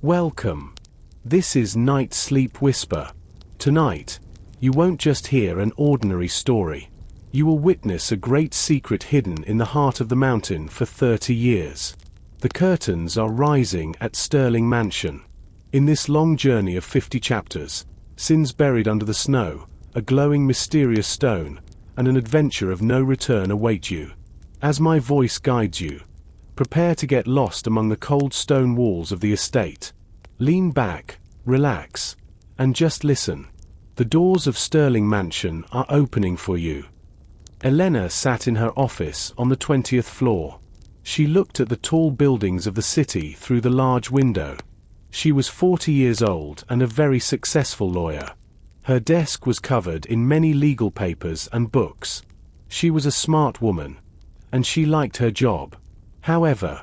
Welcome. This is NightSleepWhisper. Tonight, you won't just hear an ordinary story. You will witness a great secret hidden in the heart of the mountain for 30 years. The curtains are rising at Sterling Mansion. In this long journey of 50 chapters, sins buried under the snow, a glowing mysterious stone, and an adventure of no return await you. As my voice guides you, prepare to get lost among the cold stone walls of the estate. Lean back, relax, and just listen. The doors of Sterling Mansion are opening for you. Elena sat in her office on the 20th floor. She looked at the tall buildings of the city through the large window. She was 40 years old and a very successful lawyer. Her desk was covered in many legal papers and books. She was a smart woman, and she liked her job. However,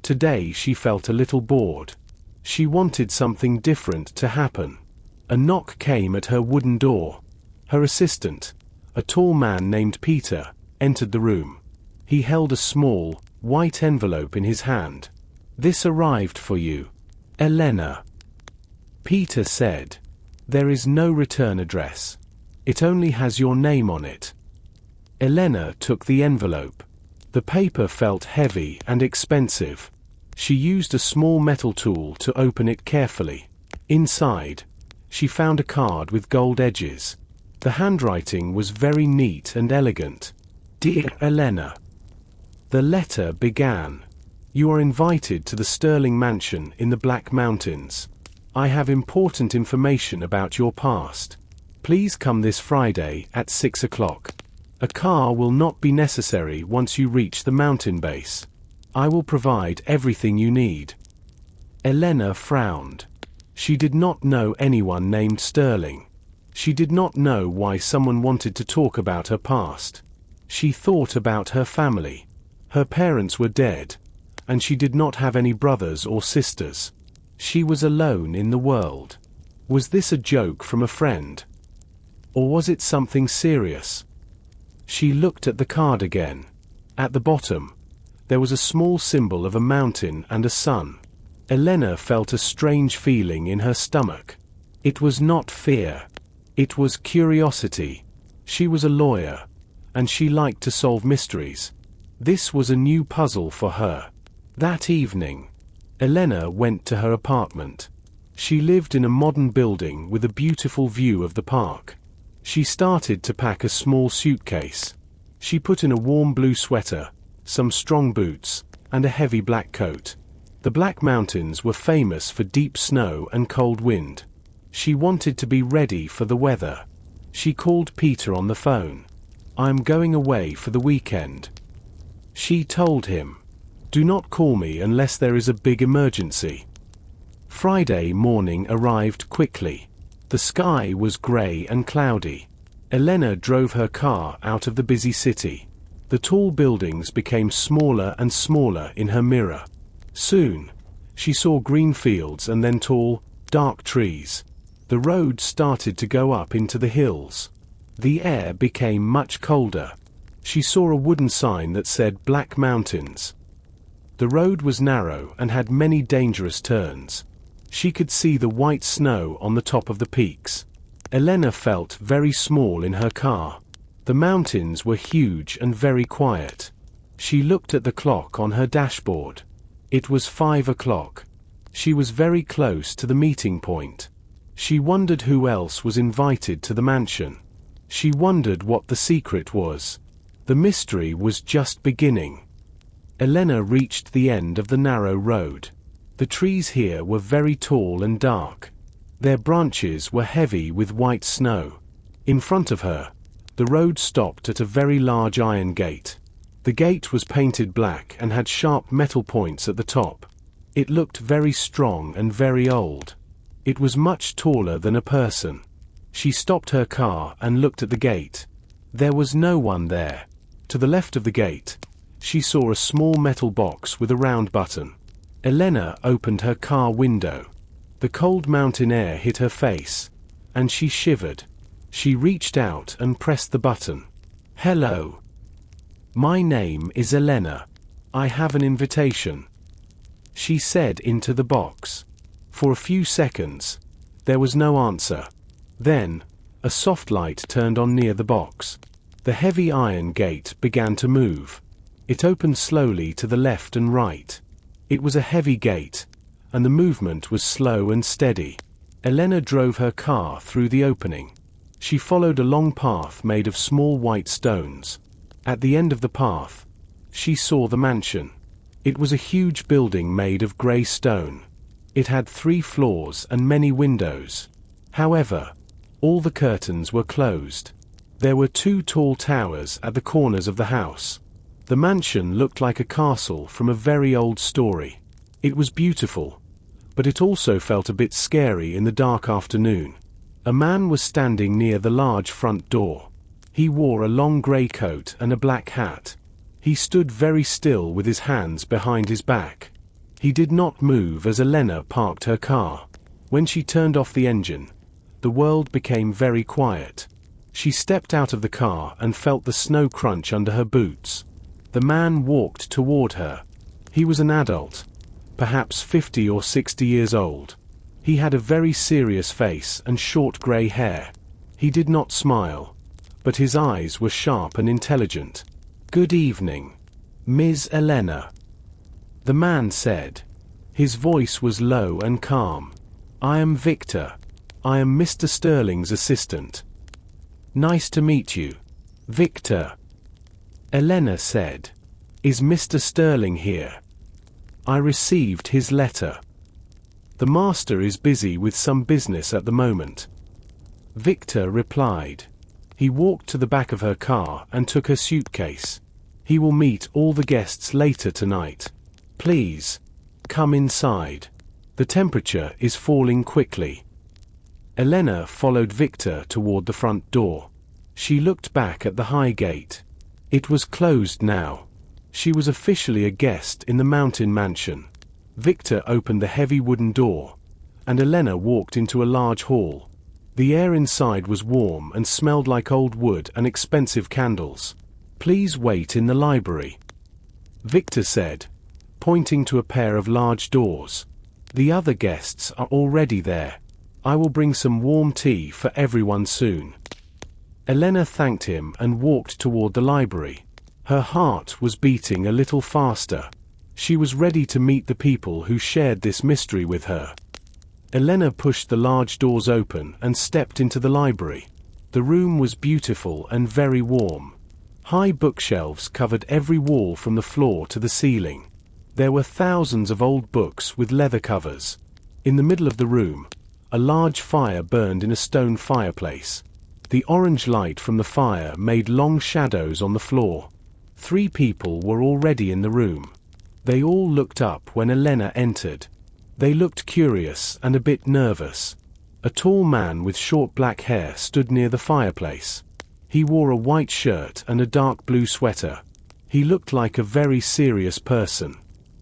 today she felt a little bored. She wanted something different to happen. A knock came at her wooden door. Her assistant, a tall man named Peter, entered the room. He held a small, white envelope in his hand. "This arrived for you, Elena," Peter said. "There is no return address. It only has your name on it." Elena took the envelope. The paper felt heavy and expensive. She used a small metal tool to open it carefully. Inside, she found a card with gold edges. The handwriting was very neat and elegant. "Dear Elena," the letter began, "you are invited to the Sterling Mansion in the Black Mountains. I have important information about your past. Please come this Friday at 6 o'clock. A car will not be necessary once you reach the mountain base. I will provide everything you need." Elena frowned. She did not know anyone named Sterling. She did not know why someone wanted to talk about her past. She thought about her family. Her parents were dead, and she did not have any brothers or sisters. She was alone in the world. Was this a joke from a friend? Or was it something serious? She looked at the card again. At the bottom, there was a small symbol of a mountain and a sun. Elena felt a strange feeling in her stomach. It was not fear. It was curiosity. She was a lawyer, and she liked to solve mysteries. This was a new puzzle for her. That evening, Elena went to her apartment. She lived in a modern building with a beautiful view of the park. She started to pack a small suitcase. She put in a warm blue sweater, some strong boots, and a heavy black coat. The Black Mountains were famous for deep snow and cold wind. She wanted to be ready for the weather. She called Peter on the phone. "I am going away for the weekend," she told him. "Do not call me unless there is a big emergency." Friday morning arrived quickly. The sky was gray and cloudy. Elena drove her car out of the busy city. The tall buildings became smaller and smaller in her mirror. Soon, she saw green fields and then tall, dark trees. The road started to go up into the hills. The air became much colder. She saw a wooden sign that said Black Mountains. The road was narrow and had many dangerous turns. She could see the white snow on the top of the peaks. Elena felt very small in her car. The mountains were huge and very quiet. She looked at the clock on her dashboard. It was 5 o'clock. She was very close to the meeting point. She wondered who else was invited to the mansion. She wondered what the secret was. The mystery was just beginning. Elena reached the end of the narrow road. The trees here were very tall and dark. Their branches were heavy with white snow. In front of her, the road stopped at a very large iron gate. The gate was painted black and had sharp metal points at the top. It looked very strong and very old. It was much taller than a person. She stopped her car and looked at the gate. There was no one there. To the left of the gate, she saw a small metal box with a round button. Elena opened her car window. The cold mountain air hit her face, and she shivered. She reached out and pressed the button. "Hello. My name is Elena. I have an invitation," she said into the box. For a few seconds, there was no answer. Then, a soft light turned on near the box. The heavy iron gate began to move. It opened slowly to the left and right. It was a heavy gate, and the movement was slow and steady. Elena drove her car through the opening. She followed a long path made of small white stones. At the end of the path, she saw the mansion. It was a huge building made of grey stone. It had 3 floors and many windows. However, all the curtains were closed. There were 2 tall towers at the corners of the house. The mansion looked like a castle from a very old story. It was beautiful, but it also felt a bit scary in the dark afternoon. A man was standing near the large front door. He wore a long grey coat and a black hat. He stood very still with his hands behind his back. He did not move as Elena parked her car. When she turned off the engine, the world became very quiet. She stepped out of the car and felt the snow crunch under her boots. The man walked toward her. He was an adult, perhaps 50 or 60 years old. He had a very serious face and short grey hair. He did not smile, but his eyes were sharp and intelligent. "Good evening, Ms. Elena," the man said. His voice was low and calm. "I am Victor. I am Mr. Sterling's assistant." "Nice to meet you, Victor," Elena said. "Is Mr. Sterling here? I received his letter. The master is busy with some business at the moment," Victor replied. He walked to the back of her car and took her suitcase. "He will meet all the guests later tonight. Please, come inside. The temperature is falling quickly." Elena followed Victor toward the front door. She looked back at the high gate. It was closed now. She was officially a guest in the mountain mansion. Victor opened the heavy wooden door, and Elena walked into a large hall. The air inside was warm and smelled like old wood and expensive candles. "Please wait in the library," Victor said, pointing to a pair of large doors. "The other guests are already there. I will bring some warm tea for everyone soon." Elena thanked him and walked toward the library. Her heart was beating a little faster. She was ready to meet the people who shared this mystery with her. Elena pushed the large doors open and stepped into the library. The room was beautiful and very warm. High bookshelves covered every wall from the floor to the ceiling. There were thousands of old books with leather covers. In the middle of the room, a large fire burned in a stone fireplace. The orange light from the fire made long shadows on the floor. 3 people were already in the room. They all looked up when Elena entered. They looked curious and a bit nervous. A tall man with short black hair stood near the fireplace. He wore a white shirt and a dark blue sweater. He looked like a very serious person.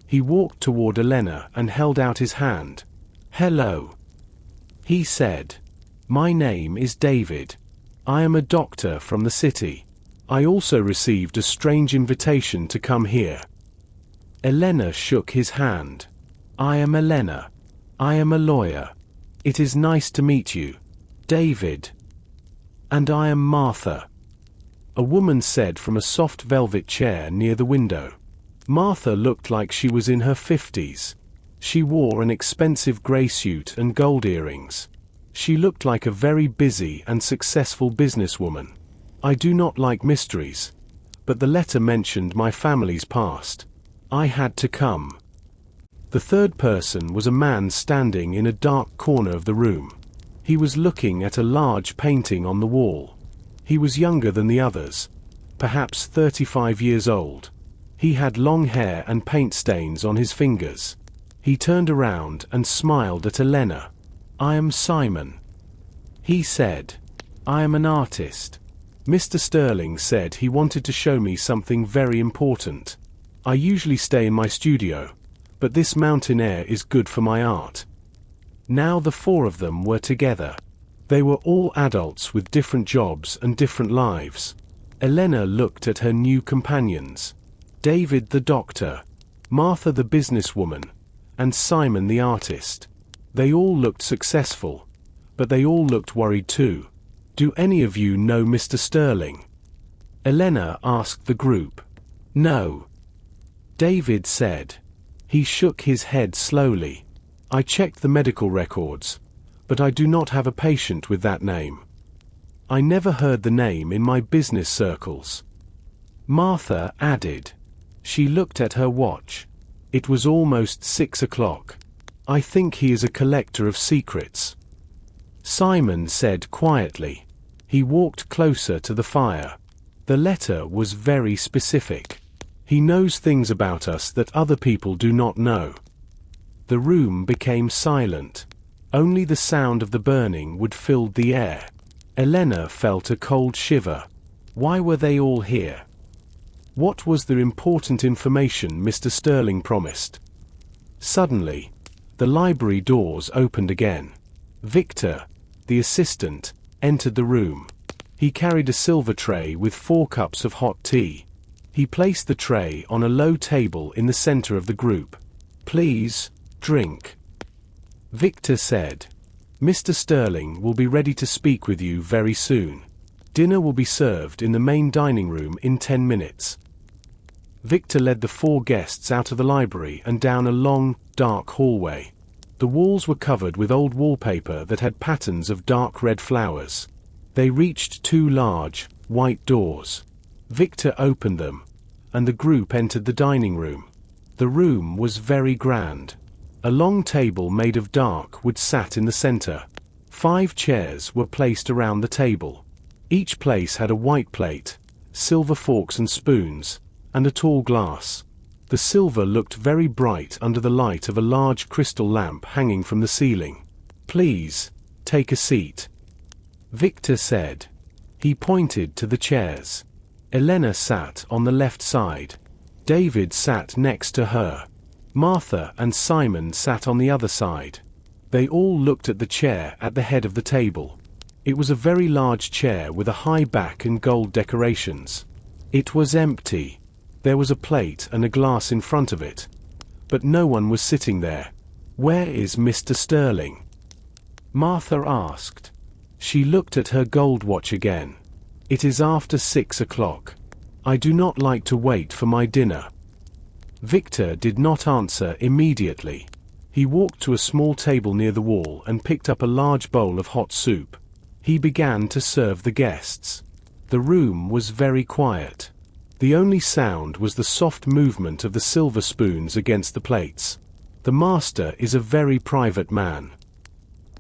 He walked toward Elena and held out his hand. "Hello," he said. "My name is David. I am a doctor from the city. I also received a strange invitation to come here." Elena shook his hand. "I am Elena. I am a lawyer. It is nice to meet you, David." "And I am Martha," a woman said from a soft velvet chair near the window. Martha looked like she was in her 50s. She wore an expensive grey suit and gold earrings. She looked like a very busy and successful businesswoman. "I do not like mysteries, but the letter mentioned my family's past. I had to come." The third person was a man standing in a dark corner of the room. He was looking at a large painting on the wall. He was younger than the others, perhaps 35 years old. He had long hair and paint stains on his fingers. He turned around and smiled at Elena. "I am Simon," he said. "I am an artist. Mr. Sterling said he wanted to show me something very important. I usually stay in my studio, but this mountain air is good for my art." Now the 4 of them were together. They were all adults with different jobs and different lives. Elena looked at her new companions. David the doctor, Martha the businesswoman, and Simon the artist. They all looked successful, but they all looked worried too. Do any of you know Mr. Sterling? Elena asked the group. No. David said. He shook his head slowly. I checked the medical records, but I do not have a patient with that name. I never heard the name in my business circles. Martha added. She looked at her watch. It was almost 6 o'clock. I think he is a collector of secrets. Simon said quietly. He walked closer to the fire. The letter was very specific. He knows things about us that other people do not know. The room became silent. Only the sound of the burning wood filled the air. Elena felt a cold shiver. Why were they all here? What was the important information Mr. Sterling promised? Suddenly, the library doors opened again. Victor, the assistant, entered the room. He carried a silver tray with 4 cups of hot tea. He placed the tray on a low table in the center of the group. Please, drink. Victor said. Mr. Sterling will be ready to speak with you very soon. Dinner will be served in the main dining room in 10 minutes. Victor led the 4 guests out of the library and down a long, dark hallway. The walls were covered with old wallpaper that had patterns of dark red flowers. They reached 2 large, white doors. Victor opened them, and the group entered the dining room. The room was very grand. A long table made of dark wood sat in the center. 5 chairs were placed around the table. Each place had a white plate, silver forks and spoons, and a tall glass. The silver looked very bright under the light of a large crystal lamp hanging from the ceiling. Please, take a seat. Victor said. He pointed to the chairs. Elena sat on the left side. David sat next to her. Martha and Simon sat on the other side. They all looked at the chair at the head of the table. It was a very large chair with a high back and gold decorations. It was empty. There was a plate and a glass in front of it. But no one was sitting there. Where is Mr. Sterling? Martha asked. She looked at her gold watch again. It is after 6 o'clock. I do not like to wait for my dinner. Victor did not answer immediately. He walked to a small table near the wall and picked up a large bowl of hot soup. He began to serve the guests. The room was very quiet. The only sound was the soft movement of the silver spoons against the plates. The master is a very private man.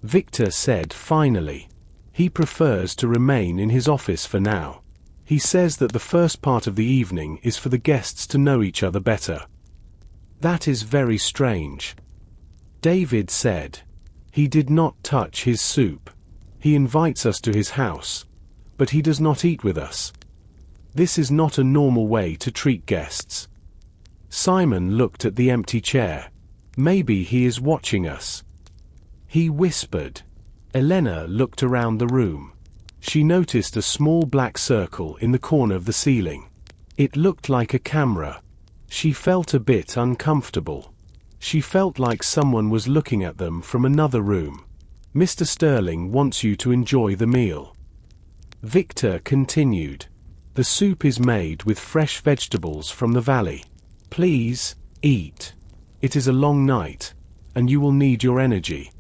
Victor said finally. He prefers to remain in his office for now. He says that the first part of the evening is for the guests to know each other better. That is very strange. David said. He did not touch his soup. He invites us to his house, but he does not eat with us. This is not a normal way to treat guests. Simon looked at the empty chair. Maybe he is watching us. He whispered. Elena looked around the room. She noticed a small black circle in the corner of the ceiling. It looked like a camera. She felt a bit uncomfortable. She felt like someone was looking at them from another room. Mr. Sterling wants you to enjoy the meal. Victor continued. The soup is made with fresh vegetables from the valley. Please, eat. It is a long night, and you will need your energy.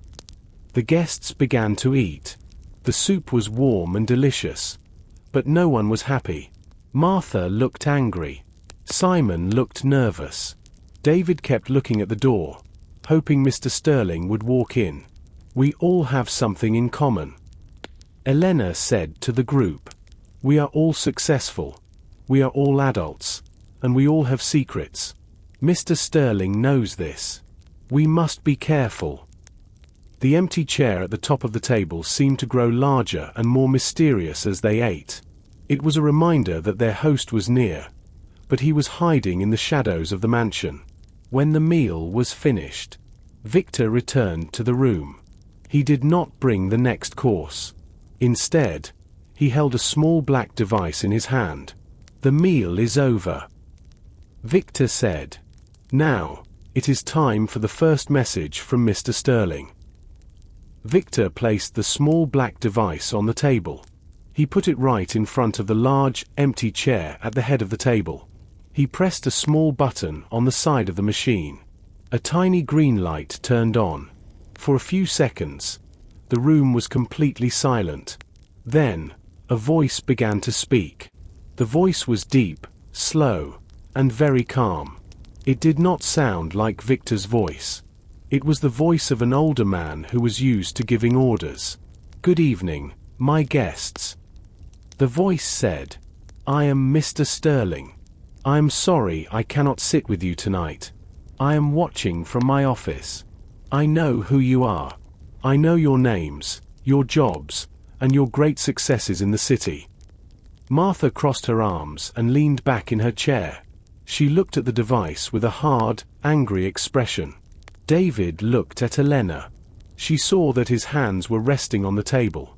The guests began to eat. The soup was warm and delicious. But no one was happy. Martha looked angry. Simon looked nervous. David kept looking at the door, hoping Mr. Sterling would walk in. We all have something in common. Elena said to the group. We are all successful. We are all adults. And we all have secrets. Mr. Sterling knows this. We must be careful. The empty chair at the top of the table seemed to grow larger and more mysterious as they ate. It was a reminder that their host was near, but he was hiding in the shadows of the mansion. When the meal was finished, Victor returned to the room. He did not bring the next course. Instead, he held a small black device in his hand. The meal is over. Victor said. Now, it is time for the first message from Mr. Sterling. Victor placed the small black device on the table. He put it right in front of the large, empty chair at the head of the table. He pressed a small button on the side of the machine. A tiny green light turned on. For a few seconds, the room was completely silent. Then, a voice began to speak. The voice was deep, slow, and very calm. It did not sound like Victor's voice. It was the voice of an older man who was used to giving orders. "Good evening, my guests." The voice said, "I am Mr. Sterling. I am sorry I cannot sit with you tonight. I am watching from my office. I know who you are. I know your names, your jobs, and your great successes in the city." Martha crossed her arms and leaned back in her chair. She looked at the device with a hard, angry expression. David looked at Elena. She saw that his hands were resting on the table,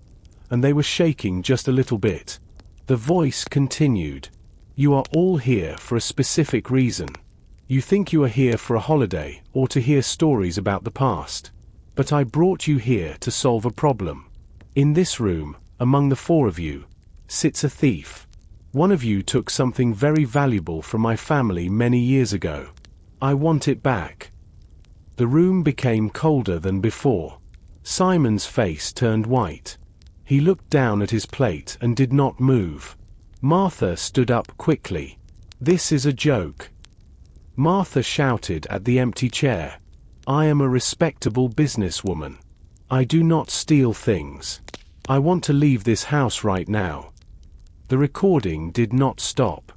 and they were shaking just a little bit. The voice continued, "You are all here for a specific reason. You think you are here for a holiday or to hear stories about the past. But I brought you here to solve a problem. In this room, among the four of you, sits a thief. One of you took something very valuable from my family many years ago. I want it back." The room became colder than before. Simon's face turned white. He looked down at his plate and did not move. Martha stood up quickly. "This is a joke." Martha shouted at the empty chair. "I am a respectable businesswoman. I do not steal things. I want to leave this house right now." The recording did not stop.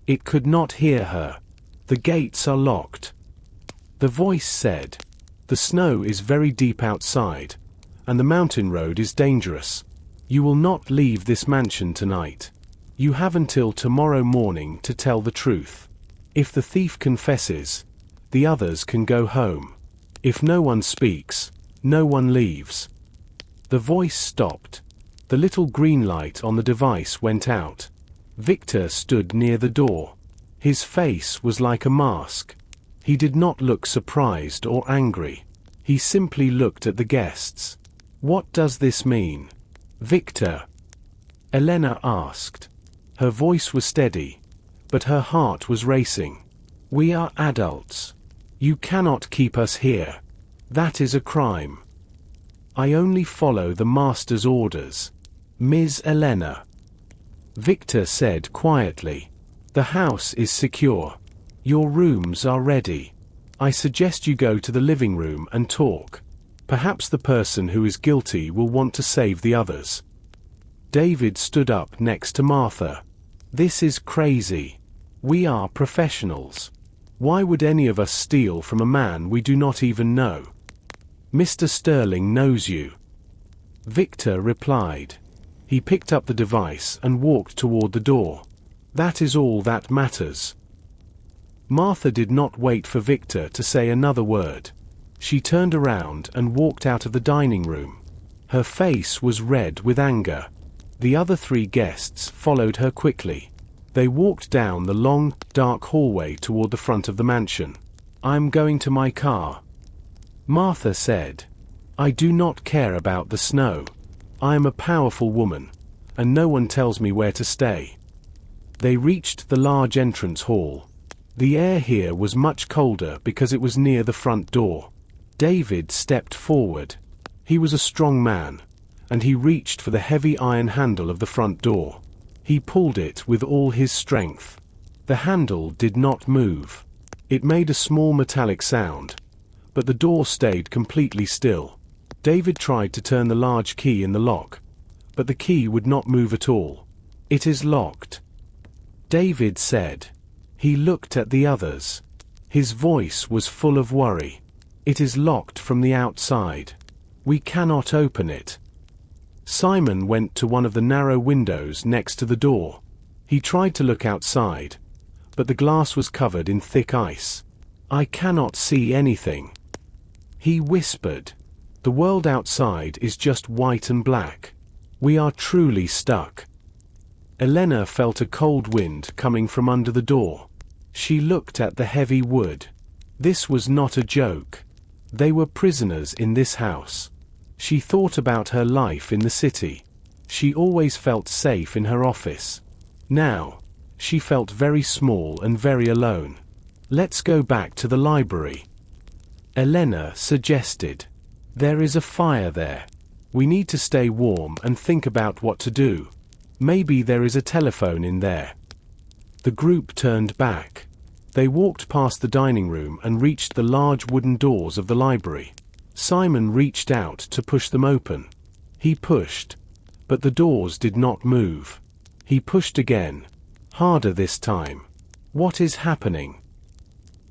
It could not hear her. "The gates are locked." The voice said, "The snow is very deep outside, and the mountain road is dangerous. You will not leave this mansion tonight. You have until tomorrow morning to tell the truth. If the thief confesses, the others can go home. If no one speaks, no one leaves." The voice stopped. The little green light on the device went out. Victor stood near the door. His face was like a mask. He did not look surprised or angry. He simply looked at the guests. "What does this mean, Victor?" Elena asked. Her voice was steady, but her heart was racing. "We are adults. You cannot keep us here. That is a crime. I only follow the master's orders, Ms. Elena." Victor said quietly, "The house is secure. Your rooms are ready. I suggest you go to the living room and talk. Perhaps the person who is guilty will want to save the others." David stood up next to Martha. "This is crazy. We are professionals. Why would any of us steal from a man we do not even know? Mr. Sterling knows you." Victor replied. He picked up the device and walked toward the door. "That is all that matters." Martha did not wait for Victor to say another word. She turned around and walked out of the dining room. Her face was red with anger. The other three guests followed her quickly. They walked down the long, dark hallway toward the front of the mansion. "I'm going to my car," Martha said. "I do not care about the snow. I am a powerful woman, and no one tells me where to stay." They reached the large entrance hall. The air here was much colder because it was near the front door. David stepped forward. He was a strong man, and he reached for the heavy iron handle of the front door. He pulled it with all his strength. The handle did not move. It made a small metallic sound, but the door stayed completely still. David tried to turn the large key in the lock, but the key would not move at all. "It is locked," David said. He looked at the others. His voice was full of worry. "It is locked from the outside. We cannot open it." Simon went to one of the narrow windows next to the door. He tried to look outside, but the glass was covered in thick ice. "I cannot see anything," he whispered. "The world outside is just white and black. We are truly stuck." Elena felt a cold wind coming from under the door. She looked at the heavy wood. This was not a joke. They were prisoners in this house. She thought about her life in the city. She always felt safe in her office. Now, she felt very small and very alone. Let's go back to the library, Elena suggested. There is a fire there. We need to stay warm and think about what to do. Maybe there is a telephone in there. The group turned back. They walked past the dining room and reached the large wooden doors of the library. Simon reached out to push them open. He pushed, but the doors did not move. He pushed again, harder this time. What is happening?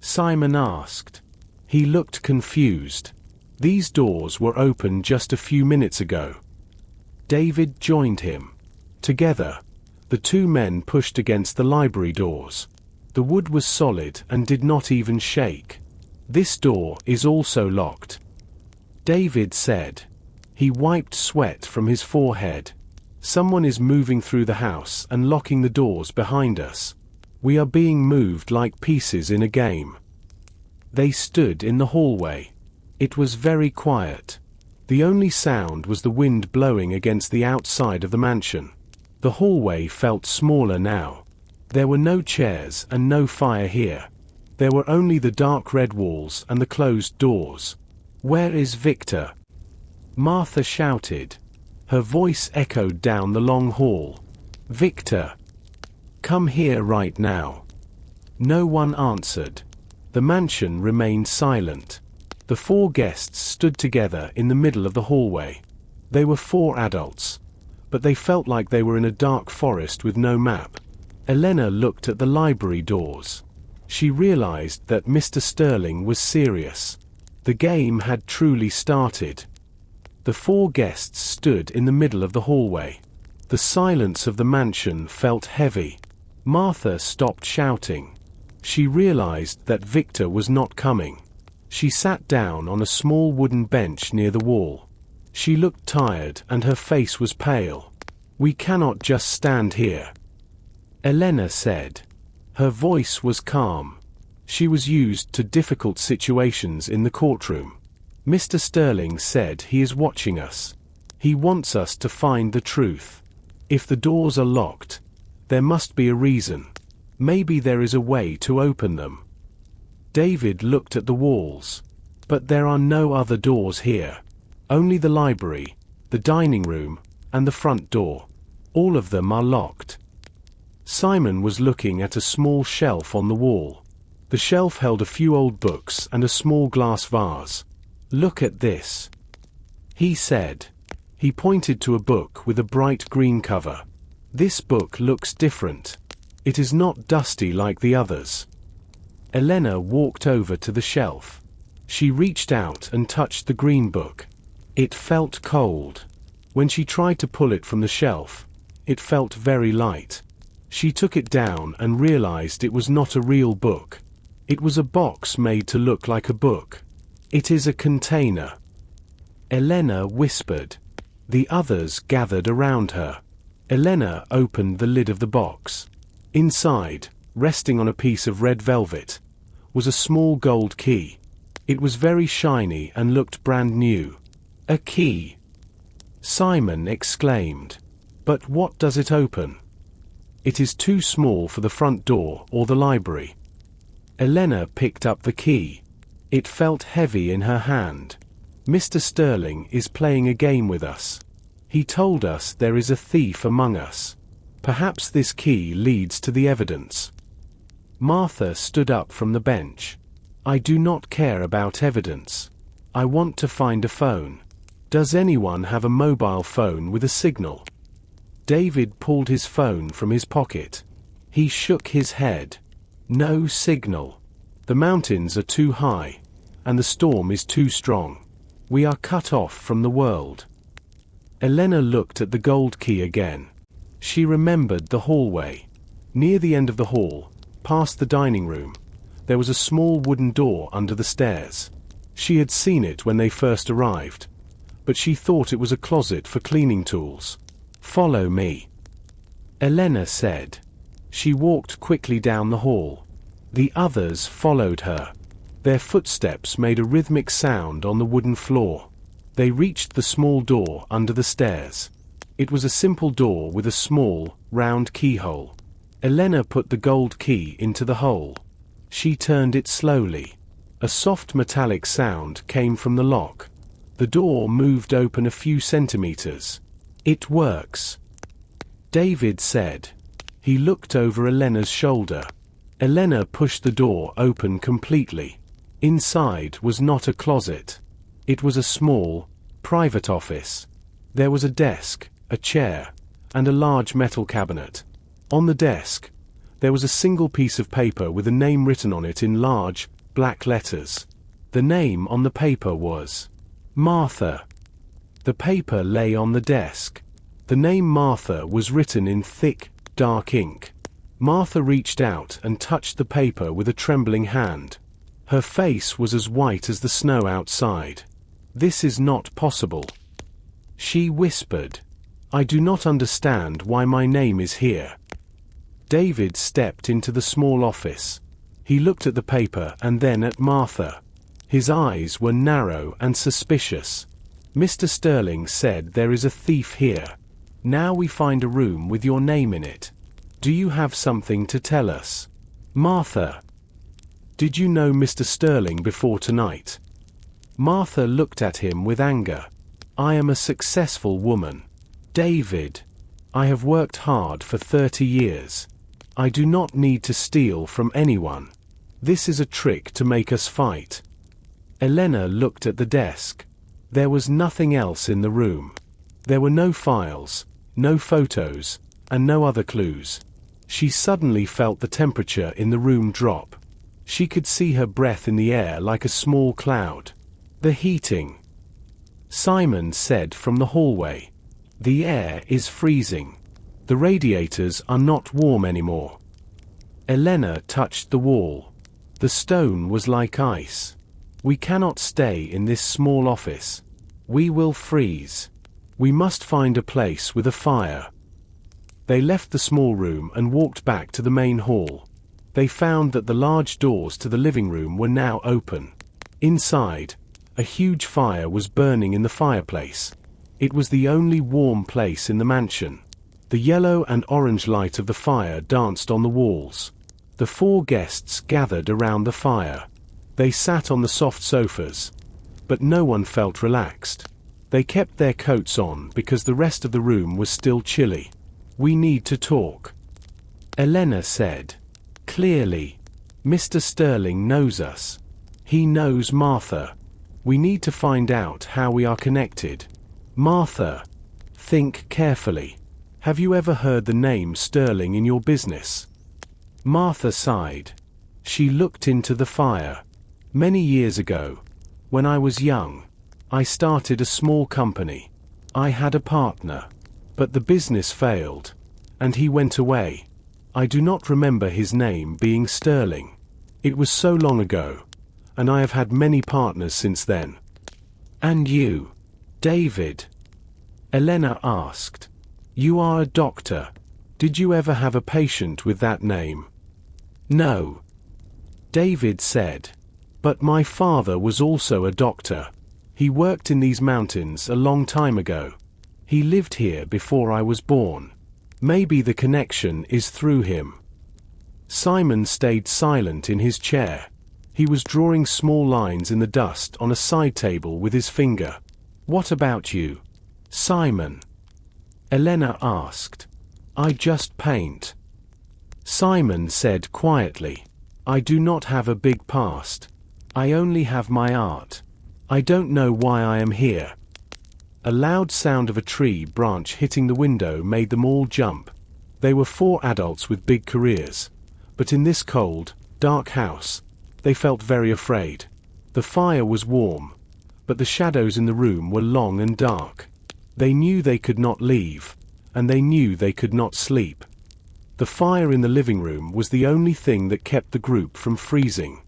Simon asked. He looked confused. These doors were open just a few minutes ago. David joined him. Together, the two men pushed against the library doors. The wood was solid and did not even shake. This door is also locked, David said. He wiped sweat from his forehead. Someone is moving through the house and locking the doors behind us. We are being moved like pieces in a game. They stood in the hallway. It was very quiet. The only sound was the wind blowing against the outside of the mansion. The hallway felt smaller now. There were no chairs and no fire here. There were only the dark red walls and the closed doors. Where is Victor? Martha shouted. Her voice echoed down the long hall. Victor! Come here right now. No one answered. The mansion remained silent. The four guests stood together in the middle of the hallway. They were four adults, but they felt like they were in a dark forest with no map. Elena looked at the library doors. She realized that Mr. Sterling was serious. The game had truly started. The four guests stood in the middle of the hallway. The silence of the mansion felt heavy. Martha stopped shouting. She realized that Victor was not coming. She sat down on a small wooden bench near the wall. She looked tired and her face was pale. We cannot just stand here, Elena said. Her voice was calm. She was used to difficult situations in the courtroom. Mr. Sterling said he is watching us. He wants us to find the truth. If the doors are locked, there must be a reason. Maybe there is a way to open them. David looked at the walls. But there are no other doors here. Only the library, the dining room, and the front door. All of them are locked. Simon was looking at a small shelf on the wall. The shelf held a few old books and a small glass vase. Look at this, he said. He pointed to a book with a bright green cover. This book looks different. It is not dusty like the others. Elena walked over to the shelf. She reached out and touched the green book. It felt cold. When she tried to pull it from the shelf, it felt very light. She took it down and realized it was not a real book. It was a box made to look like a book. It is a container, Elena whispered. The others gathered around her. Elena opened the lid of the box. Inside, resting on a piece of red velvet, was a small gold key. It was very shiny and looked brand new. A key, Simon exclaimed. But what does it open? It is too small for the front door or the library. Elena picked up the key. It felt heavy in her hand. Mr. Sterling is playing a game with us. He told us there is a thief among us. Perhaps this key leads to the evidence. Martha stood up from the bench. I do not care about evidence. I want to find a phone. Does anyone have a mobile phone with a signal? David pulled his phone from his pocket. He shook his head. No signal. The mountains are too high, and the storm is too strong. We are cut off from the world. Elena looked at the gold key again. She remembered the hallway. Near the end of the hall, past the dining room, there was a small wooden door under the stairs. She had seen it when they first arrived, but she thought it was a closet for cleaning tools. Follow me, Elena said. She walked quickly down the hall. The others followed her. Their footsteps made a rhythmic sound on the wooden floor. They reached the small door under the stairs. It was a simple door with a small, round keyhole. Elena put the gold key into the hole. She turned it slowly. A soft metallic sound came from the lock. The door moved open a few centimeters. "It works," David said. He looked over Elena's shoulder. Elena pushed the door open completely. Inside was not a closet. It was a small, private office. There was a desk, a chair, and a large metal cabinet. On the desk, there was a single piece of paper with a name written on it in large, black letters. The name on the paper was Martha. The paper lay on the desk. The name Martha was written in thick, dark ink. Martha reached out and touched the paper with a trembling hand. Her face was as white as the snow outside. "This is not possible," she whispered. "I do not understand why my name is here." David stepped into the small office. He looked at the paper and then at Martha. His eyes were narrow and suspicious. "Mr. Sterling said there is a thief here. Now we find a room with your name in it. Do you have something to tell us?" "Martha, did you know Mr. Sterling before tonight?" Martha looked at him with anger. "I am a successful woman. David, I have worked hard for 30 years. I do not need to steal from anyone. This is a trick to make us fight." Elena looked at the desk. There was nothing else in the room. There were no files, no photos, and no other clues. She suddenly felt the temperature in the room drop. She could see her breath in the air like a small cloud. "The heating," Simon said from the hallway. "The air is freezing. The radiators are not warm anymore." Elena touched the wall. The stone was like ice. "We cannot stay in this small office. We will freeze. We must find a place with a fire." They left the small room and walked back to the main hall. They found that the large doors to the living room were now open. Inside, a huge fire was burning in the fireplace. It was the only warm place in the mansion. The yellow and orange light of the fire danced on the walls. The 4 guests gathered around the fire. They sat on the soft sofas, but no one felt relaxed. They kept their coats on because the rest of the room was still chilly. "We need to talk," Elena said. "Clearly, Mr. Sterling knows us. He knows Martha. We need to find out how we are connected." "Martha, think carefully. Have you ever heard the name Sterling in your business?" Martha sighed. She looked into the fire. "Many years ago, when I was young, I started a small company. I had a partner. But the business failed, and he went away. I do not remember his name being Sterling. It was so long ago, and I have had many partners since then." "And you, David?" Elena asked. "You are a doctor. Did you ever have a patient with that name?" "No," David said. "But my father was also a doctor. He worked in these mountains a long time ago. He lived here before I was born. Maybe the connection is through him." Simon stayed silent in his chair. He was drawing small lines in the dust on a side table with his finger. "What about you, Simon?" Elena asked. "I just paint," Simon said quietly. "I do not have a big past. I only have my art. I don't know why I am here." A loud sound of a tree branch hitting the window made them all jump. They were 4 adults with big careers, but in this cold, dark house, they felt very afraid. The fire was warm, but the shadows in the room were long and dark. They knew they could not leave, and they knew they could not sleep. The fire in the living room was the only thing that kept the group from freezing.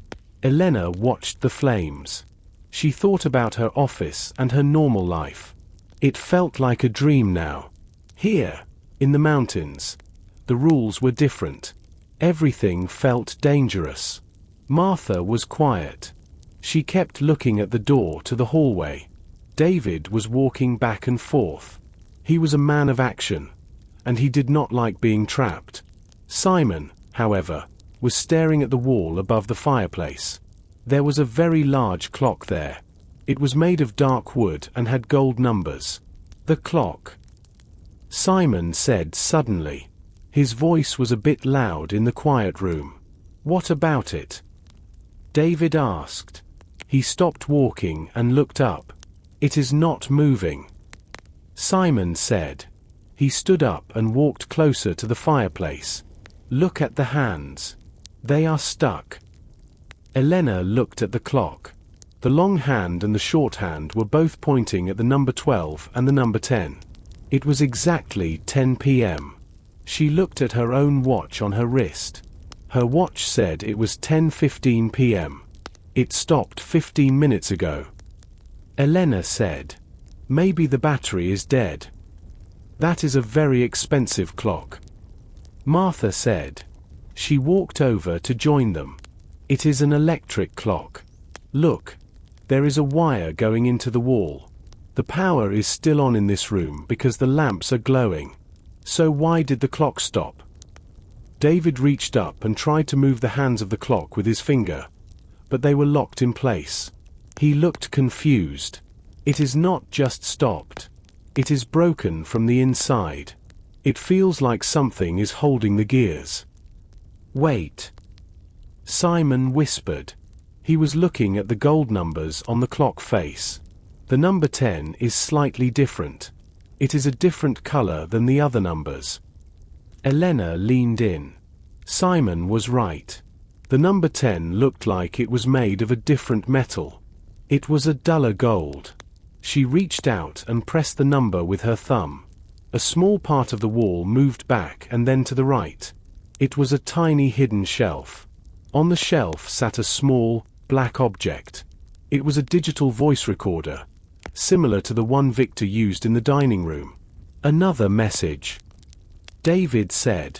Elena watched the flames. She thought about her office and her normal life. It felt like a dream now. Here, in the mountains, the rules were different. Everything felt dangerous. Martha was quiet. She kept looking at the door to the hallway. David was walking back and forth. He was a man of action, and he did not like being trapped. Simon, however, was staring at the wall above the fireplace. There was a very large clock there. It was made of dark wood and had gold numbers. The clock, Simon said suddenly. His voice was a bit loud in the quiet room. What about it? David asked. He stopped walking and looked up. It is not moving, Simon said. He stood up and walked closer to the fireplace. Look at the hands. They are stuck. Elena looked at the clock. The long hand and the short hand were both pointing at the number 12 and the number 10. It was exactly 10 p.m. She looked at her own watch on her wrist. Her watch said it was 10:15 p.m. It stopped 15 minutes ago. Elena said, maybe the battery is dead. That is a very expensive clock. Martha said. She walked over to join them. It is an electric clock. Look, there is a wire going into the wall. The power is still on in this room because the lamps are glowing. So why did the clock stop? David reached up and tried to move the hands of the clock with his finger, but they were locked in place. He looked confused. It is not just stopped. It is broken from the inside. It feels like something is holding the gears. Wait. Simon whispered. He was looking at the gold numbers on the clock face. The number 10 is slightly different. It is a different color than the other numbers. Elena leaned in. Simon was right. The number 10 looked like it was made of a different metal. It was a duller gold. She reached out and pressed the number with her thumb. A small part of the wall moved back and then to the right. It was a tiny hidden shelf. On the shelf sat a small, black object. It was a digital voice recorder, similar to the one Victor used in the dining room. Another message. David said.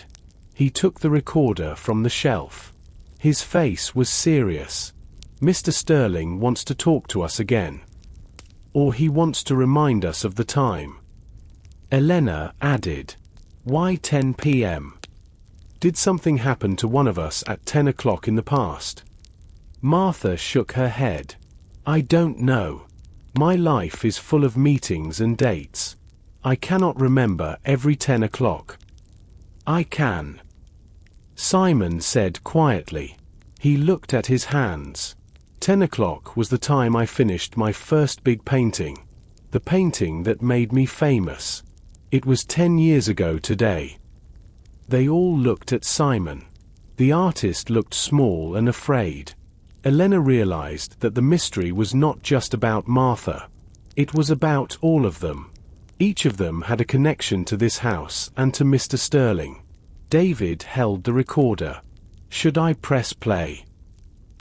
He took the recorder from the shelf. His face was serious. Mr. Sterling wants to talk to us again. Or he wants to remind us of the time. Elena added. Why 10 p.m.? Did something happen to one of us at 10 o'clock in the past? Martha shook her head. I don't know. My life is full of meetings and dates. I cannot remember every 10 o'clock. I can. Simon said quietly. He looked at his hands. 10 o'clock was the time I finished my first big painting. The painting that made me famous. It was 10 years ago today. They all looked at Simon. The artist looked small and afraid. Elena realized that the mystery was not just about Martha. It was about all of them. Each of them had a connection to this house and to Mr. Sterling. David held the recorder. Should I press play?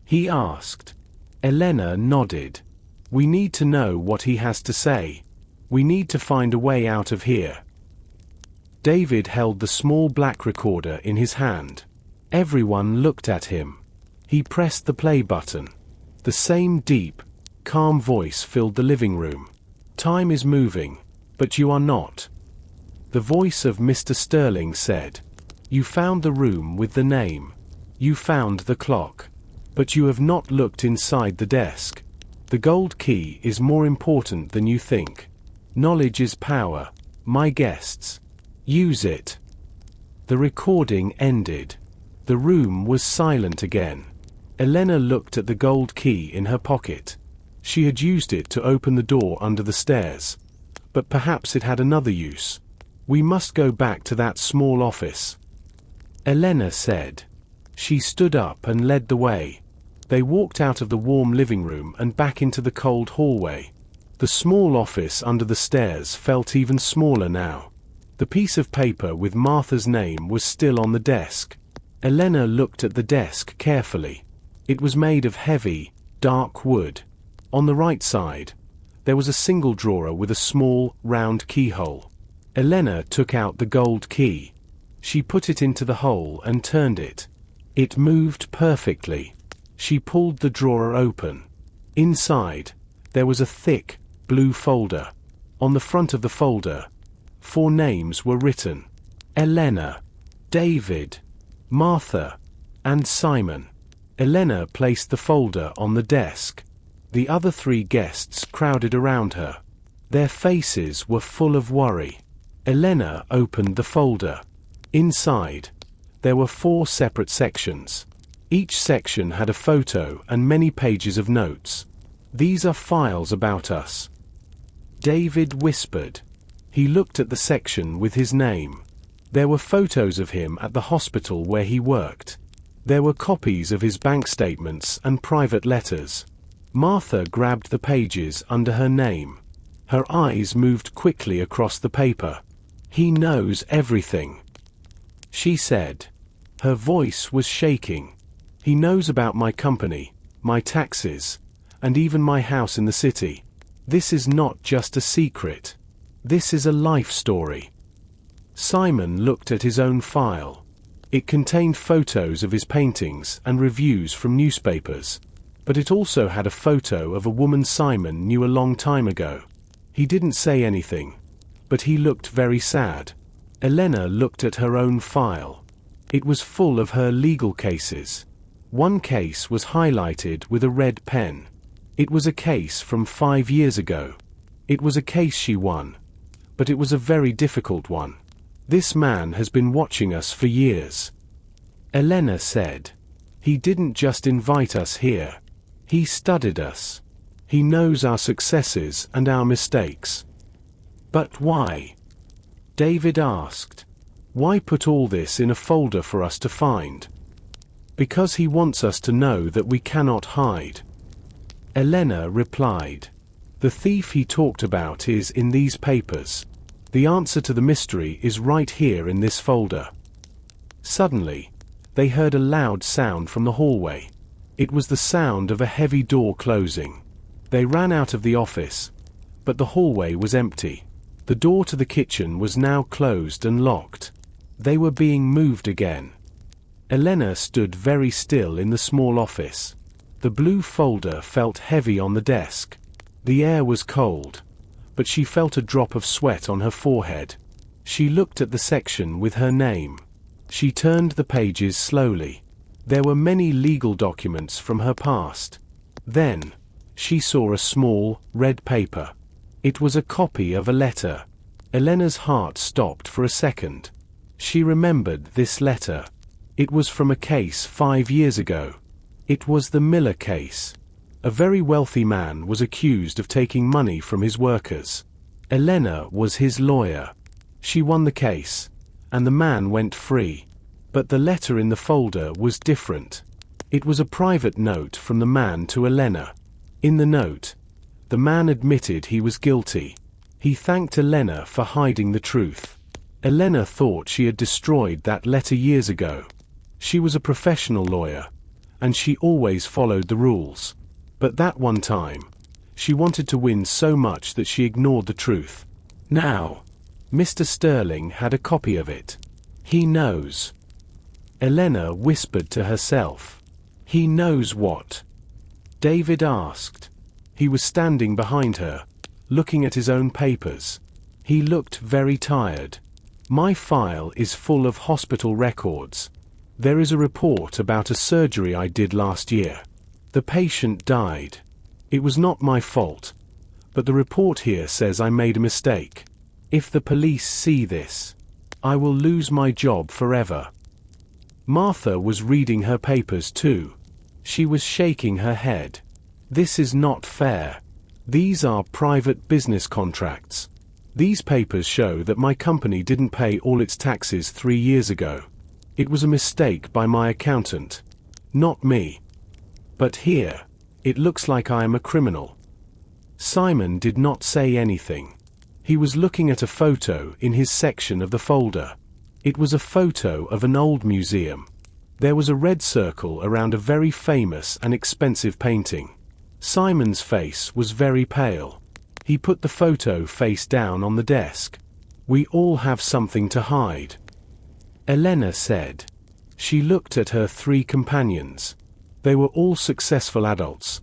He asked. Elena nodded. We need to know what he has to say. We need to find a way out of here. David held the small black recorder in his hand. Everyone looked at him. He pressed the play button. The same deep, calm voice filled the living room. Time is moving, but you are not. The voice of Mr. Sterling said. You found the room with the name. You found the clock. But you have not looked inside the desk. The gold key is more important than you think. Knowledge is power, my guests. Use it. The recording ended. The room was silent again. Elena looked at the gold key in her pocket. She had used it to open the door under the stairs. But perhaps it had another use. We must go back to that small office. Elena said. She stood up and led the way. They walked out of the warm living room and back into the cold hallway. The small office under the stairs felt even smaller now. The piece of paper with Martha's name was still on the desk. Elena looked at the desk carefully. It was made of heavy, dark wood. On the right side, there was a single drawer with a small, round keyhole. Elena took out the gold key. She put it into the hole and turned it. It moved perfectly. She pulled the drawer open. Inside, there was a thick, blue folder. On the front of the folder, 4 names were written: Elena, David, Martha, and Simon. Elena placed the folder on the desk. The other 3 guests crowded around her. Their faces were full of worry. Elena opened the folder. Inside, there were 4 separate sections. Each section had a photo and many pages of notes. "These are files about us," David whispered. He looked at the section with his name. There were photos of him at the hospital where he worked. There were copies of his bank statements and private letters. Martha grabbed the pages under her name. Her eyes moved quickly across the paper. "He knows everything," she said. Her voice was shaking. "He knows about my company, my taxes, and even my house in the city. This is not just a secret. This is a life story." Simon looked at his own file. It contained photos of his paintings and reviews from newspapers, but it also had a photo of a woman Simon knew a long time ago. He didn't say anything, but he looked very sad. Elena looked at her own file. It was full of her legal cases. One case was highlighted with a red pen. It was a case from 5 years ago. It was a case she won, but it was a very difficult one. "This man has been watching us for years," Elena said. "He didn't just invite us here. He studied us. He knows our successes and our mistakes." "But why?" David asked. "Why put all this in a folder for us to find?" "Because he wants us to know that we cannot hide," Elena replied. "The thief he talked about is in these papers. The answer to the mystery is right here in this folder." Suddenly, they heard a loud sound from the hallway. It was the sound of a heavy door closing. They ran out of the office, but the hallway was empty. The door to the kitchen was now closed and locked. They were being moved again. Elena stood very still in the small office. The blue folder felt heavy on the desk. The air was cold, but she felt a drop of sweat on her forehead. She looked at the section with her name. She turned the pages slowly. There were many legal documents from her past. Then, she saw a small, red paper. It was a copy of a letter. Elena's heart stopped for a second. She remembered this letter. It was from a case 5 years ago. It was the Miller case. A very wealthy man was accused of taking money from his workers. Elena was his lawyer. She won the case, and the man went free. But the letter in the folder was different. It was a private note from the man to Elena. In the note, the man admitted he was guilty. He thanked Elena for hiding the truth. Elena thought she had destroyed that letter years ago. She was a professional lawyer, and she always followed the rules. But that one time, she wanted to win so much that she ignored the truth. Now, Mr. Sterling had a copy of it. He knows. Elena whispered to herself. He knows what? David asked. He was standing behind her, looking at his own papers. He looked very tired. My file is full of hospital records. There is a report about a surgery I did last year. The patient died. It was not my fault, but the report here says I made a mistake. If the police see this, I will lose my job forever. Martha was reading her papers too. She was shaking her head. This is not fair. These are private business contracts. These papers show that my company didn't pay all its taxes 3 years ago. It was a mistake by my accountant, not me. But here, it looks like I am a criminal. Simon did not say anything. He was looking at a photo in his section of the folder. It was a photo of an old museum. There was a red circle around a very famous and expensive painting. Simon's face was very pale. He put the photo face down on the desk. We all have something to hide, Elena said. She looked at her 3 companions. They were all successful adults,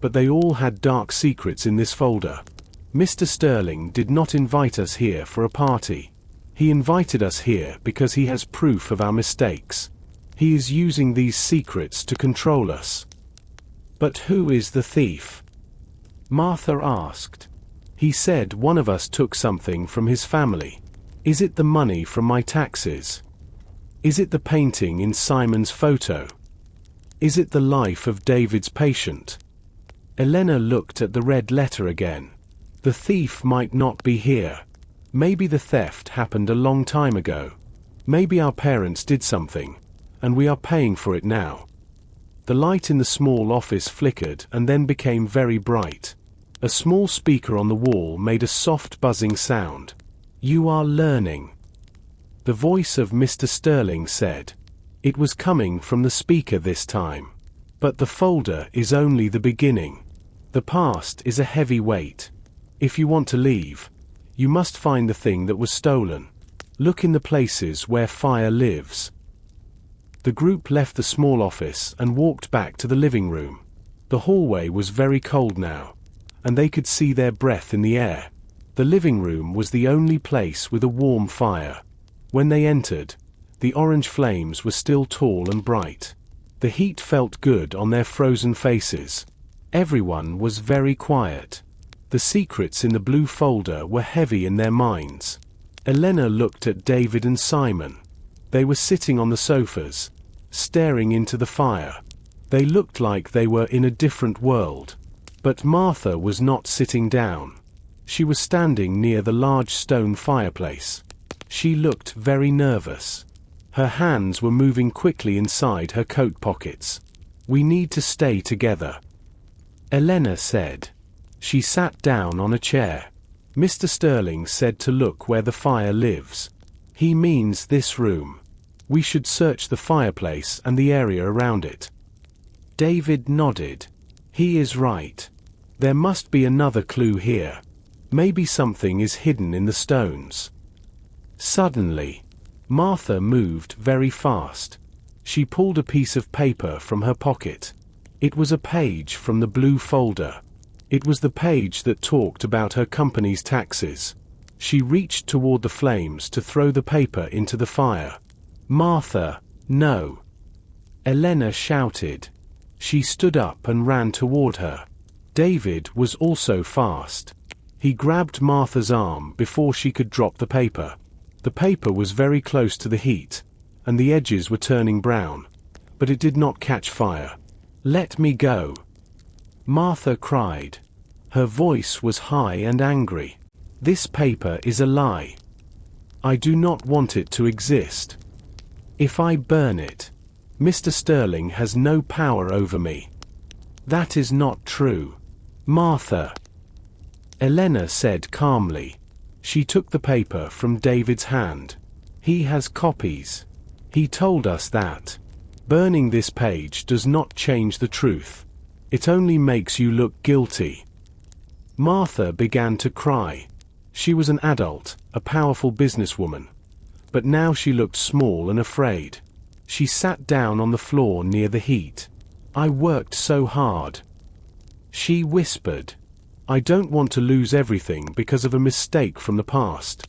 but they all had dark secrets in this folder. Mr. Sterling did not invite us here for a party. He invited us here because he has proof of our mistakes. He is using these secrets to control us." "But who is the thief?" Martha asked. "He said one of us took something from his family. Is it the money from my taxes? Is it the painting in Simon's photo? Is it the life of David's patient?" Elena looked at the red letter again. "The thief might not be here. Maybe the theft happened a long time ago. Maybe our parents did something, and we are paying for it now." The light in the small office flickered and then became very bright. A small speaker on the wall made a soft buzzing sound. "You are learning," the voice of Mr. Sterling said. It was coming from the speaker this time. "But the folder is only the beginning. The past is a heavy weight. If you want to leave, you must find the thing that was stolen. Look in the places where fire lives." The group left the small office and walked back to the living room. The hallway was very cold now, and they could see their breath in the air. The living room was the only place with a warm fire. When they entered, the orange flames were still tall and bright. The heat felt good on their frozen faces. Everyone was very quiet. The secrets in the blue folder were heavy in their minds. Elena looked at David and Simon. They were sitting on the sofas, staring into the fire. They looked like they were in a different world. But Martha was not sitting down. She was standing near the large stone fireplace. She looked very nervous. Her hands were moving quickly inside her coat pockets. "We need to stay together," Elena said. She sat down on a chair. Mr. Sterling said to look where the fire lives. "He means this room. We should search the fireplace and the area around it." David nodded. "He is right. There must be another clue here. Maybe something is hidden in the stones." Suddenly, Martha moved very fast. She pulled a piece of paper from her pocket. It was a page from the blue folder. It was the page that talked about her company's taxes. She reached toward the flames to throw the paper into the fire. "Martha, no!" Elena shouted. She stood up and ran toward her. David was also fast. He grabbed Martha's arm before she could drop the paper. The paper was very close to the heat, and the edges were turning brown, but it did not catch fire. "Let me go!" Martha cried. Her voice was high and angry. "This paper is a lie. I do not want it to exist. If I burn it, Mr. Sterling has no power over me." "That is not true, Martha," Elena said calmly. She took the paper from David's hand. "He has copies. He told us that. Burning this page does not change the truth. It only makes you look guilty." Martha began to cry. She was an adult, a powerful businesswoman. But now she looked small and afraid. She sat down on the floor near the heat. "I worked so hard," she whispered. "I don't want to lose everything because of a mistake from the past."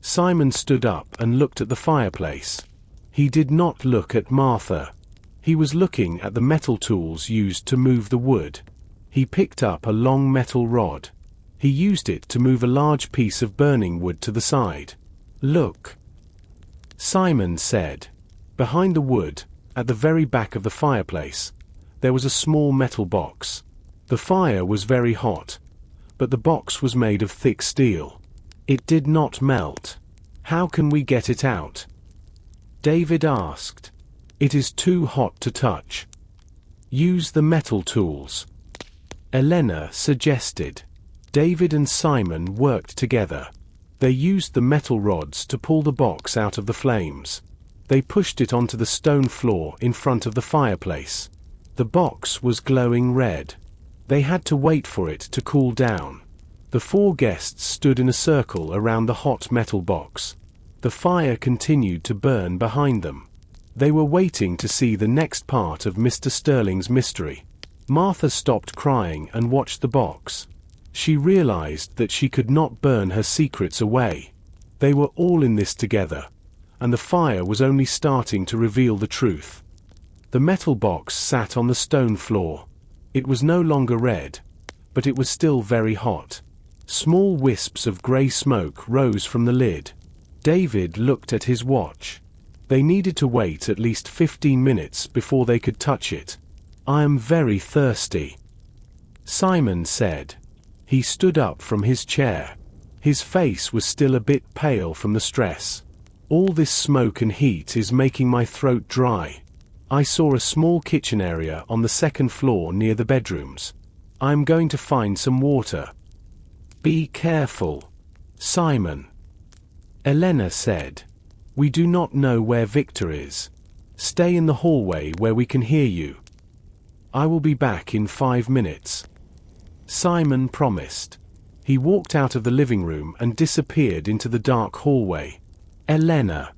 Simon stood up and looked at the fireplace. He did not look at Martha. He was looking at the metal tools used to move the wood. He picked up a long metal rod. He used it to move a large piece of burning wood to the side. "Look," Simon said. Behind the wood, at the very back of the fireplace, there was a small metal box. The fire was very hot, but the box was made of thick steel. It did not melt. "How can we get it out?" David asked. "It is too hot to touch." "Use the metal tools," Elena suggested. David and Simon worked together. They used the metal rods to pull the box out of the flames. They pushed it onto the stone floor in front of the fireplace. The box was glowing red. They had to wait for it to cool down. The four guests stood in a circle around the hot metal box. The fire continued to burn behind them. They were waiting to see the next part of Mr. Sterling's mystery. Martha stopped crying and watched the box. She realized that she could not burn her secrets away. They were all in this together, and the fire was only starting to reveal the truth. The metal box sat on the stone floor. It was no longer red, but it was still very hot. Small wisps of grey smoke rose from the lid. David looked at his watch. They needed to wait at least 15 minutes before they could touch it. "I am very thirsty," Simon said. He stood up from his chair. His face was still a bit pale from the stress. "All this smoke and heat is making my throat dry. I saw a small kitchen area on the second floor near the bedrooms. I am going to find some water." "Be careful, Simon," Elena said. "We do not know where Victor is. Stay in the hallway where we can hear you. I will be back in 5 minutes." Simon promised. He walked out of the living room and disappeared into the dark hallway. Elena,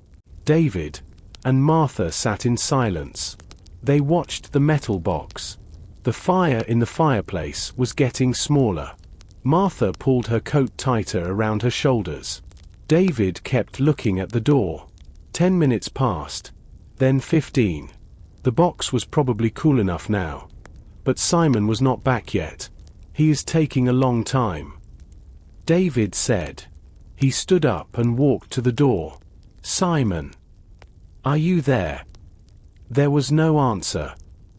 David, and Martha sat in silence. They watched the metal box. The fire in the fireplace was getting smaller. Martha pulled her coat tighter around her shoulders. David kept looking at the door. 10 minutes passed, then 15. The box was probably cool enough now. But Simon was not back yet. "He is taking a long time," David said. He stood up and walked to the door. "Simon, are you there?" There was no answer.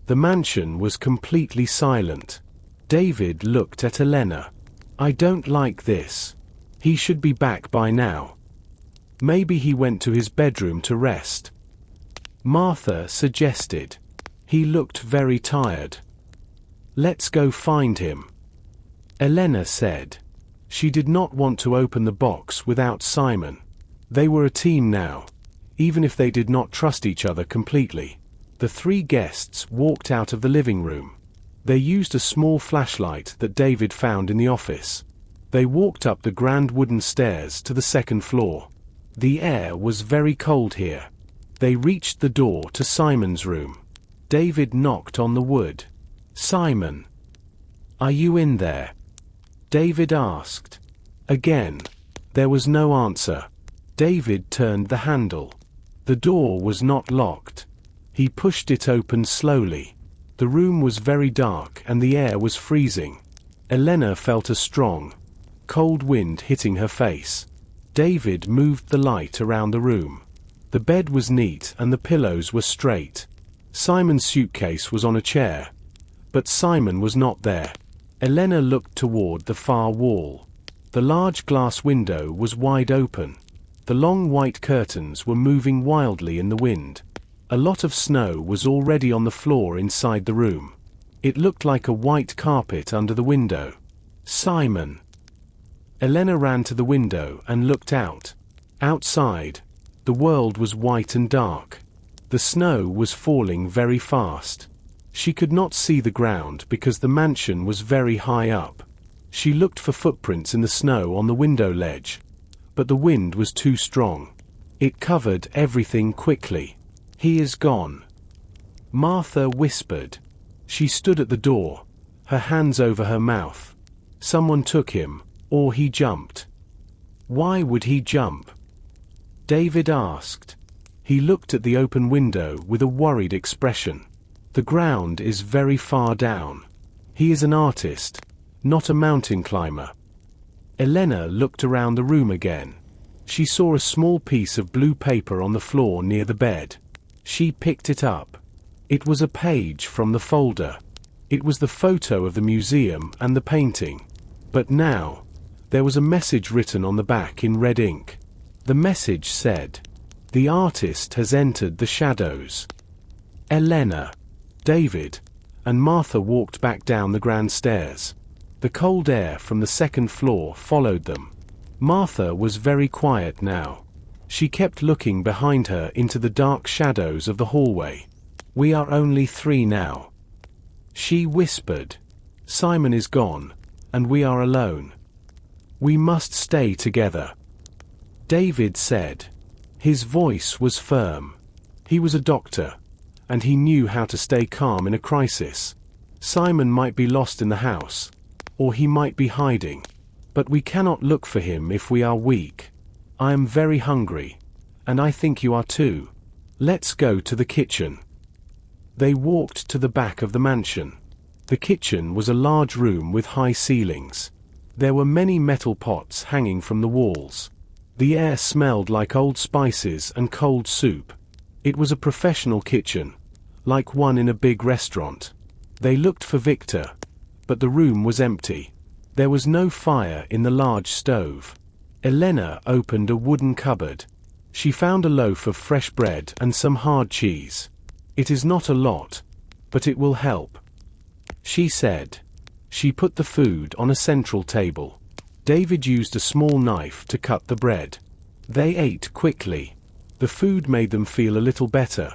The mansion was completely silent. David looked at Elena. "I don't like this. He should be back by now. Maybe he went to his bedroom to rest," Martha suggested. "He looked very tired." "Let's go find him," Elena said. She did not want to open the box without Simon. They were a team now, even if they did not trust each other completely. The 3 guests walked out of the living room. They used a small flashlight that David found in the office. They walked up the grand wooden stairs to the second floor. The air was very cold here. They reached the door to Simon's room. David knocked on the wood. "Simon, are you in there?" David asked. Again, there was no answer. David turned the handle. The door was not locked. He pushed it open slowly. The room was very dark and the air was freezing. Elena felt a strong, cold wind hitting her face. David moved the light around the room. The bed was neat and the pillows were straight. Simon's suitcase was on a chair, but Simon was not there. Elena looked toward the far wall. The large glass window was wide open. The long white curtains were moving wildly in the wind. A lot of snow was already on the floor inside the room. It looked like a white carpet under the window. "Simon." Elena ran to the window and looked out. Outside, the world was white and dark. The snow was falling very fast. She could not see the ground because the mansion was very high up. She looked for footprints in the snow on the window ledge, but the wind was too strong. It covered everything quickly. "He is gone," Martha whispered. She stood at the door, her hands over her mouth. "Someone took him, or he jumped." "Why would he jump?" David asked. He looked at the open window with a worried expression. "The ground is very far down. He is an artist, not a mountain climber." Elena looked around the room again. She saw a small piece of blue paper on the floor near the bed. She picked it up. It was a page from the folder. It was the photo of the museum and the painting. But now, there was a message written on the back in red ink. The message said, "The artist has entered the shadows." Elena, David, and Martha walked back down the grand stairs. The cold air from the second floor followed them. Martha was very quiet now. She kept looking behind her into the dark shadows of the hallway. "We are only 3 now," she whispered. "Simon is gone, and we are alone. We must stay together," David said. His voice was firm. He was a doctor, and he knew how to stay calm in a crisis. Simon might be lost in the house, or he might be hiding. But we cannot look for him if we are weak. I am very hungry. And I think you are too. Let's go to the kitchen. They walked to the back of the mansion. The kitchen was a large room with high ceilings. There were many metal pots hanging from the walls. The air smelled like old spices and cold soup. It was a professional kitchen, like one in a big restaurant. They looked for Victor, but the room was empty. There was no fire in the large stove. Elena opened a wooden cupboard. She found a loaf of fresh bread and some hard cheese. It is not a lot, but it will help, she said. She put the food on a central table. David used a small knife to cut the bread. They ate quickly. The food made them feel a little better,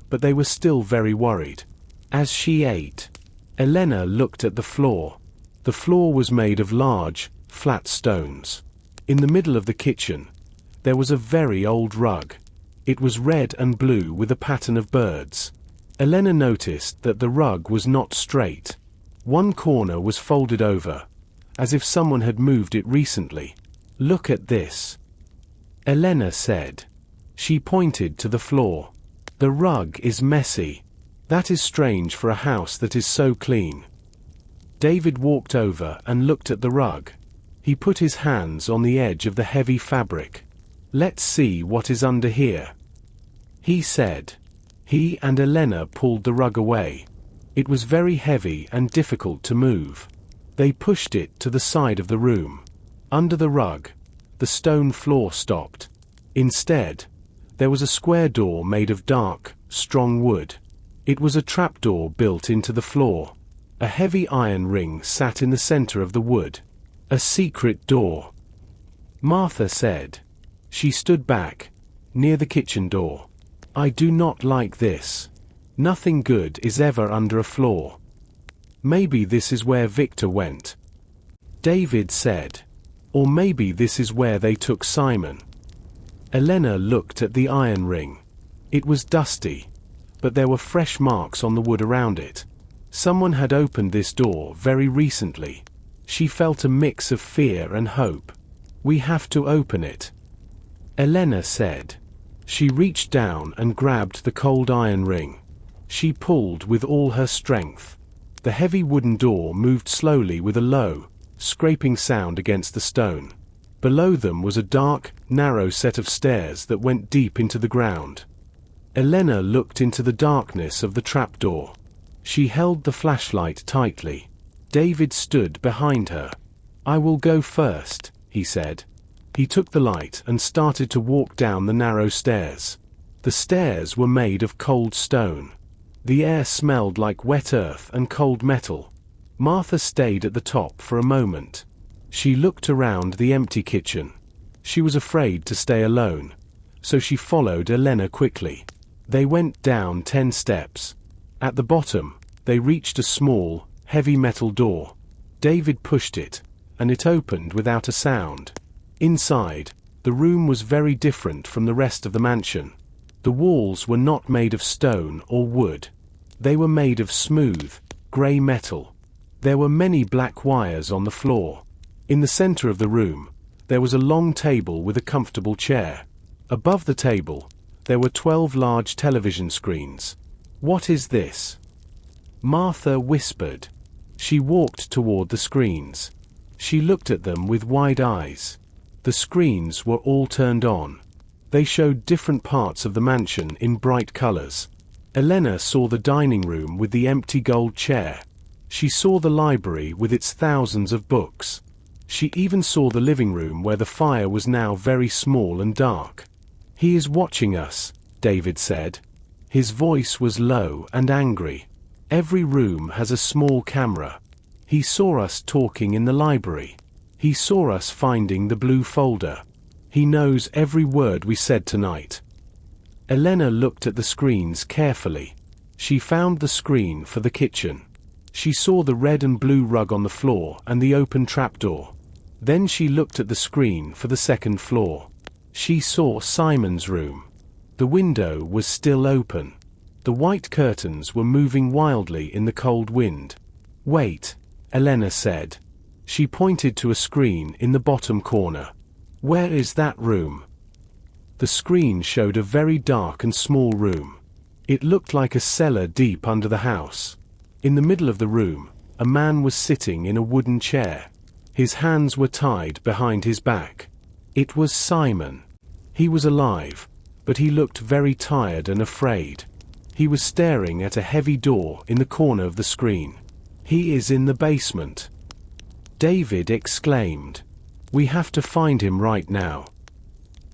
but they were still very worried. As she ate, Elena looked at the floor. The floor was made of large, flat stones. In the middle of the kitchen, there was a very old rug. It was red and blue with a pattern of birds. Elena noticed that the rug was not straight. One corner was folded over, as if someone had moved it recently. Look at this, Elena said. She pointed to the floor. The rug is messy. That is strange for a house that is so clean. David walked over and looked at the rug. He put his hands on the edge of the heavy fabric. Let's see what is under here, he said. He and Elena pulled the rug away. It was very heavy and difficult to move. They pushed it to the side of the room. Under the rug, the stone floor stopped. Instead, there was a square door made of dark, strong wood. It was a trapdoor built into the floor. A heavy iron ring sat in the center of the wood. A secret door, Martha said. She stood back, near the kitchen door. I do not like this. Nothing good is ever under a floor. Maybe this is where Victor went, David said. Or maybe this is where they took Simon. Elena looked at the iron ring. It was dusty, but there were fresh marks on the wood around it. Someone had opened this door very recently. She felt a mix of fear and hope. We have to open it, Elena said. She reached down and grabbed the cold iron ring. She pulled with all her strength. The heavy wooden door moved slowly with a low, scraping sound against the stone. Below them was a dark, narrow set of stairs that went deep into the ground. Elena looked into the darkness of the trapdoor. She held the flashlight tightly. David stood behind her. I will go first, he said. He took the light and started to walk down the narrow stairs. The stairs were made of cold stone. The air smelled like wet earth and cold metal. Martha stayed at the top for a moment. She looked around the empty kitchen. She was afraid to stay alone, so she followed Elena quickly. They went down 10 steps. At the bottom, they reached a small, heavy metal door. David pushed it, and it opened without a sound. Inside, the room was very different from the rest of the mansion. The walls were not made of stone or wood. They were made of smooth, grey metal. There were many black wires on the floor. In the center of the room, there was a long table with a comfortable chair. Above the table, there were 12 large television screens. What is this? Martha whispered. She walked toward the screens. She looked at them with wide eyes. The screens were all turned on. They showed different parts of the mansion in bright colors. Elena saw the dining room with the empty gold chair. She saw the library with its thousands of books. She even saw the living room where the fire was now very small and dark. He is watching us, David said. His voice was low and angry. Every room has a small camera. He saw us talking in the library. He saw us finding the blue folder. He knows every word we said tonight. Elena looked at the screens carefully. She found the screen for the kitchen. She saw the red and blue rug on the floor and the open trapdoor. Then she looked at the screen for the second floor. She saw Simon's room. The window was still open. The white curtains were moving wildly in the cold wind. Wait, Elena said. She pointed to a screen in the bottom corner. Where is that room? The screen showed a very dark and small room. It looked like a cellar deep under the house. In the middle of the room, a man was sitting in a wooden chair. His hands were tied behind his back. It was Simon. He was alive, but he looked very tired and afraid. He was staring at a heavy door in the corner of the screen. He is in the basement. David exclaimed. We have to find him right now.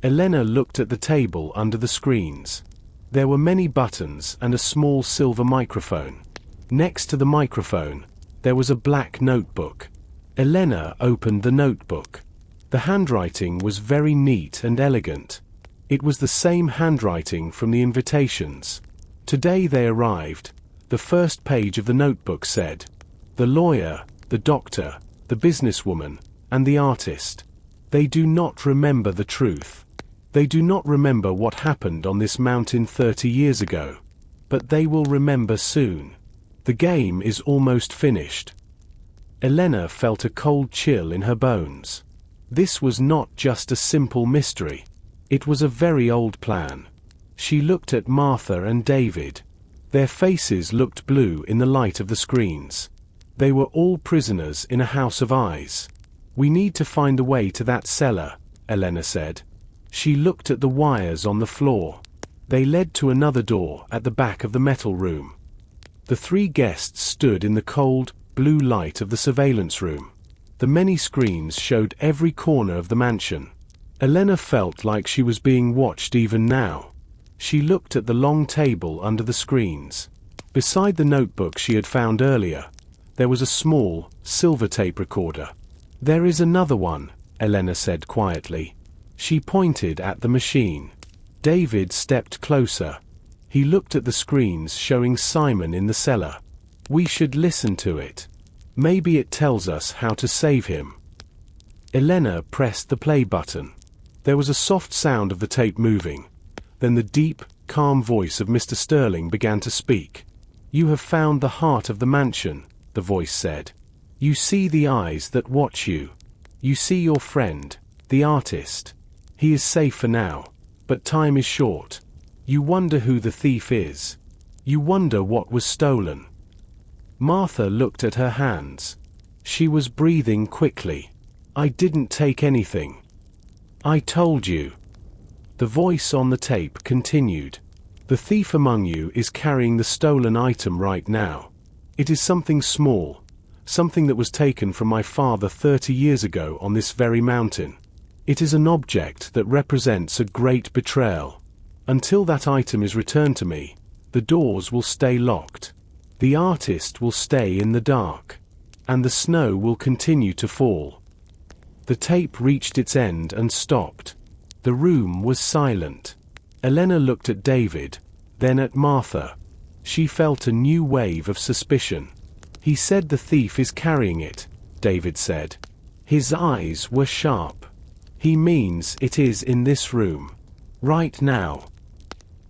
Elena looked at the table under the screens. There were many buttons and a small silver microphone. Next to the microphone, there was a black notebook. Elena opened the notebook. The handwriting was very neat and elegant. It was the same handwriting from the invitations. Today they arrived. The first page of the notebook said, "The lawyer, the doctor, the businesswoman, and the artist. They do not remember the truth. They do not remember what happened on this mountain 30 years ago. But they will remember soon. The game is almost finished." Elena felt a cold chill in her bones. This was not just a simple mystery. It was a very old plan. She looked at Martha and David. Their faces looked blue in the light of the screens. They were all prisoners in a house of eyes. "We need to find a way to that cellar," Elena said. She looked at the wires on the floor. They led to another door at the back of the metal room. The three guests stood in the cold, blue light of the surveillance room. The many screens showed every corner of the mansion. Elena felt like she was being watched even now. She looked at the long table under the screens. Beside the notebook she had found earlier, there was a small, silver tape recorder. "There is another one," Elena said quietly. She pointed at the machine. David stepped closer. He looked at the screens showing Simon in the cellar. "We should listen to it. Maybe it tells us how to save him." Elena pressed the play button. There was a soft sound of the tape moving. Then the deep, calm voice of Mr. Sterling began to speak. "You have found the heart of the mansion," the voice said. "You see the eyes that watch you. You see your friend, the artist. He is safe for now, but time is short. You wonder who the thief is. You wonder what was stolen." Martha looked at her hands. She was breathing quickly. "I didn't take anything. I told you." The voice on the tape continued. "The thief among you is carrying the stolen item right now. It is something small, something that was taken from my father 30 years ago on this very mountain. It is an object that represents a great betrayal. Until that item is returned to me, the doors will stay locked. The artist will stay in the dark. And the snow will continue to fall." The tape reached its end and stopped. The room was silent. Elena looked at David, then at Martha. She felt a new wave of suspicion. "He said the thief is carrying it," David said. His eyes were sharp. "He means it is in this room. Right now."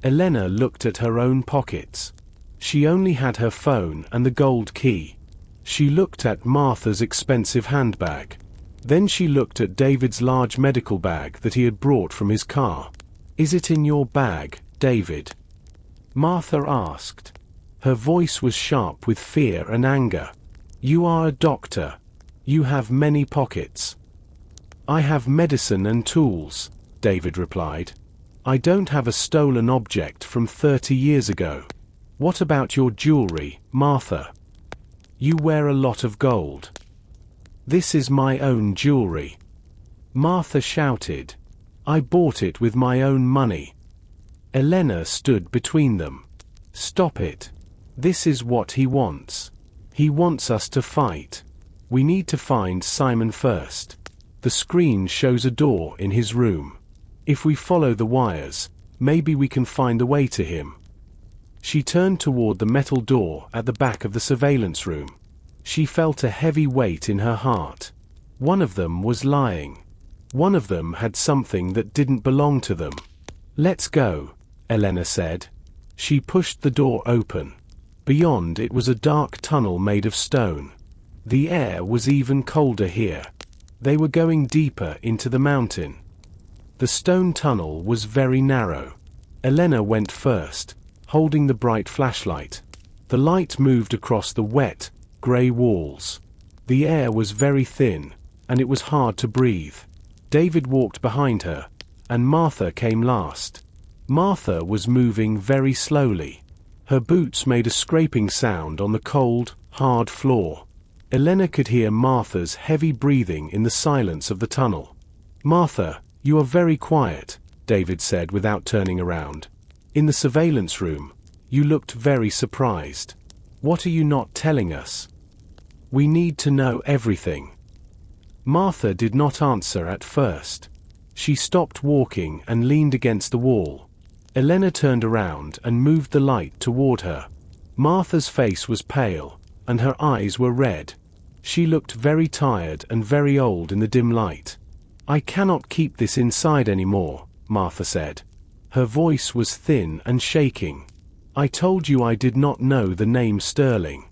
Elena looked at her own pockets. She only had her phone and the gold key. She looked at Martha's expensive handbag. Then she looked at David's large medical bag that he had brought from his car. "Is it in your bag, David?" Martha asked. Her voice was sharp with fear and anger. "You are a doctor. You have many pockets." "I have medicine and tools," David replied. "I don't have a stolen object from 30 years ago." "What about your jewelry, Martha? You wear a lot of gold." "This is my own jewelry," Martha shouted. "I bought it with my own money." Elena stood between them. "Stop it. This is what he wants. He wants us to fight. We need to find Simon first. The screen shows a door in his room. If we follow the wires, maybe we can find a way to him." She turned toward the metal door at the back of the surveillance room. She felt a heavy weight in her heart. One of them was lying. One of them had something that didn't belong to them. "Let's go," Elena said. She pushed the door open. Beyond it was a dark tunnel made of stone. The air was even colder here. They were going deeper into the mountain. The stone tunnel was very narrow. Elena went first, holding the bright flashlight. The light moved across the wet, grey walls. The air was very thin, and it was hard to breathe. David walked behind her, and Martha came last. Martha was moving very slowly. Her boots made a scraping sound on the cold, hard floor. Elena could hear Martha's heavy breathing in the silence of the tunnel. "Martha, you are very quiet," David said without turning around. "In the surveillance room, you looked very surprised. What are you not telling us? We need to know everything." Martha did not answer at first. She stopped walking and leaned against the wall. Elena turned around and moved the light toward her. Martha's face was pale, and her eyes were red. She looked very tired and very old in the dim light. "I cannot keep this inside anymore," Martha said. Her voice was thin and shaking. "I told you I did not know the name Sterling.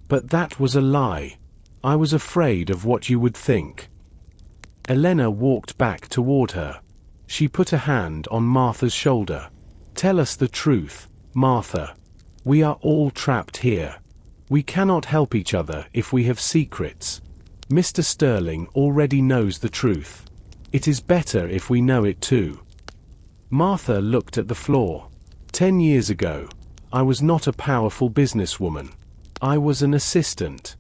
But that was a lie. I was afraid of what you would think." Elena walked back toward her. She put a hand on Martha's shoulder. "Tell us the truth, Martha. We are all trapped here. We cannot help each other if we have secrets. Mr. Sterling already knows the truth. It is better if we know it too." Martha looked at the floor. 10 years ago, I was not a powerful businesswoman. I was an assistant.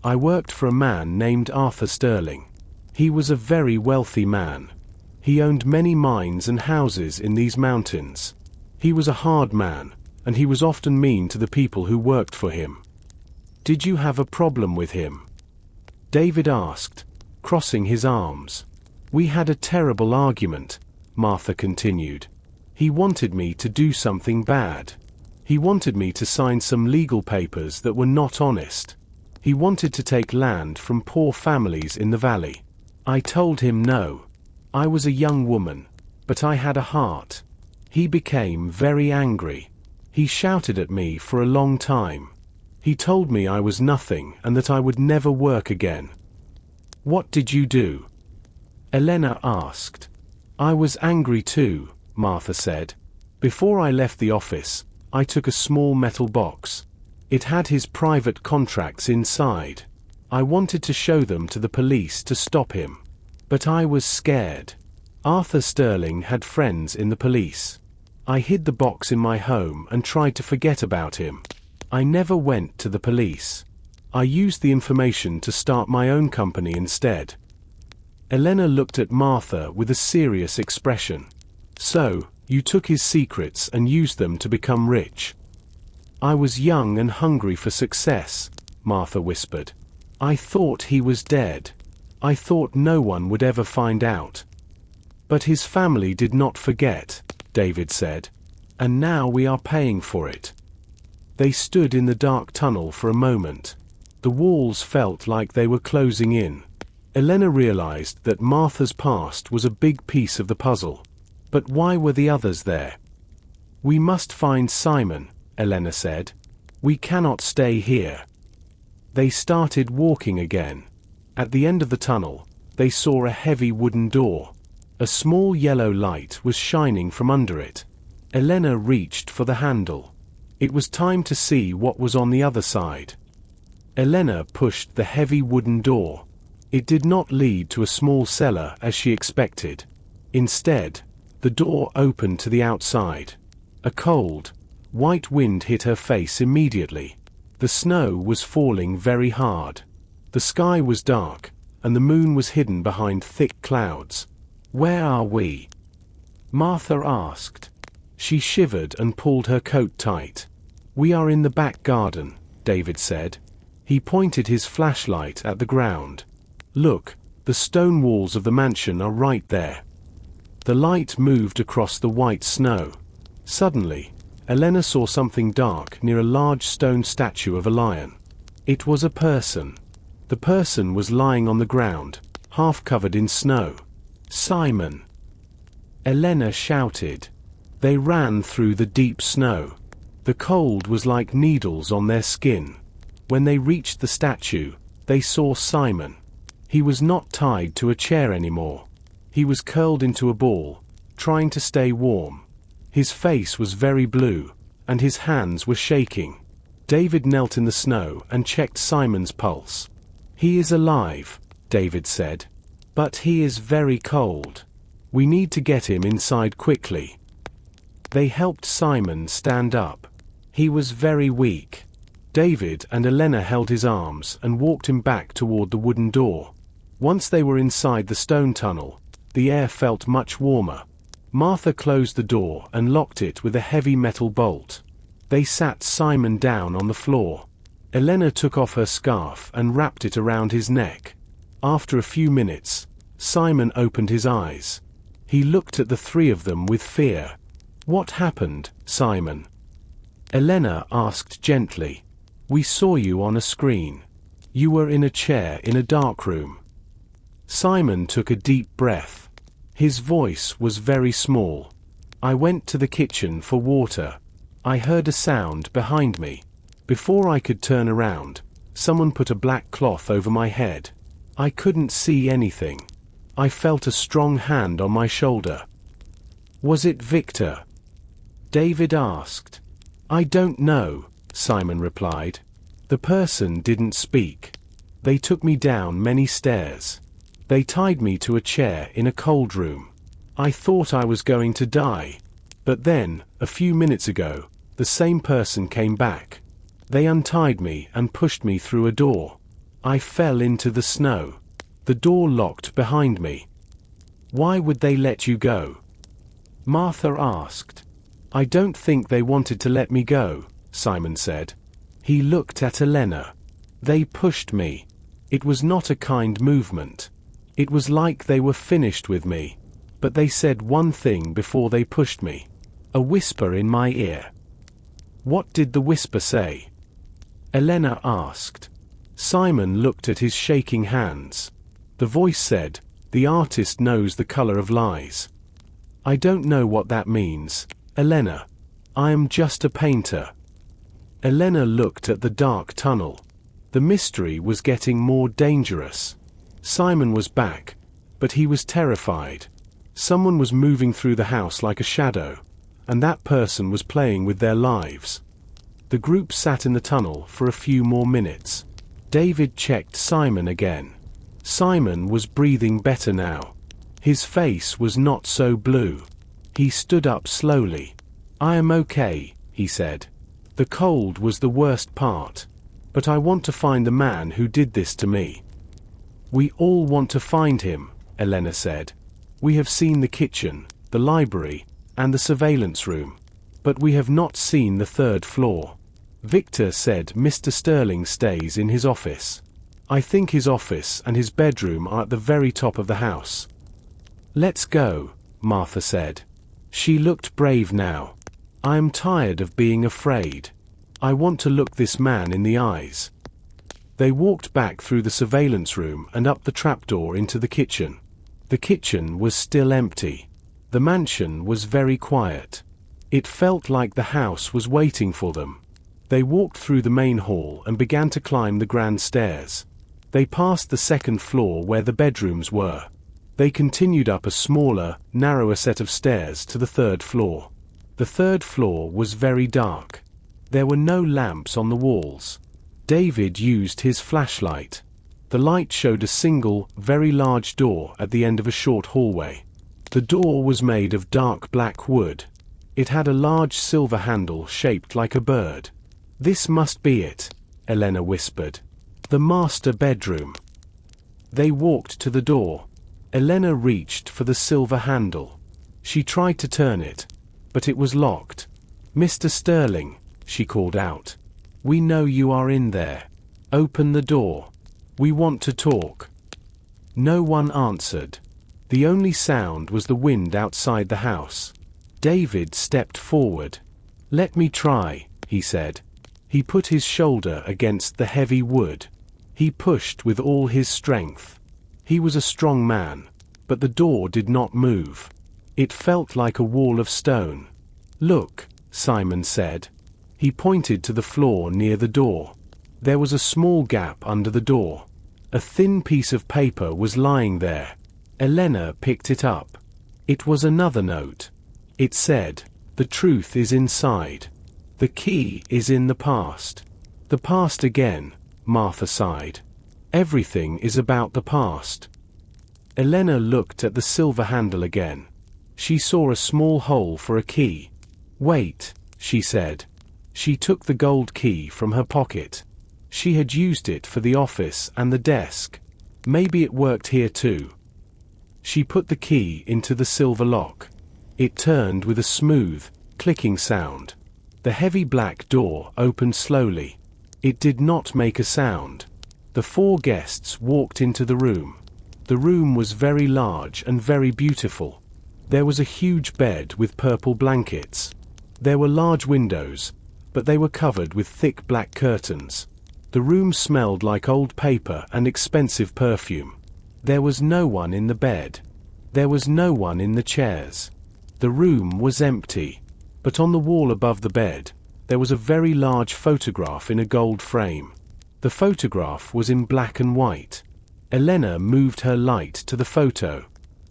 I worked for a man named Arthur Sterling. He was a very wealthy man. He owned many mines and houses in these mountains. He was a hard man, and he was often mean to the people who worked for him. "Did you have a problem with him?" David asked, crossing his arms. "We had a terrible argument," Martha continued. "He wanted me to do something bad. He wanted me to sign some legal papers that were not honest. He wanted to take land from poor families in the valley. I told him no. I was a young woman, but I had a heart. He became very angry. He shouted at me for a long time. He told me I was nothing and that I would never work again." "What did you do?" Elena asked. "I was angry too," Martha said. "Before I left the office, I took a small metal box. It had his private contracts inside. I wanted to show them to the police to stop him. But I was scared. Arthur Sterling had friends in the police. I hid the box in my home and tried to forget about him. I never went to the police. I used the information to start my own company instead." Elena looked at Martha with a serious expression. "So, you took his secrets and used them to become rich." "I was young and hungry for success," Martha whispered. "I thought he was dead. I thought no one would ever find out." "But his family did not forget," David said. "And now we are paying for it." They stood in the dark tunnel for a moment. The walls felt like they were closing in. Elena realized that Martha's past was a big piece of the puzzle. But why were the others there? "We must find Simon," Elena said. "We cannot stay here." They started walking again. At the end of the tunnel, they saw a heavy wooden door. A small yellow light was shining from under it. Elena reached for the handle. It was time to see what was on the other side. Elena pushed the heavy wooden door. It did not lead to a small cellar as she expected. Instead, the door opened to the outside. A cold, white wind hit her face immediately. The snow was falling very hard. The sky was dark, and the moon was hidden behind thick clouds. "Where are we?" Martha asked. She shivered and pulled her coat tight. "We are in the back garden," David said. He pointed his flashlight at the ground. "Look, the stone walls of the mansion are right there." The light moved across the white snow. Suddenly, Elena saw something dark near a large stone statue of a lion. It was a person. The person was lying on the ground, half covered in snow. "Simon!" Elena shouted. They ran through the deep snow. The cold was like needles on their skin. When they reached the statue, they saw Simon. He was not tied to a chair anymore. He was curled into a ball, trying to stay warm. His face was very blue, and his hands were shaking. David knelt in the snow and checked Simon's pulse. "He is alive," David said. "But he is very cold. We need to get him inside quickly." They helped Simon stand up. He was very weak. David and Elena held his arms and walked him back toward the wooden door. Once they were inside the stone tunnel, the air felt much warmer. Martha closed the door and locked it with a heavy metal bolt. They sat Simon down on the floor. Elena took off her scarf and wrapped it around his neck. After a few minutes, Simon opened his eyes. He looked at the three of them with fear. "What happened, Simon?" Elena asked gently. "We saw you on a screen. You were in a chair in a dark room." Simon took a deep breath. His voice was very small. "I went to the kitchen for water. I heard a sound behind me. Before I could turn around, someone put a black cloth over my head. I couldn't see anything. I felt a strong hand on my shoulder." "Was it Victor?" David asked. "I don't know," Simon replied. "The person didn't speak. They took me down many stairs. They tied me to a chair in a cold room. I thought I was going to die. But then, a few minutes ago, the same person came back. They untied me and pushed me through a door. I fell into the snow. The door locked behind me." "Why would they let you go?" Martha asked. "I don't think they wanted to let me go," Simon said. He looked at Elena. "They pushed me. It was not a kind movement. It was like they were finished with me. But they said one thing before they pushed me. A whisper in my ear." "What did the whisper say?" Elena asked. Simon looked at his shaking hands. The voice said, "The artist knows the color of lies." "I don't know what that means, Elena. I am just a painter." Elena looked at the dark tunnel. The mystery was getting more dangerous. Simon was back, but he was terrified. Someone was moving through the house like a shadow, and that person was playing with their lives. The group sat in the tunnel for a few more minutes. David checked Simon again. Simon was breathing better now. His face was not so blue. He stood up slowly. "I am okay," he said. "The cold was the worst part. But I want to find the man who did this to me." "We all want to find him," Elena said. "We have seen the kitchen, the library, and the surveillance room. But we have not seen the third floor. Victor said Mr. Sterling stays in his office. I think his office and his bedroom are at the very top of the house." "Let's go," Martha said. She looked brave now. "I am tired of being afraid. I want to look this man in the eyes." They walked back through the surveillance room and up the trapdoor into the kitchen. The kitchen was still empty. The mansion was very quiet. It felt like the house was waiting for them. They walked through the main hall and began to climb the grand stairs. They passed the second floor where the bedrooms were. They continued up a smaller, narrower set of stairs to the third floor. The third floor was very dark. There were no lamps on the walls. David used his flashlight. The light showed a single, very large door at the end of a short hallway. The door was made of dark black wood. It had a large silver handle shaped like a bird. "This must be it," Elena whispered. "The master bedroom." They walked to the door. Elena reached for the silver handle. She tried to turn it, but it was locked. "Mr. Sterling," she called out. "We know you are in there. Open the door. We want to talk." No one answered. The only sound was the wind outside the house. David stepped forward. "Let me try," he said. He put his shoulder against the heavy wood. He pushed with all his strength. He was a strong man, but the door did not move. It felt like a wall of stone. "Look," Simon said. He pointed to the floor near the door. There was a small gap under the door. A thin piece of paper was lying there. Elena picked it up. It was another note. It said, "The truth is inside. The key is in the past." The past again, Martha sighed. Everything is about the past. Elena looked at the silver handle again. She saw a small hole for a key. "Wait," she said. She took the gold key from her pocket. She had used it for the office and the desk. Maybe it worked here too. She put the key into the silver lock. It turned with a smooth, clicking sound. The heavy black door opened slowly. It did not make a sound. The four guests walked into the room. The room was very large and very beautiful. There was a huge bed with purple blankets. There were large windows, but they were covered with thick black curtains. The room smelled like old paper and expensive perfume. There was no one in the bed. There was no one in the chairs. The room was empty. But on the wall above the bed, there was a very large photograph in a gold frame. The photograph was in black and white. Elena moved her light to the photo.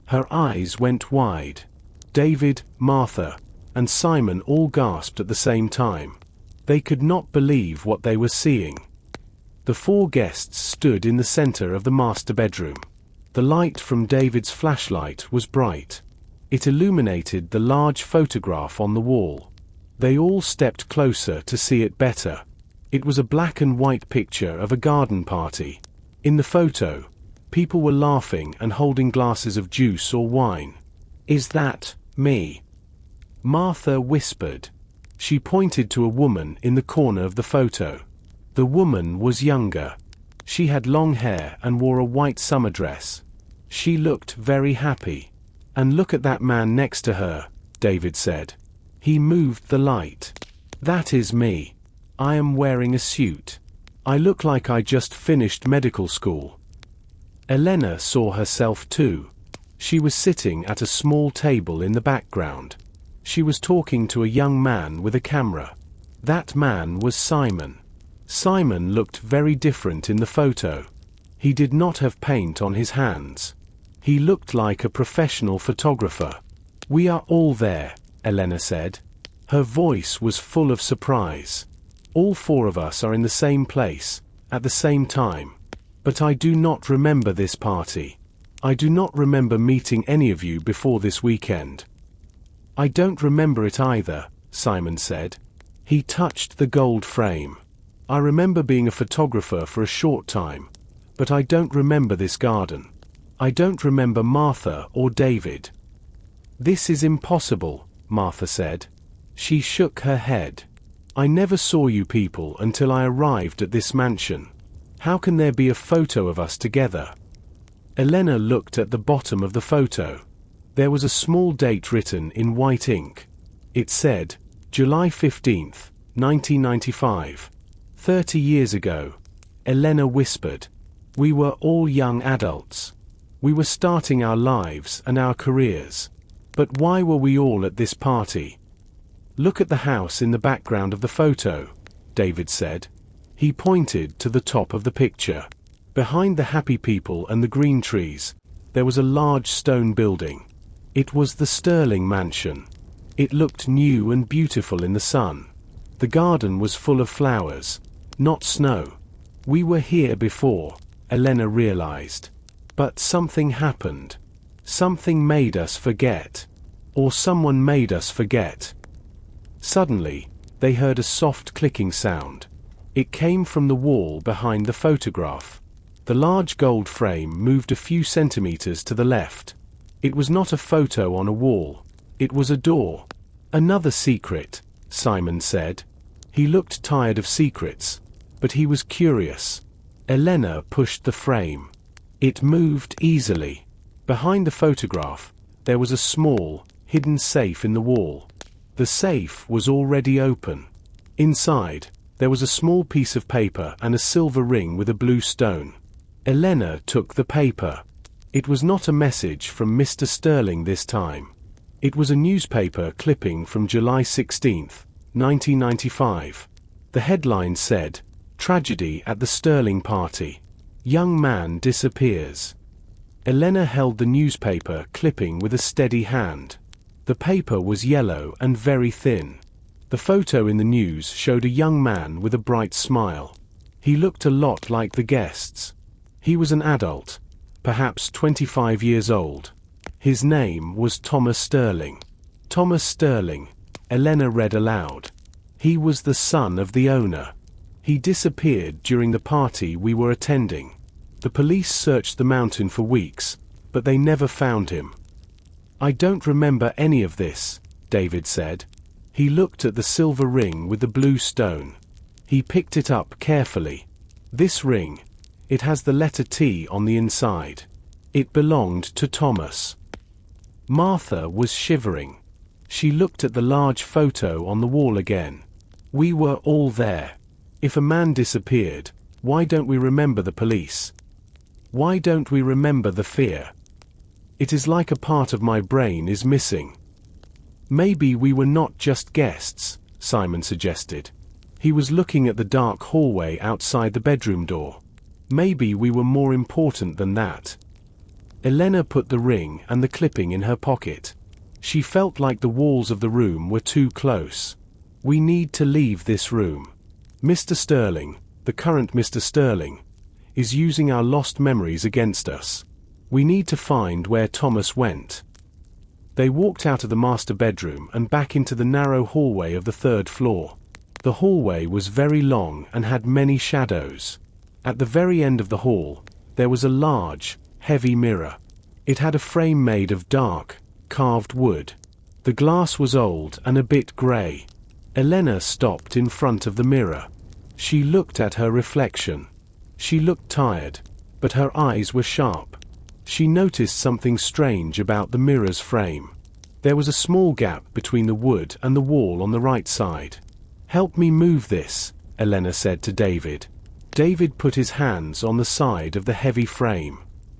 Her eyes went wide. David, Martha, and Simon all gasped at the same time. They could not believe what they were seeing. The four guests stood in the center of the master bedroom. The light from David's flashlight was bright. It illuminated the large photograph on the wall. They all stepped closer to see it better. It was a black and white picture of a garden party. In the photo, people were laughing and holding glasses of juice or wine. "Is that me?" Martha whispered. She pointed to a woman in the corner of the photo. The woman was younger. She had long hair and wore a white summer dress. She looked very happy. "And look at that man next to her," David said. He moved the light. "That is me. I am wearing a suit. I look like I just finished medical school." Elena saw herself too. She was sitting at a small table in the background. She was talking to a young man with a camera. That man was Simon. Simon looked very different in the photo. He did not have paint on his hands. He looked like a professional photographer. "We are all there," Elena said. Her voice was full of surprise. "All four of us are in the same place, at the same time. But I do not remember this party. I do not remember meeting any of you before this weekend." "I don't remember it either," Simon said. He touched the gold frame. "I remember being a photographer for a short time, but I don't remember this garden. I don't remember Martha or David." "This is impossible," Martha said. She shook her head. "I never saw you people until I arrived at this mansion. How can there be a photo of us together?" Elena looked at the bottom of the photo. There was a small date written in white ink. It said, July 15th, 1995. 30 years ago. Elena whispered. "We were all young adults. We were starting our lives and our careers. But why were we all at this party?" "Look at the house in the background of the photo," David said. He pointed to the top of the picture. Behind the happy people and the green trees, there was a large stone building. It was the Sterling Mansion. It looked new and beautiful in the sun. The garden was full of flowers, not snow. "We were here before," Elena realized. But something happened. Something made us forget. Or someone made us forget. Suddenly, they heard a soft clicking sound. It came from the wall behind the photograph. The large gold frame moved a few centimeters to the left. It was not a photo on a wall. It was a door. "Another secret," Simon said. He looked tired of secrets, but he was curious. Elena pushed the frame. It moved easily. Behind the photograph, there was a small, hidden safe in the wall. The safe was already open. Inside, there was a small piece of paper and a silver ring with a blue stone. Elena took the paper. It was not a message from Mr. Sterling this time. It was a newspaper clipping from July 16th, 1995. The headline said, "Tragedy at the Sterling Party." Young man disappears. Elena held the newspaper clipping with a steady hand. The paper was yellow and very thin. The photo in the news showed a young man with a bright smile. He looked a lot like the guests. He was an adult, perhaps 25 years old. His name was Thomas Sterling. Thomas Sterling, Elena read aloud. He was the son of the owner. He disappeared during the party we were attending. The police searched the mountain for weeks, but they never found him. I don't remember any of this, David said. He looked at the silver ring with the blue stone. He picked it up carefully. This ring, it has the letter T on the inside. It belonged to Thomas. Martha was shivering. She looked at the large photo on the wall again. We were all there. If a man disappeared, why don't we remember the police? Why don't we remember the fear? It is like a part of my brain is missing. Maybe we were not just guests, Simon suggested. He was looking at the dark hallway outside the bedroom door. Maybe we were more important than that. Elena put the ring and the clipping in her pocket. She felt like the walls of the room were too close. We need to leave this room. Mr. Sterling, the current Mr. Sterling, is using our lost memories against us. We need to find where Thomas went. They walked out of the master bedroom and back into the narrow hallway of the third floor. The hallway was very long and had many shadows. At the very end of the hall, there was a large, heavy mirror. It had a frame made of dark, carved wood. The glass was old and a bit grey. Elena stopped in front of the mirror. She looked at her reflection. She looked tired, but her eyes were sharp. She noticed something strange about the mirror's frame. There was a small gap between the wood and the wall on the right side. "Help me move this," Elena said to David. David put his hands on the side of the heavy frame.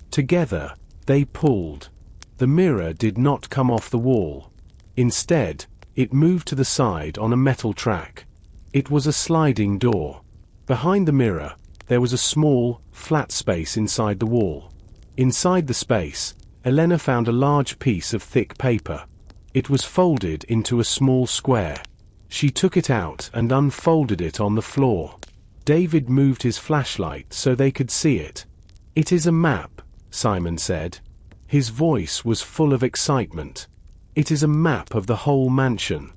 Together, they pulled. The mirror did not come off the wall. Instead, it moved to the side on a metal track. It was a sliding door. Behind the mirror, there was a small, flat space inside the wall. Inside the space, Elena found a large piece of thick paper. It was folded into a small square. She took it out and unfolded it on the floor. David moved his flashlight so they could see it. "It is a map," Simon said. His voice was full of excitement. "It is a map of the whole mansion."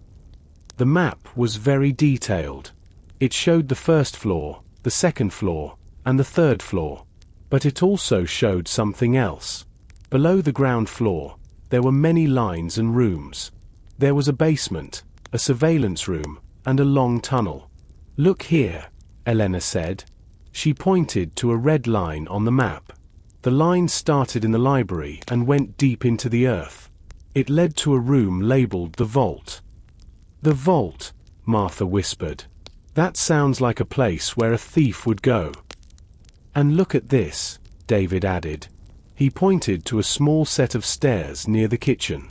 The map was very detailed. It showed the first floor, the second floor, and the third floor. But it also showed something else. Below the ground floor, there were many lines and rooms. There was a basement, a surveillance room, and a long tunnel. "Look here," Elena said. She pointed to a red line on the map. The line started in the library and went deep into the earth. It led to a room labeled the vault. "The vault," Martha whispered. "That sounds like a place where a thief would go." "And look at this," David added. He pointed to a small set of stairs near the kitchen.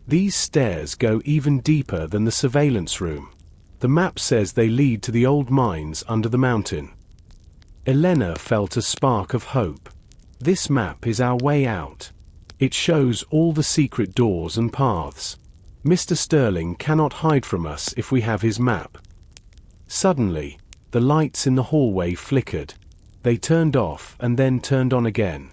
"These stairs go even deeper than the surveillance room. The map says they lead to the old mines under the mountain." Elena felt a spark of hope. This map is our way out. It shows all the secret doors and paths. Mr. Sterling cannot hide from us if we have his map. Suddenly, the lights in the hallway flickered. They turned off and then turned on again.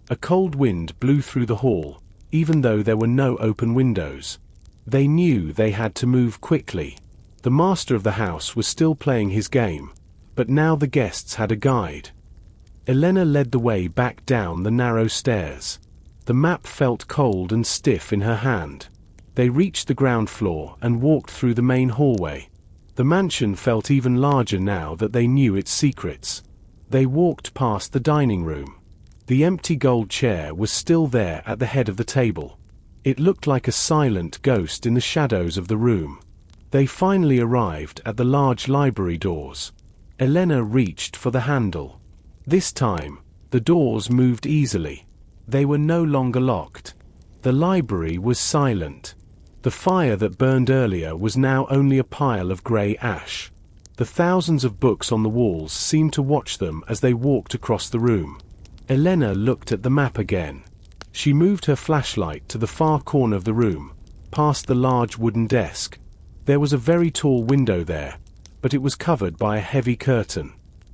A cold wind blew through the hall, even though there were no open windows. They knew they had to move quickly. The master of the house was still playing his game, but now the guests had a guide. Elena led the way back down the narrow stairs. The map felt cold and stiff in her hand. They reached the ground floor and walked through the main hallway. The mansion felt even larger now that they knew its secrets. They walked past the dining room. The empty gold chair was still there at the head of the table. It looked like a silent ghost in the shadows of the room. They finally arrived at the large library doors. Elena reached for the handle. This time, the doors moved easily. They were no longer locked. The library was silent. The fire that burned earlier was now only a pile of grey ash. The thousands of books on the walls seemed to watch them as they walked across the room. Elena looked at the map again. She moved her flashlight to the far corner of the room, past the large wooden desk. There was a very tall window there, but it was covered by a heavy curtain.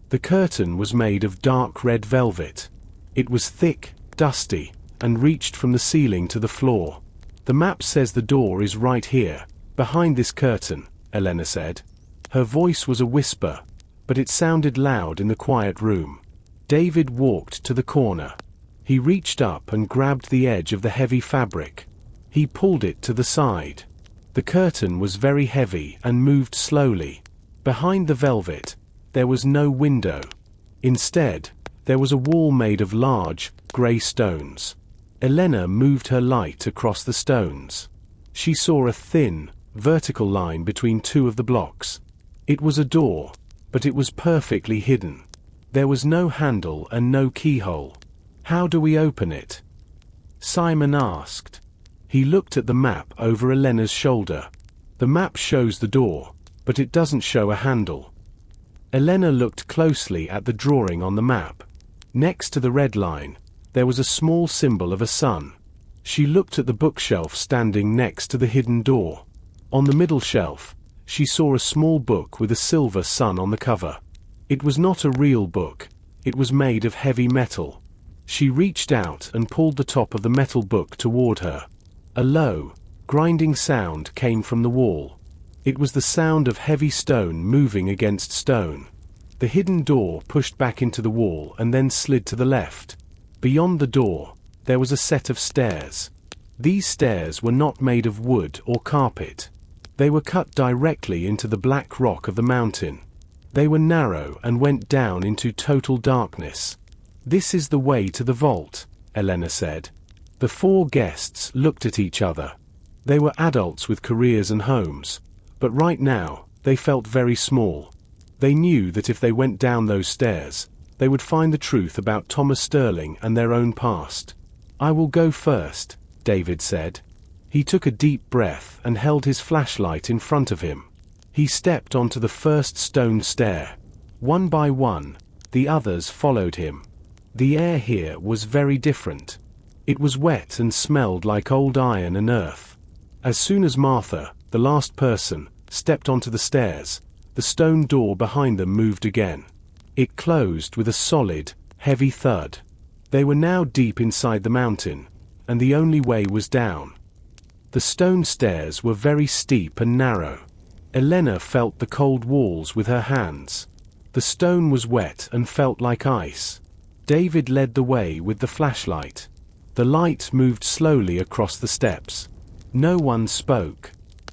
The curtain was made of dark red velvet. It was thick, dusty, and reached from the ceiling to the floor. "The map says the door is right here, behind this curtain," Elena said. Her voice was a whisper, but it sounded loud in the quiet room. David walked to the corner. He reached up and grabbed the edge of the heavy fabric. He pulled it to the side. The curtain was very heavy and moved slowly. Behind the velvet, there was no window. Instead, there was a wall made of large, grey stones. Elena moved her light across the stones. She saw a thin, vertical line between two of the blocks. It was a door, but it was perfectly hidden. There was no handle and no keyhole. "How do we open it?" Simon asked. He looked at the map over Elena's shoulder. "The map shows the door, but it doesn't show a handle." Elena looked closely at the drawing on the map. Next to the red line, there was a small symbol of a sun. She looked at the bookshelf standing next to the hidden door. On the middle shelf, she saw a small book with a silver sun on the cover. It was not a real book. It was made of heavy metal. She reached out and pulled the top of the metal book toward her. A low, grinding sound came from the wall. It was the sound of heavy stone moving against stone. The hidden door pushed back into the wall and then slid to the left. Beyond the door, there was a set of stairs. These stairs were not made of wood or carpet. They were cut directly into the black rock of the mountain. They were narrow and went down into total darkness. "This is the way to the vault," Elena said. The four guests looked at each other. They were adults with careers and homes, but right now, they felt very small. They knew that if they went down those stairs, they would find the truth about Thomas Sterling and their own past. "I will go first," David said. He took a deep breath and held his flashlight in front of him. He stepped onto the first stone stair. One by one, the others followed him. The air here was very different. It was wet and smelled like old iron and earth. As soon as Martha, the last person, stepped onto the stairs, the stone door behind them moved again. It closed with a solid, heavy thud. They were now deep inside the mountain, and the only way was down. The stone stairs were very steep and narrow. Elena felt the cold walls with her hands. The stone was wet and felt like ice. David led the way with the flashlight. The light moved slowly across the steps. No one spoke.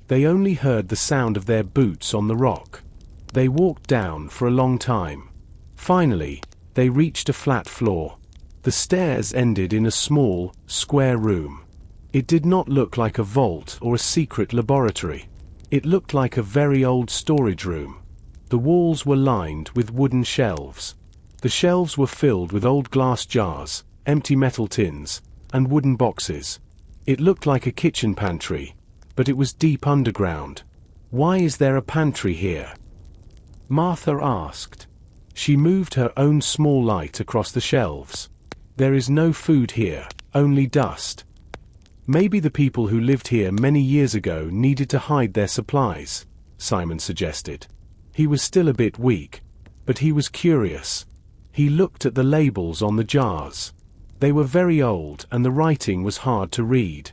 They only heard the sound of their boots on the rock. They walked down for a long time. Finally, they reached a flat floor. The stairs ended in a small, square room. It did not look like a vault or a secret laboratory. It looked like a very old storage room. The walls were lined with wooden shelves. The shelves were filled with old glass jars, empty metal tins, and wooden boxes. It looked like a kitchen pantry, but it was deep underground. "Why is there a pantry here?" Martha asked. She moved her own small light across the shelves. "There is no food here, only dust." "Maybe the people who lived here many years ago needed to hide their supplies," Simon suggested. He was still a bit weak, but he was curious. He looked at the labels on the jars. They were very old and the writing was hard to read.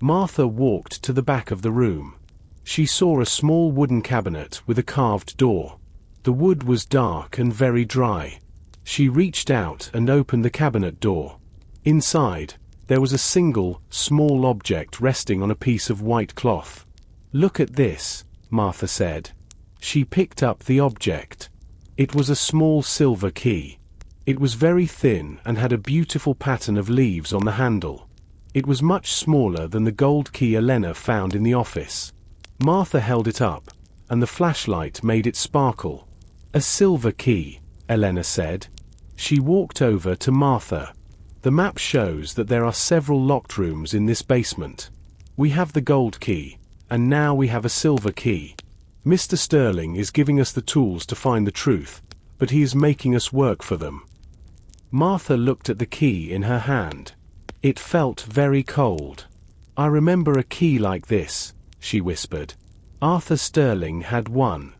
Martha walked to the back of the room. She saw a small wooden cabinet with a carved door. The wood was dark and very dry. She reached out and opened the cabinet door. Inside, there was a single, small object resting on a piece of white cloth. "Look at this," Martha said. She picked up the object. It was a small silver key. It was very thin and had a beautiful pattern of leaves on the handle. It was much smaller than the gold key Elena found in the office. Martha held it up, and the flashlight made it sparkle. "A silver key," Elena said. She walked over to Martha. "The map shows that there are several locked rooms in this basement. We have the gold key, and now we have a silver key. Mr. Sterling is giving us the tools to find the truth, but he is making us work for them." Martha looked at the key in her hand. It felt very cold. "I remember a key like this," she whispered. "Arthur Sterling had one.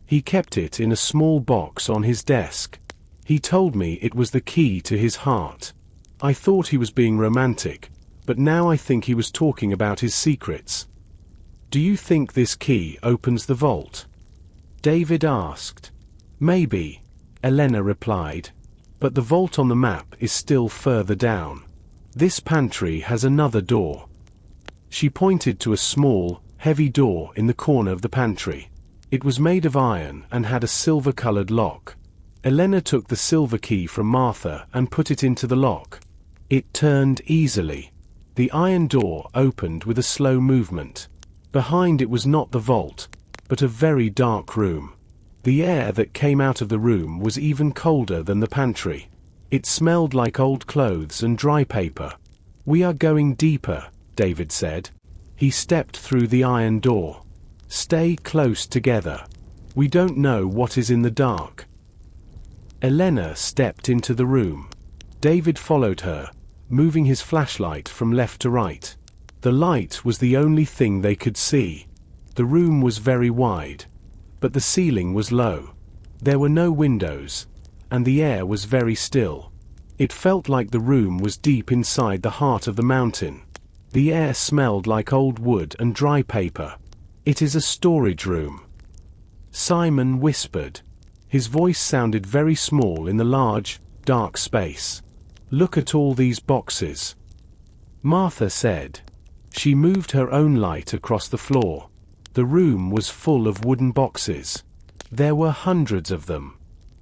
He kept it in a small box on his desk. He told me it was the key to his heart. I thought he was being romantic, but now I think he was talking about his secrets." "Do you think this key opens the vault?" David asked. "Maybe," Elena replied. "But the vault on the map is still further down. This pantry has another door." She pointed to a small, heavy door in the corner of the pantry. It was made of iron and had a silver-colored lock. Elena took the silver key from Martha and put it into the lock. It turned easily. The iron door opened with a slow movement. Behind it was not the vault, but a very dark room. The air that came out of the room was even colder than the pantry. It smelled like old clothes and dry paper. "We are going deeper," David said. He stepped through the iron door. "Stay close together. We don't know what is in the dark." Elena stepped into the room. David followed her, moving his flashlight from left to right. The light was the only thing they could see. The room was very wide, but the ceiling was low. There were no windows, and the air was very still. It felt like the room was deep inside the heart of the mountain. The air smelled like old wood and dry paper. "It is a storage room," Simon whispered. His voice sounded very small in the large, dark space. "Look at all these boxes," Martha said. She moved her own light across the floor. The room was full of wooden boxes. There were hundreds of them.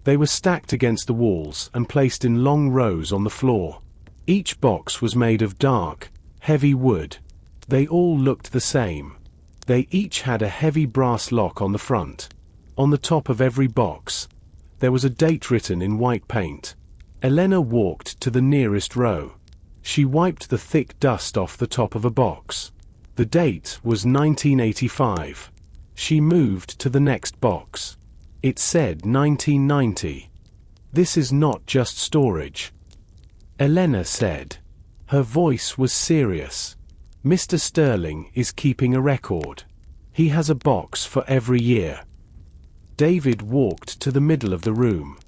They were stacked against the walls and placed in long rows on the floor. Each box was made of dark, heavy wood. They all looked the same. They each had a heavy brass lock on the front. On the top of every box, there was a date written in white paint. Elena walked to the nearest row. She wiped the thick dust off the top of a box. The date was 1985. She moved to the next box. It said 1990. "This is not just storage," Elena said. Her voice was serious. "Mr. Sterling is keeping a record. He has a box for every year." David walked to the middle of the room.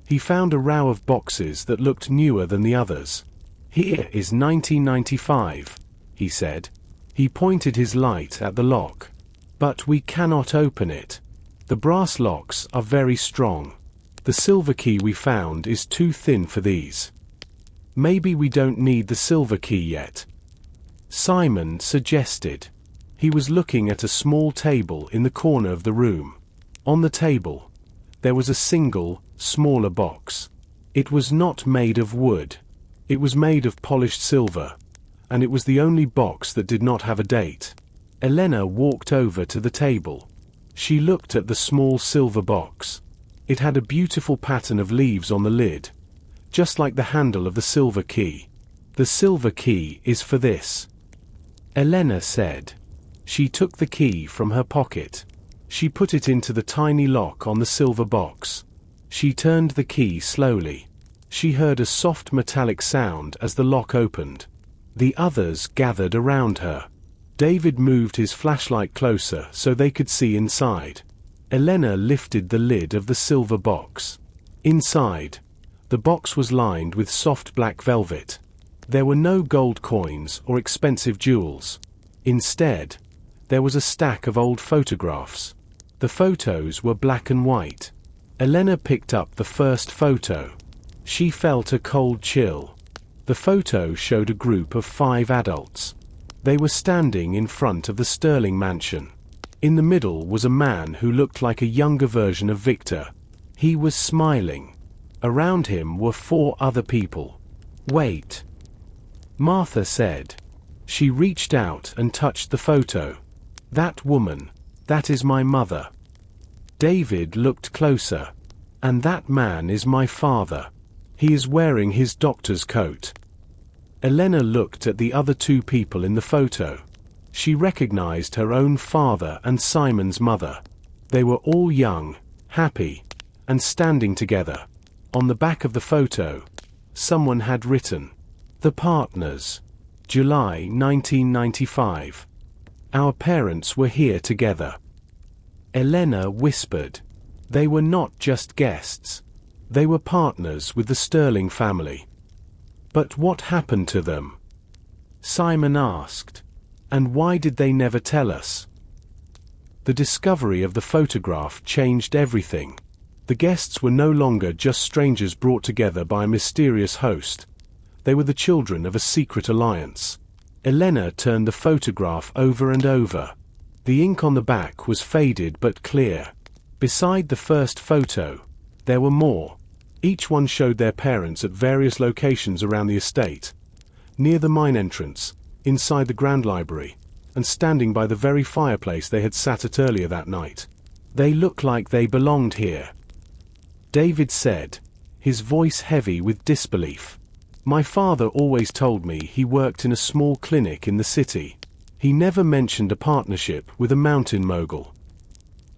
He found a row of boxes that looked newer than the others. "Here is 1995, he said. He pointed his light at the lock. "But we cannot open it. The brass locks are very strong. The silver key we found is too thin for these." "Maybe we don't need the silver key yet," Simon suggested. He was looking at a small table in the corner of the room. On the table, there was a single, smaller box. It was not made of wood. It was made of polished silver, and it was the only box that did not have a date. Elena walked over to the table. She looked at the small silver box. It had a beautiful pattern of leaves on the lid, just like the handle of the silver key. "The silver key is for this," Elena said. She took the key from her pocket. She put it into the tiny lock on the silver box. She turned the key slowly. She heard a soft metallic sound as the lock opened. The others gathered around her. David moved his flashlight closer so they could see inside. Elena lifted the lid of the silver box. Inside, the box was lined with soft black velvet. There were no gold coins or expensive jewels. Instead, there was a stack of old photographs. The photos were black and white. Elena picked up the first photo. She felt a cold chill. The photo showed a group of 5 adults. They were standing in front of the Sterling mansion. In the middle was a man who looked like a younger version of Victor. He was smiling. Around him were 4 other people. "Wait," Martha said. She reached out and touched the photo. "That woman, that is my mother." David looked closer. "And that man is my father. He is wearing his doctor's coat." Elena looked at the other 2 people in the photo. She recognized her own father and Simon's mother. They were all young, happy, and standing together. On the back of the photo, someone had written. The partners. July 1995. Our parents were here together. Elena whispered. They were not just guests. They were partners with the Sterling family. But what happened to them? Simon asked. And why did they never tell us? The discovery of the photograph changed everything. The guests were no longer just strangers brought together by a mysterious host. They were the children of a secret alliance. Elena turned the photograph over and over. The ink on the back was faded but clear. Beside the first photo, there were more. Each one showed their parents at various locations around the estate. Near the mine entrance, inside the Grand Library, and standing by the very fireplace they had sat at earlier that night. They looked like they belonged here. David said, his voice heavy with disbelief. My father always told me he worked in a small clinic in the city. He never mentioned a partnership with a mountain mogul.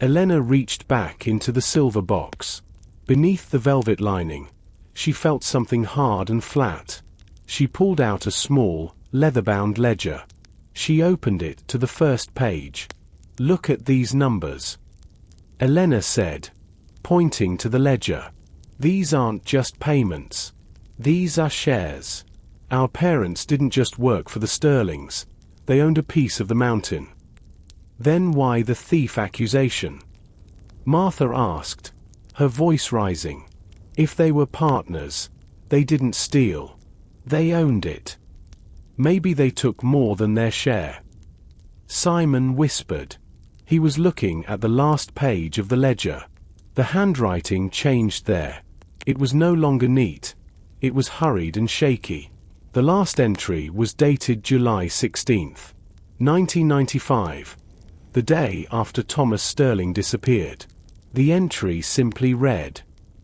Elena reached back into the silver box. Beneath the velvet lining, she felt something hard and flat. She pulled out a small, leather-bound ledger. She opened it to the first page. Look at these numbers. Elena said, pointing to the ledger. These aren't just payments. These are shares. Our parents didn't just work for the Sterlings. They owned a piece of the mountain. Then why the thief accusation? Martha asked, her voice rising. If they were partners, they didn't steal. They owned it. Maybe they took more than their share. Simon whispered. He was looking at the last page of the ledger. The handwriting changed there. It was no longer neat. It was hurried and shaky. The last entry was dated July 16th, 1995, the day after Thomas Sterling disappeared. The entry simply read,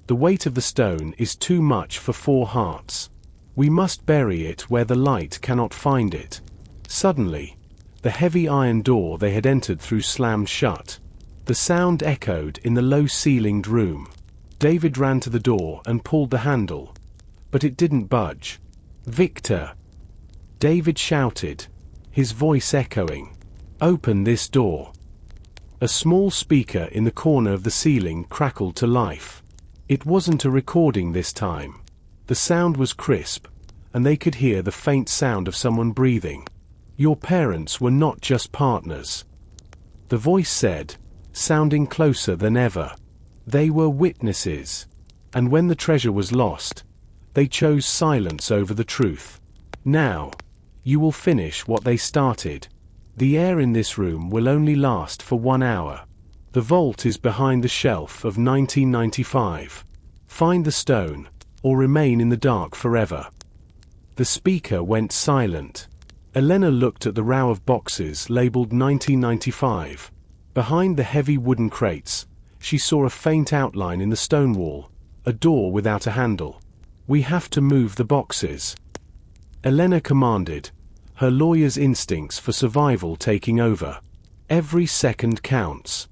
"The weight of the stone is too much for 4 hearts. We must bury it where the light cannot find it." Suddenly, the heavy iron door they had entered through slammed shut. The sound echoed in the low-ceilinged room. David ran to the door and pulled the handle. But it didn't budge. "Victor!" David shouted, his voice echoing. "Open this door." A small speaker in the corner of the ceiling crackled to life. It wasn't a recording this time. The sound was crisp, and they could hear the faint sound of someone breathing. "Your parents were not just partners," the voice said, sounding closer than ever. "They were witnesses. And when the treasure was lost, they chose silence over the truth. Now, you will finish what they started. The air in this room will only last for 1 hour. The vault is behind the shelf of 1995. Find the stone, or remain in the dark forever." The speaker went silent. Elena looked at the row of boxes labeled 1995. Behind the heavy wooden crates, she saw a faint outline in the stone wall, a door without a handle. "We have to move the boxes," Elena commanded, her lawyer's instincts for survival taking over. "Every second counts."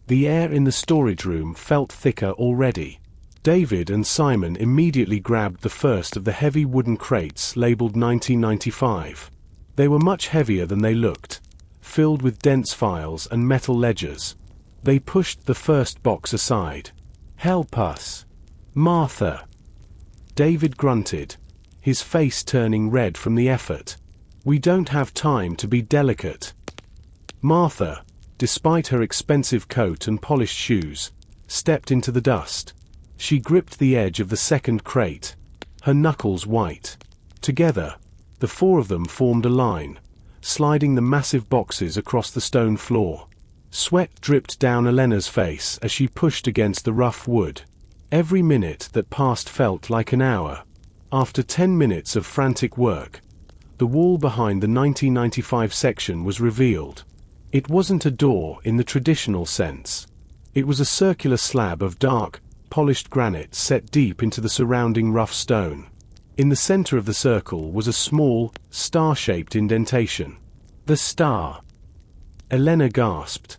The air in the storage room felt thicker already. David and Simon immediately grabbed the first of the heavy wooden crates labeled 1995. They were much heavier than they looked, filled with dense files and metal ledgers. They pushed the first box aside. "Help us, Martha," David grunted, his face turning red from the effort. "We don't have time to be delicate." Martha, despite her expensive coat and polished shoes, stepped into the dust. She gripped the edge of the second crate, her knuckles white. Together, the 4 of them formed a line, sliding the massive boxes across the stone floor. Sweat dripped down Elena's face as she pushed against the rough wood. Every minute that passed felt like an hour. After 10 minutes of frantic work, the wall behind the 1995 section was revealed. It wasn't a door in the traditional sense. It was a circular slab of dark, polished granite set deep into the surrounding rough stone. In the center of the circle was a small, star-shaped indentation. "The star," Elena gasped,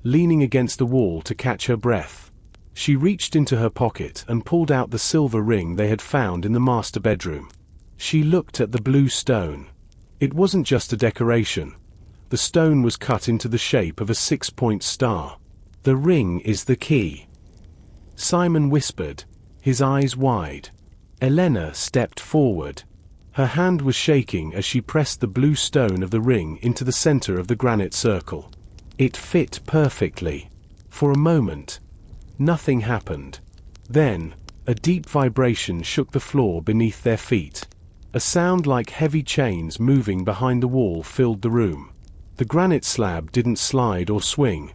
leaning against the wall to catch her breath. She reached into her pocket and pulled out the silver ring they had found in the master bedroom. She looked at the blue stone. It wasn't just a decoration. The stone was cut into the shape of a 6-point star. "The ring is the key," Simon whispered, his eyes wide. Elena stepped forward. Her hand was shaking as she pressed the blue stone of the ring into the center of the granite circle. It fit perfectly. For a moment, nothing happened. Then, a deep vibration shook the floor beneath their feet. A sound like heavy chains moving behind the wall filled the room. The granite slab didn't slide or swing.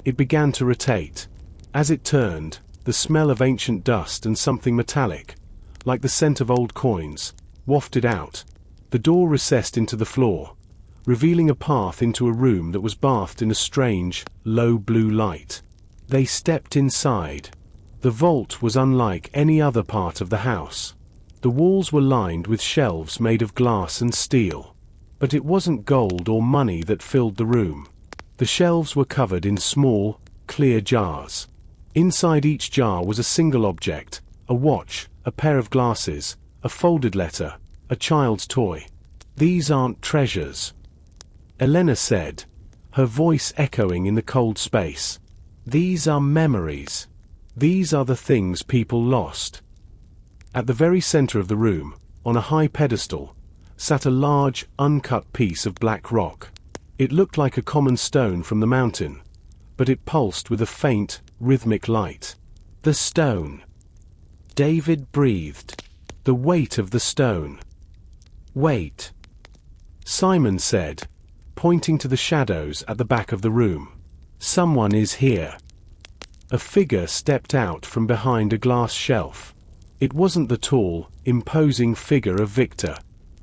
It began to rotate. As it turned, the smell of ancient dust and something metallic, like the scent of old coins, wafted out. The door recessed into the floor, revealing a path into a room that was bathed in a strange, low blue light. They stepped inside. The vault was unlike any other part of the house. The walls were lined with shelves made of glass and steel. But it wasn't gold or money that filled the room. The shelves were covered in small, clear jars. Inside each jar was a single object: a watch, a pair of glasses, a folded letter, a child's toy. "These aren't treasures," Elena said, her voice echoing in the cold space. "These are memories. These are the things people lost." At the very center of the room, on a high pedestal, sat a large, uncut piece of black rock. It looked like a common stone from the mountain, but it pulsed with a faint, rhythmic light. "The stone," David breathed. "The weight of the stone." "Wait," Simon said, pointing to the shadows at the back of the room. "Someone is here." A figure stepped out from behind a glass shelf. It wasn't the tall, imposing figure of Victor.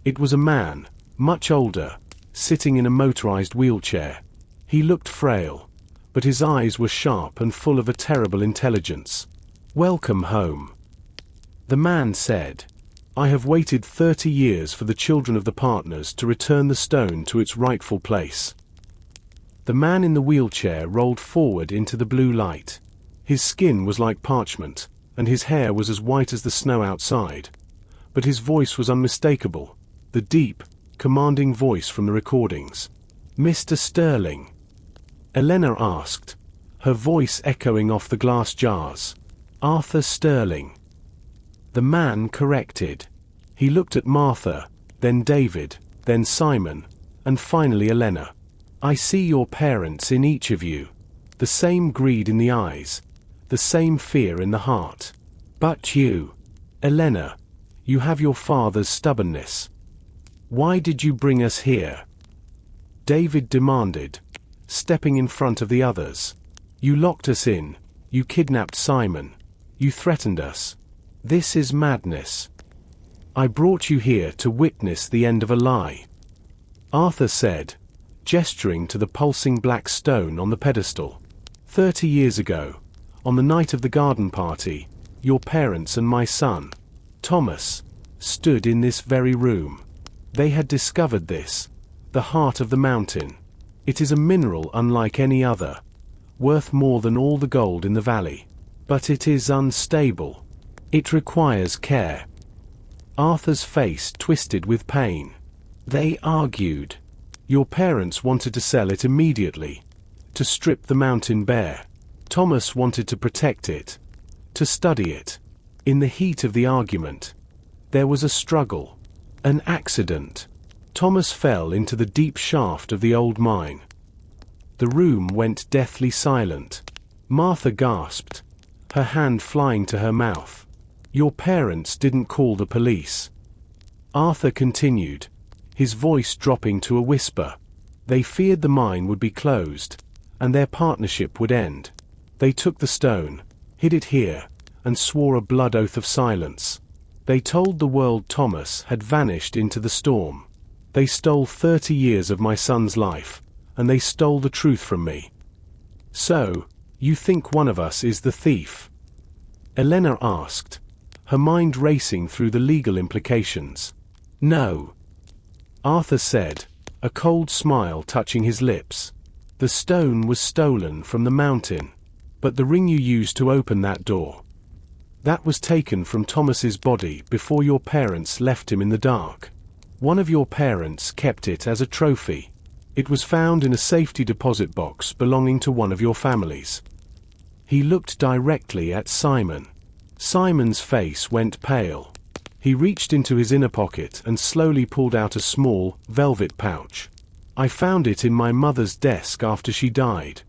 It was a man, much older, sitting in a motorized wheelchair. He looked frail, but his eyes were sharp and full of a terrible intelligence. "Welcome home," the man said. "I have waited 30 years for the children of the partners to return the stone to its rightful place." The man in the wheelchair rolled forward into the blue light. His skin was like parchment, and his hair was as white as the snow outside. But his voice was unmistakable, the deep, commanding voice from the recordings. "Mr. Sterling?" Elena asked, her voice echoing off the glass jars. "Arthur Sterling," the man corrected. He looked at Martha, then David, then Simon, and finally Elena. "I see your parents in each of you. The same greed in the eyes, the same fear in the heart. But you, Elena, you have your father's stubbornness. Why did you bring us here?" David demanded, stepping in front of the others. "You locked us in. You kidnapped Simon. You threatened us. This is madness. I brought you here to witness the end of a lie," Arthur said, gesturing to the pulsing black stone on the pedestal. 30 years ago, on the night of the garden party, your parents and my son, Thomas, stood in this very room. They had discovered this, the heart of the mountain. It is a mineral unlike any other, worth more than all the gold in the valley. But it is unstable. It requires care. Arthur's face twisted with pain. "They argued. Your parents wanted to sell it immediately, to strip the mountain bare. Thomas wanted to protect it, to study it. In the heat of the argument, there was a struggle, an accident. Thomas fell into the deep shaft of the old mine." The room went deathly silent. Martha gasped, her hand flying to her mouth. "Your parents didn't call the police," Arthur continued, his voice dropping to a whisper. "They feared the mine would be closed, and their partnership would end. They took the stone, hid it here, and swore a blood oath of silence. They told the world Thomas had vanished into the storm. They stole 30 years of my son's life, and they stole the truth from me." "So, you think one of us is the thief?" Elena asked, her mind racing through the legal implications. "No," Arthur said, a cold smile touching his lips. "The stone was stolen from the mountain. But the ring you used to open that door, that was taken from Thomas's body before your parents left him in the dark. One of your parents kept it as a trophy. It was found in a safety deposit box belonging to one of your families. He looked directly at Simon. Simon's face went pale. He reached into his inner pocket and slowly pulled out a small, velvet pouch. I found it in my mother's desk after she died.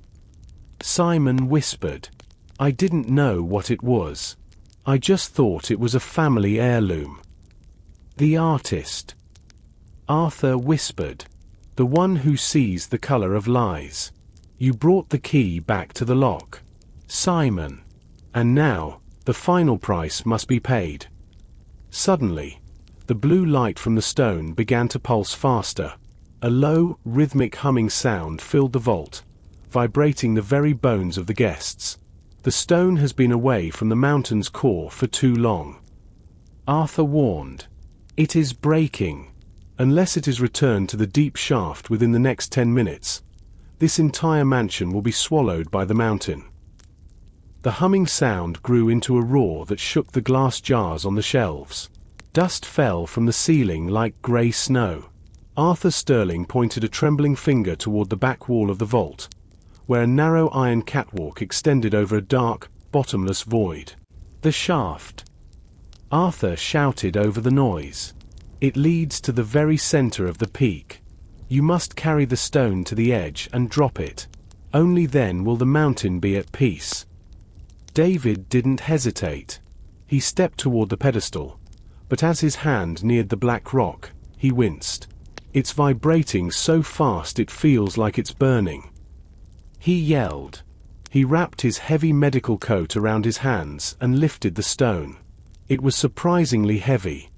Simon whispered. I didn't know what it was. I just thought it was a family heirloom. The artist. Arthur whispered. The one who sees the color of lies. You brought the key back to the lock. Simon. And now, the final price must be paid. Suddenly, the blue light from the stone began to pulse faster. A low, rhythmic humming sound filled the vault, vibrating the very bones of the guests. The stone has been away from the mountain's core for too long. Arthur warned. It is breaking. Unless it is returned to the deep shaft within the next 10 minutes, this entire mansion will be swallowed by the mountain. The humming sound grew into a roar that shook the glass jars on the shelves. Dust fell from the ceiling like grey snow. Arthur Sterling pointed a trembling finger toward the back wall of the vault, where a narrow iron catwalk extended over a dark, bottomless void. The shaft. Arthur shouted over the noise. It leads to the very center of the peak. You must carry the stone to the edge and drop it. Only then will the mountain be at peace. David didn't hesitate. He stepped toward the pedestal, but as his hand neared the black rock, he winced. It's vibrating so fast it feels like it's burning. He yelled. He wrapped his heavy medical coat around his hands and lifted the stone. It was surprisingly heavy,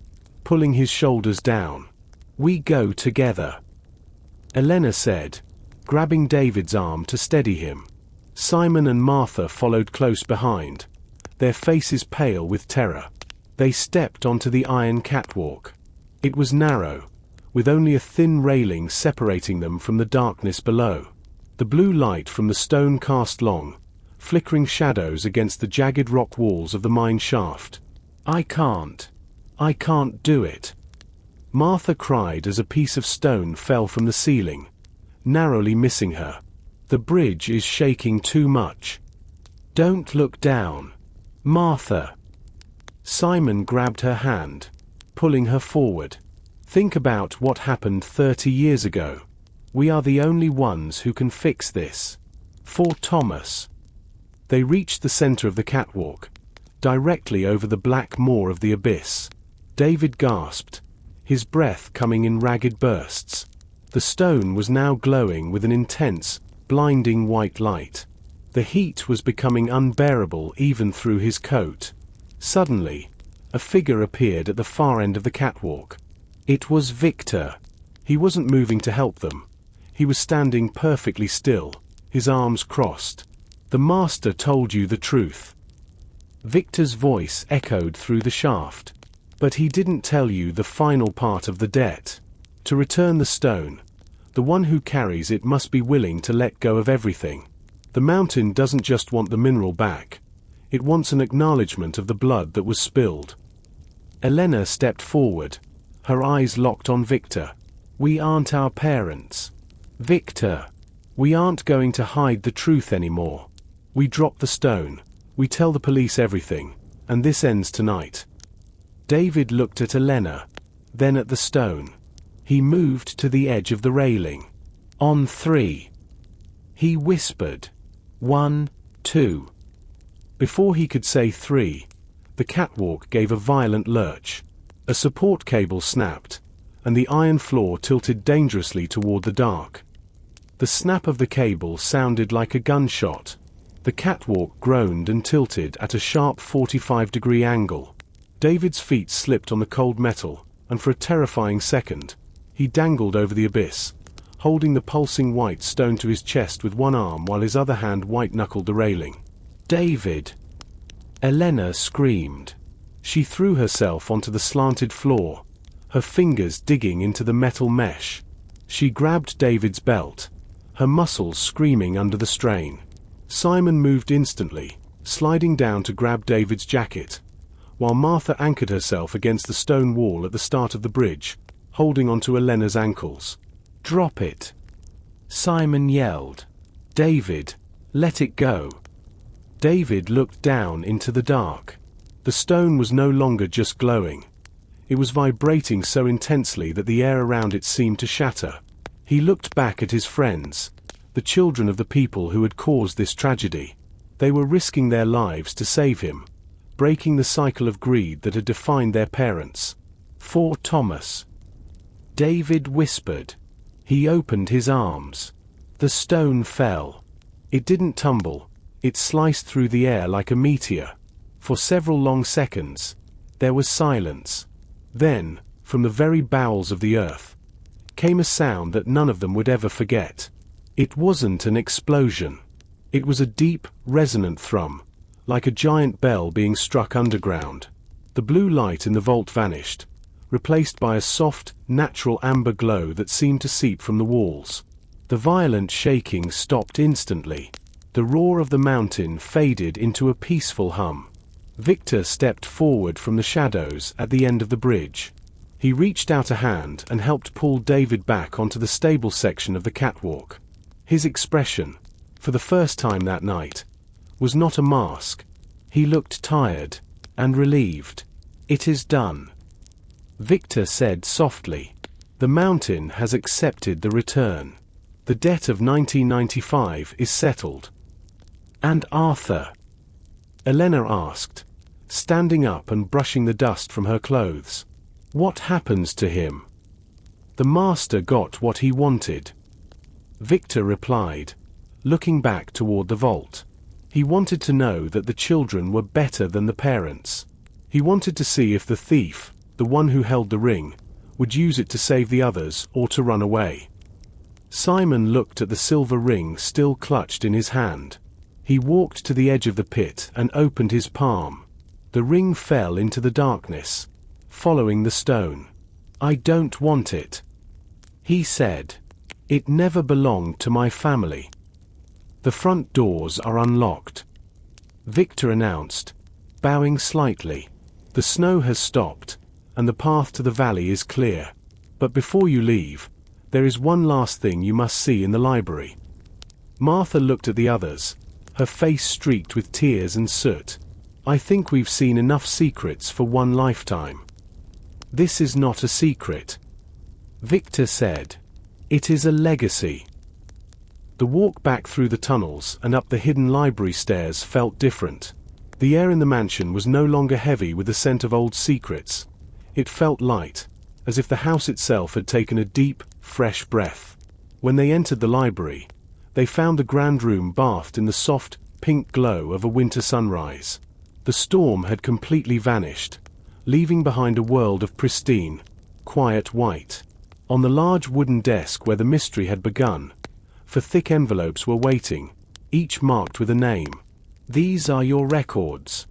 pulling his shoulders down. We go together, Elena said, grabbing David's arm to steady him. Simon and Martha followed close behind, their faces pale with terror. They stepped onto the iron catwalk. It was narrow, with only a thin railing separating them from the darkness below. The blue light from the stone cast long, flickering shadows against the jagged rock walls of the mine shaft. I can't do it, Martha cried as a piece of stone fell from the ceiling, narrowly missing her. The bridge is shaking too much. Don't look down, Martha. Simon grabbed her hand, pulling her forward. Think about what happened 30 years ago. We are the only ones who can fix this. For Thomas. They reached the center of the catwalk, directly over the black maw of the abyss. David gasped, his breath coming in ragged bursts. The stone was now glowing with an intense, blinding white light. The heat was becoming unbearable even through his coat. Suddenly, a figure appeared at the far end of the catwalk. It was Victor. He wasn't moving to help them. He was standing perfectly still, his arms crossed. The master told you the truth. Victor's voice echoed through the shaft. But he didn't tell you the final part of the debt. To return the stone, the one who carries it must be willing to let go of everything. The mountain doesn't just want the mineral back. It wants an acknowledgement of the blood that was spilled. Elena stepped forward, her eyes locked on Victor. We aren't our parents. Victor, we aren't going to hide the truth anymore. We drop the stone, we tell the police everything, and this ends tonight. David looked at Elena, then at the stone. He moved to the edge of the railing. On 3. He whispered. 1, 2. Before he could say 3, the catwalk gave a violent lurch. A support cable snapped, and the iron floor tilted dangerously toward the dark. The snap of the cable sounded like a gunshot. The catwalk groaned and tilted at a sharp 45-degree angle. David's feet slipped on the cold metal, and for a terrifying second, he dangled over the abyss, holding the pulsing white stone to his chest with one arm while his other hand white-knuckled the railing. David! Elena screamed. She threw herself onto the slanted floor, her fingers digging into the metal mesh. She grabbed David's belt, her muscles screaming under the strain. Simon moved instantly, sliding down to grab David's jacket, while Martha anchored herself against the stone wall at the start of the bridge, holding onto Elena's ankles. "Drop it!" Simon yelled. "David, let it go." David looked down into the dark. The stone was no longer just glowing. It was vibrating so intensely that the air around it seemed to shatter. He looked back at his friends, the children of the people who had caused this tragedy. They were risking their lives to save him, breaking the cycle of greed that had defined their parents. "For Thomas," David whispered. He opened his arms. The stone fell. It didn't tumble. It sliced through the air like a meteor. For several long seconds, there was silence. Then, from the very bowels of the earth, came a sound that none of them would ever forget. It wasn't an explosion. It was a deep, resonant thrum, like a giant bell being struck underground. The blue light in the vault vanished, replaced by a soft, natural amber glow that seemed to seep from the walls. The violent shaking stopped instantly. The roar of the mountain faded into a peaceful hum. Victor stepped forward from the shadows at the end of the bridge. He reached out a hand and helped pull David back onto the stable section of the catwalk. His expression, for the first time that night, was not a mask. He looked tired and relieved. "It is done," Victor said softly. "The mountain has accepted the return. The debt of 1995 is settled." "And Arthur?" Elena asked, standing up and brushing the dust from her clothes. "What happens to him?" "The master got what he wanted," Victor replied, looking back toward the vault. He wanted to know that the children were better than the parents. He wanted to see if the thief, the one who held the ring, would use it to save the others or to run away. Simon looked at the silver ring still clutched in his hand. He walked to the edge of the pit and opened his palm. The ring fell into the darkness, following the stone. "I don't want it," he said. "It never belonged to my family." "The front doors are unlocked," Victor announced, bowing slightly. "The snow has stopped, and the path to the valley is clear. But before you leave, there is one last thing you must see in the library." Martha looked at the others, her face streaked with tears and soot. "I think we've seen enough secrets for one lifetime." "This is not a secret," Victor said. "It is a legacy." The walk back through the tunnels and up the hidden library stairs felt different. The air in the mansion was no longer heavy with the scent of old secrets. It felt light, as if the house itself had taken a deep, fresh breath. When they entered the library, they found the grand room bathed in the soft, pink glow of a winter sunrise. The storm had completely vanished, leaving behind a world of pristine, quiet white. On the large wooden desk where the mystery had begun, for thick envelopes were waiting, each marked with a name. "These are your records,"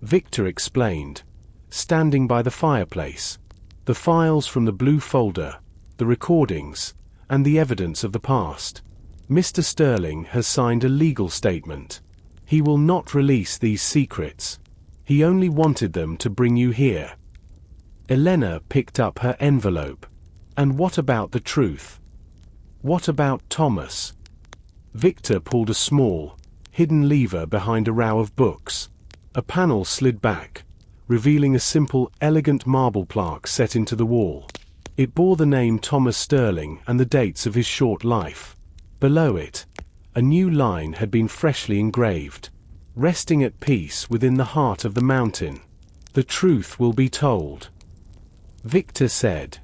Victor explained, standing by the fireplace. "The files from the blue folder, the recordings, and the evidence of the past. Mr. Sterling has signed a legal statement. He will not release these secrets. He only wanted them to bring you here." Elena picked up her envelope. "And what about the truth? What about Thomas?" Victor pulled a small, hidden lever behind a row of books. A panel slid back, revealing a simple, elegant marble plaque set into the wall. It bore the name Thomas Sterling and the dates of his short life. Below it, a new line had been freshly engraved. "Resting at peace within the heart of the mountain. The truth will be told." Victor said,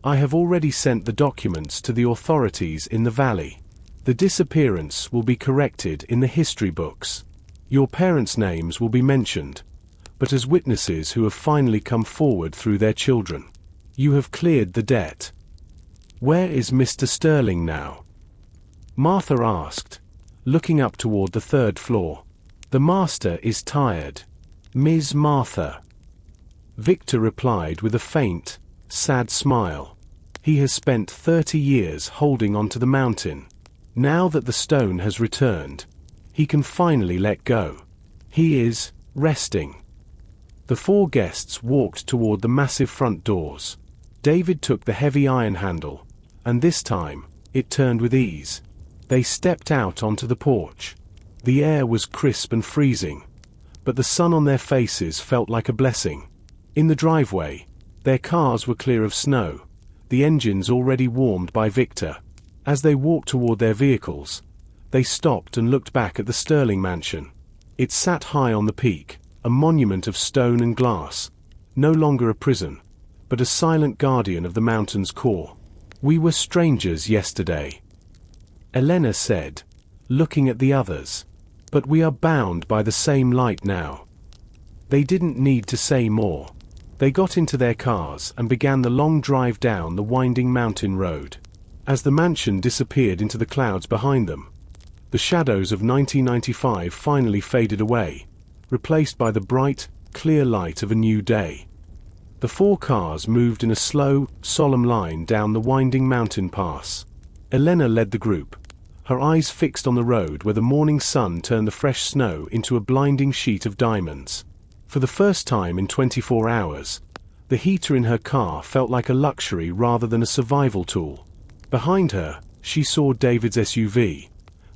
"I have already sent the documents to the authorities in the valley. The disappearance will be corrected in the history books. Your parents' names will be mentioned, but as witnesses who have finally come forward through their children. You have cleared the debt." "Where is Mr. Sterling now?" Martha asked, looking up toward the third floor. "The master is tired, Ms. Martha," Victor replied with a faint, sad smile. "He has spent 30 years holding on to the mountain. Now that the stone has returned, He can finally let go. He is resting. The four guests walked toward the massive front doors. David took the heavy iron handle, and this time, it turned with ease. They stepped out onto the porch. The air was crisp and freezing, but the sun on their faces felt like a blessing. In the driveway, their cars were clear of snow, the engines already warmed by Victor. As they walked toward their vehicles, they stopped and looked back at the Sterling mansion. It sat high on the peak, a monument of stone and glass, no longer a prison, but a silent guardian of the mountain's core. "We were strangers yesterday," Elena said, looking at the others. "But we are bound by the same light now." They didn't need to say more. They got into their cars and began the long drive down the winding mountain road. As the mansion disappeared into the clouds behind them, the shadows of 1995 finally faded away, replaced by the bright, clear light of a new day. The four cars moved in a slow, solemn line down the winding mountain pass. Elena led the group, her eyes fixed on the road where the morning sun turned the fresh snow into a blinding sheet of diamonds. For the first time in 24 hours, the heater in her car felt like a luxury rather than a survival tool. Behind her, she saw David's SUV,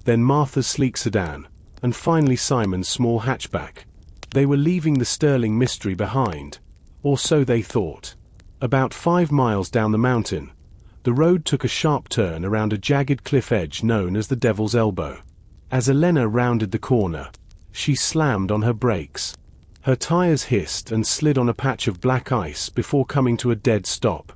then Martha's sleek sedan, and finally Simon's small hatchback. They were leaving the Sterling mystery behind, or so they thought. About 5 miles down the mountain, the road took a sharp turn around a jagged cliff edge known as the Devil's Elbow. As Elena rounded the corner, she slammed on her brakes. Her tires hissed and slid on a patch of black ice before coming to a dead stop.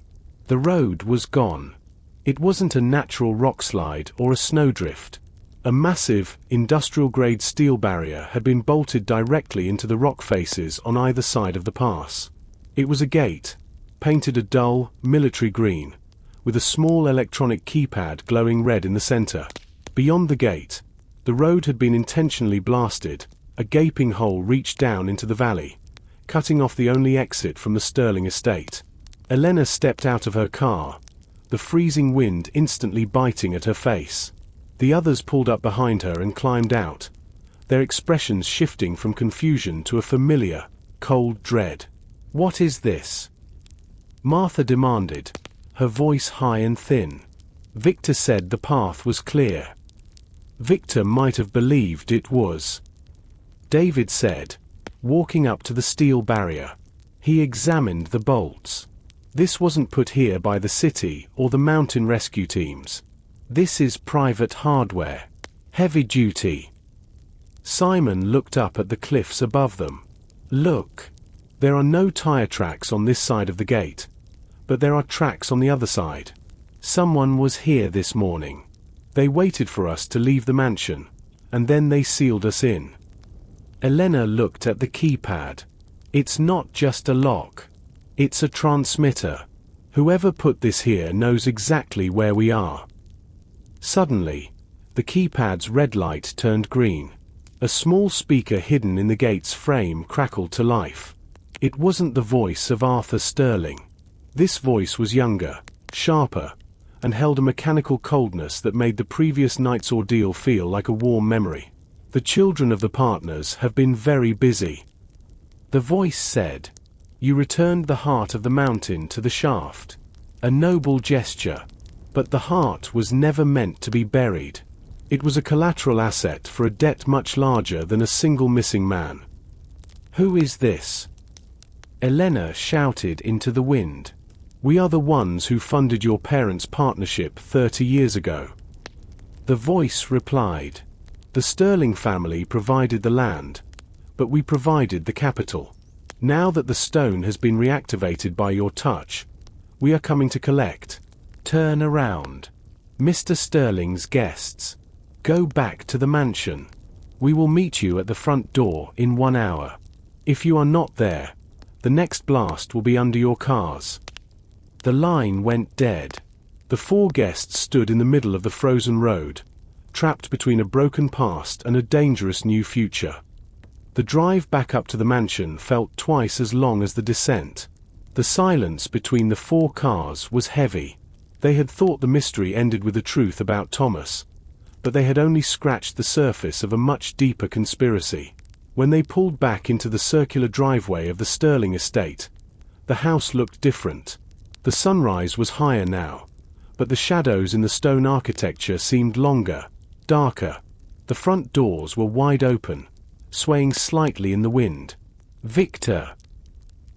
The road was gone. It wasn't a natural rock slide or a snowdrift. A massive, industrial-grade steel barrier had been bolted directly into the rock faces on either side of the pass. It was a gate, painted a dull, military green, with a small electronic keypad glowing red in the center. Beyond the gate, the road had been intentionally blasted. A gaping hole reached down into the valley, cutting off the only exit from the Sterling estate. Elena stepped out of her car, the freezing wind instantly biting at her face. The others pulled up behind her and climbed out, their expressions shifting from confusion to a familiar, cold dread. "What is this?" Martha demanded, her voice high and thin. Victor said the path was clear. Victor might have believed it was. David said, walking up to the steel barrier. He examined the bolts. "This wasn't put here by the city or the mountain rescue teams. This is private hardware. Heavy duty." Simon looked up at the cliffs above them. "Look. There are no tire tracks on this side of the gate, but there are tracks on the other side. Someone was here this morning. They waited for us to leave the mansion, and then they sealed us in." Elena looked at the keypad. "It's not just a lock. It's a transmitter. Whoever put this here knows exactly where we are." Suddenly, the keypad's red light turned green. A small speaker hidden in the gate's frame crackled to life. It wasn't the voice of Arthur Sterling. This voice was younger, sharper, and held a mechanical coldness that made the previous night's ordeal feel like a warm memory. "The children of the partners have been very busy." The voice said, "You returned the heart of the mountain to the shaft. A noble gesture. But the heart was never meant to be buried. It was a collateral asset for a debt much larger than a single missing man." "Who is this?" Elena shouted into the wind. "We are the ones who funded your parents' partnership 30 years ago." The voice replied, "The Sterling family provided the land, but we provided the capital. Now that the stone has been reactivated by your touch, we are coming to collect. Turn around. Mr. Sterling's guests. Go back to the mansion. We will meet you at the front door in 1 hour. If you are not there, the next blast will be under your cars." The line went dead. The four guests stood in the middle of the frozen road, trapped between a broken past and a dangerous new future. The drive back up to the mansion felt twice as long as the descent. The silence between the four cars was heavy. They had thought the mystery ended with the truth about Thomas, but they had only scratched the surface of a much deeper conspiracy. When they pulled back into the circular driveway of the Sterling estate, the house looked different. The sunrise was higher now, but the shadows in the stone architecture seemed longer, darker. The front doors were wide open, swaying slightly in the wind. "Victor!"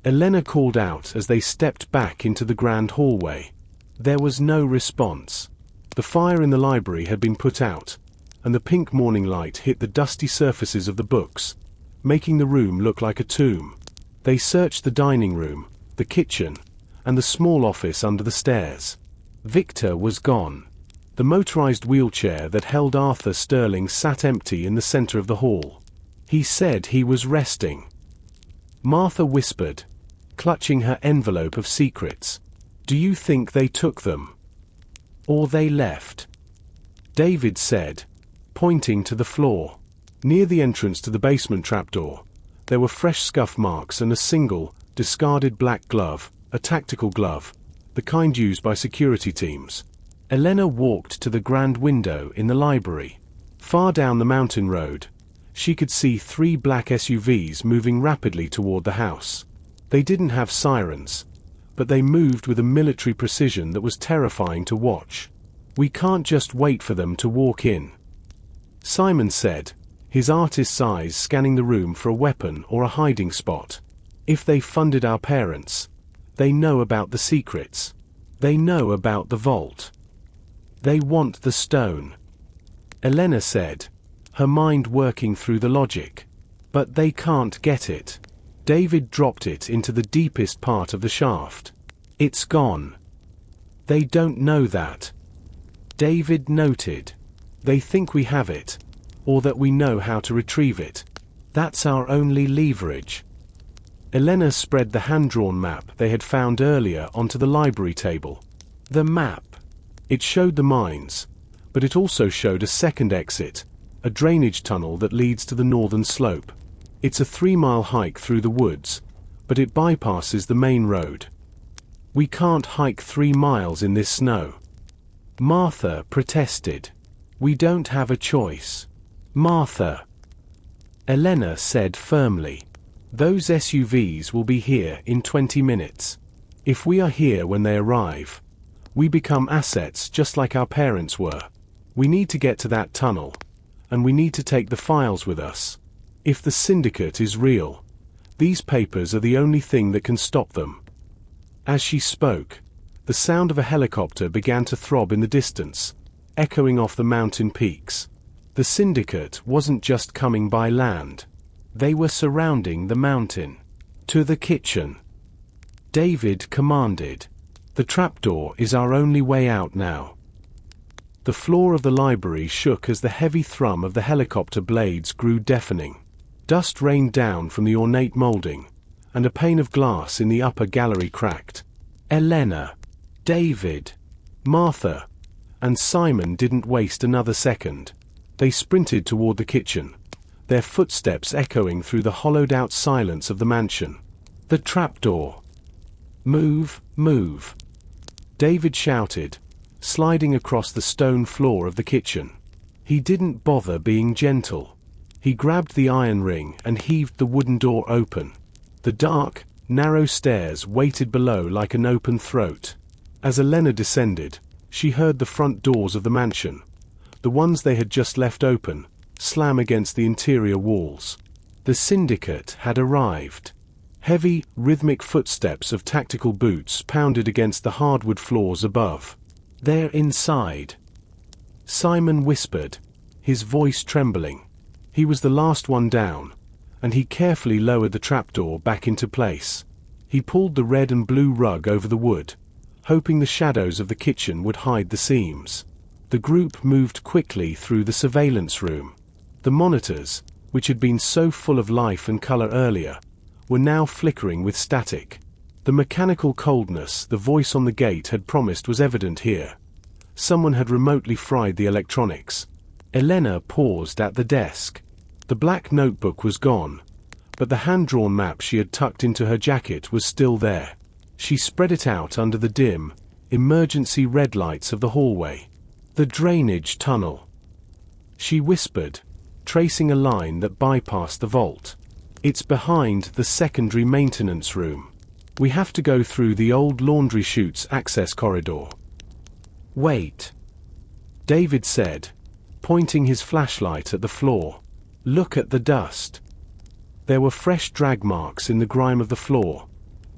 Elena called out as they stepped back into the grand hallway. There was no response. The fire in the library had been put out, and the pink morning light hit the dusty surfaces of the books, making the room look like a tomb. They searched the dining room, the kitchen, and the small office under the stairs. Victor was gone. The motorized wheelchair that held Arthur Sterling sat empty in the center of the hall. He said he was resting. Martha whispered, clutching her envelope of secrets. "Do you think they took them? Or they left?" David said, pointing to the floor. Near the entrance to the basement trapdoor, there were fresh scuff marks and a single, discarded black glove, a tactical glove, the kind used by security teams. Elena walked to the grand window in the library. Far down the mountain road, she could see 3 black SUVs moving rapidly toward the house. They didn't have sirens, but they moved with a military precision that was terrifying to watch. "We can't just wait for them to walk in," Simon said, his artist's eyes scanning the room for a weapon or a hiding spot. "If they funded our parents, they know about the secrets. They know about the vault. They want the stone," Elena said, her mind working through the logic. "But they can't get it." David dropped it into the deepest part of the shaft. "It's gone." "They don't know that," David noted. "They think we have it, or that we know how to retrieve it. That's our only leverage." Elena spread the hand-drawn map they had found earlier onto the library table. The map. It showed the mines, but it also showed a second exit, a drainage tunnel that leads to the northern slope. It's a 3-mile hike through the woods, but it bypasses the main road. "We can't hike 3 miles in this snow," Martha protested. "We don't have a choice." "Martha," Elena said firmly, "those SUVs will be here in 20 minutes. If we are here when they arrive, we become assets just like our parents were. We need to get to that tunnel, and we need to take the files with us. If the syndicate is real, these papers are the only thing that can stop them." As she spoke, the sound of a helicopter began to throb in the distance, echoing off the mountain peaks. The syndicate wasn't just coming by land. They were surrounding the mountain. "To the kitchen," David commanded. "The trapdoor is our only way out now." The floor of the library shook as the heavy thrum of the helicopter blades grew deafening. Dust rained down from the ornate molding, and a pane of glass in the upper gallery cracked. Elena, David, Martha, and Simon didn't waste another second. They sprinted toward the kitchen, their footsteps echoing through the hollowed-out silence of the mansion. "The trapdoor! Move, move!" David shouted, sliding across the stone floor of the kitchen. He didn't bother being gentle. He grabbed the iron ring and heaved the wooden door open. The dark, narrow stairs waited below like an open throat. As Elena descended, she heard the front doors of the mansion, the ones they had just left open, slam against the interior walls. The syndicate had arrived. Heavy, rhythmic footsteps of tactical boots pounded against the hardwood floors above. "They're inside," Simon whispered, his voice trembling. He was the last one down, and he carefully lowered the trapdoor back into place. He pulled the red and blue rug over the wood, hoping the shadows of the kitchen would hide the seams. The group moved quickly through the surveillance room. The monitors, which had been so full of life and color earlier, were now flickering with static. The mechanical coldness the voice on the gate had promised was evident here. Someone had remotely fried the electronics. Elena paused at the desk. The black notebook was gone, but the hand-drawn map she had tucked into her jacket was still there. She spread it out under the dim, emergency red lights of the hallway. The drainage tunnel. She whispered, tracing a line that bypassed the vault. "It's behind the secondary maintenance room. We have to go through the old laundry chute's access corridor." "Wait," David said, pointing his flashlight at the floor. "Look at the dust." There were fresh drag marks in the grime of the floor,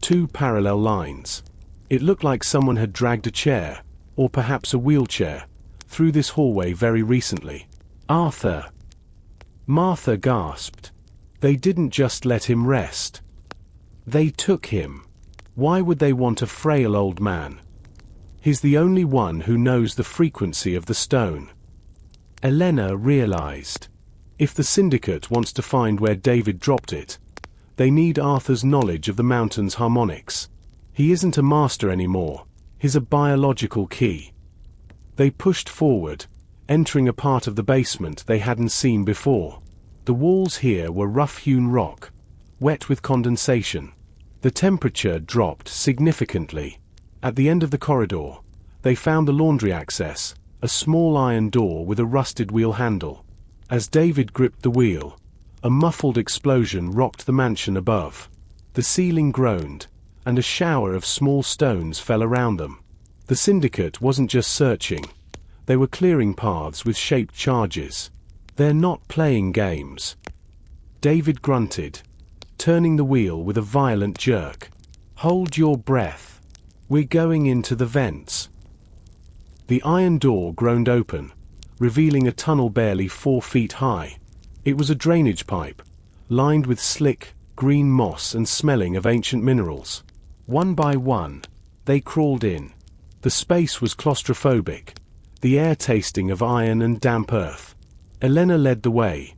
2 parallel lines. It looked like someone had dragged a chair, or perhaps a wheelchair, through this hallway very recently. "Arthur!" Martha gasped. "They didn't just let him rest. They took him. Why would they want a frail old man? He's the only one who knows the frequency of the stone." Elena realized. If the syndicate wants to find where David dropped it, they need Arthur's knowledge of the mountain's harmonics. He isn't a master anymore. He's a biological key. They pushed forward, entering a part of the basement they hadn't seen before. The walls here were rough-hewn rock, wet with condensation. The temperature dropped significantly. At the end of the corridor, they found the laundry access, a small iron door with a rusted wheel handle. As David gripped the wheel, a muffled explosion rocked the mansion above. The ceiling groaned, and a shower of small stones fell around them. The syndicate wasn't just searching. They were clearing paths with shaped charges. "They're not playing games." David grunted, turning the wheel with a violent jerk. "Hold your breath. We're going into the vents." The iron door groaned open, revealing a tunnel barely 4 feet high. It was a drainage pipe, lined with slick, green moss and smelling of ancient minerals. One by one, they crawled in. The space was claustrophobic, the air tasting of iron and damp earth. Elena led the way,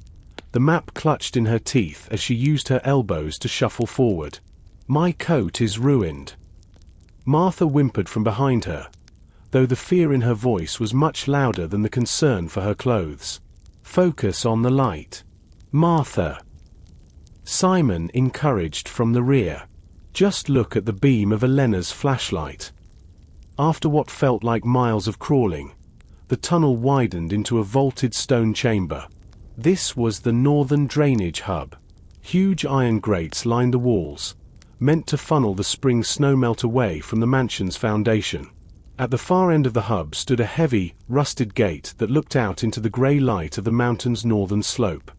the map clutched in her teeth as she used her elbows to shuffle forward. "My coat is ruined." Martha whimpered from behind her, though the fear in her voice was much louder than the concern for her clothes. "Focus on the light, Martha," Simon encouraged from the rear. "Just look at the beam of Elena's flashlight." After what felt like miles of crawling, the tunnel widened into a vaulted stone chamber. This was the northern drainage hub. Huge iron grates lined the walls, meant to funnel the spring snowmelt away from the mansion's foundation. At the far end of the hub stood a heavy, rusted gate that looked out into the grey light of the mountain's northern slope.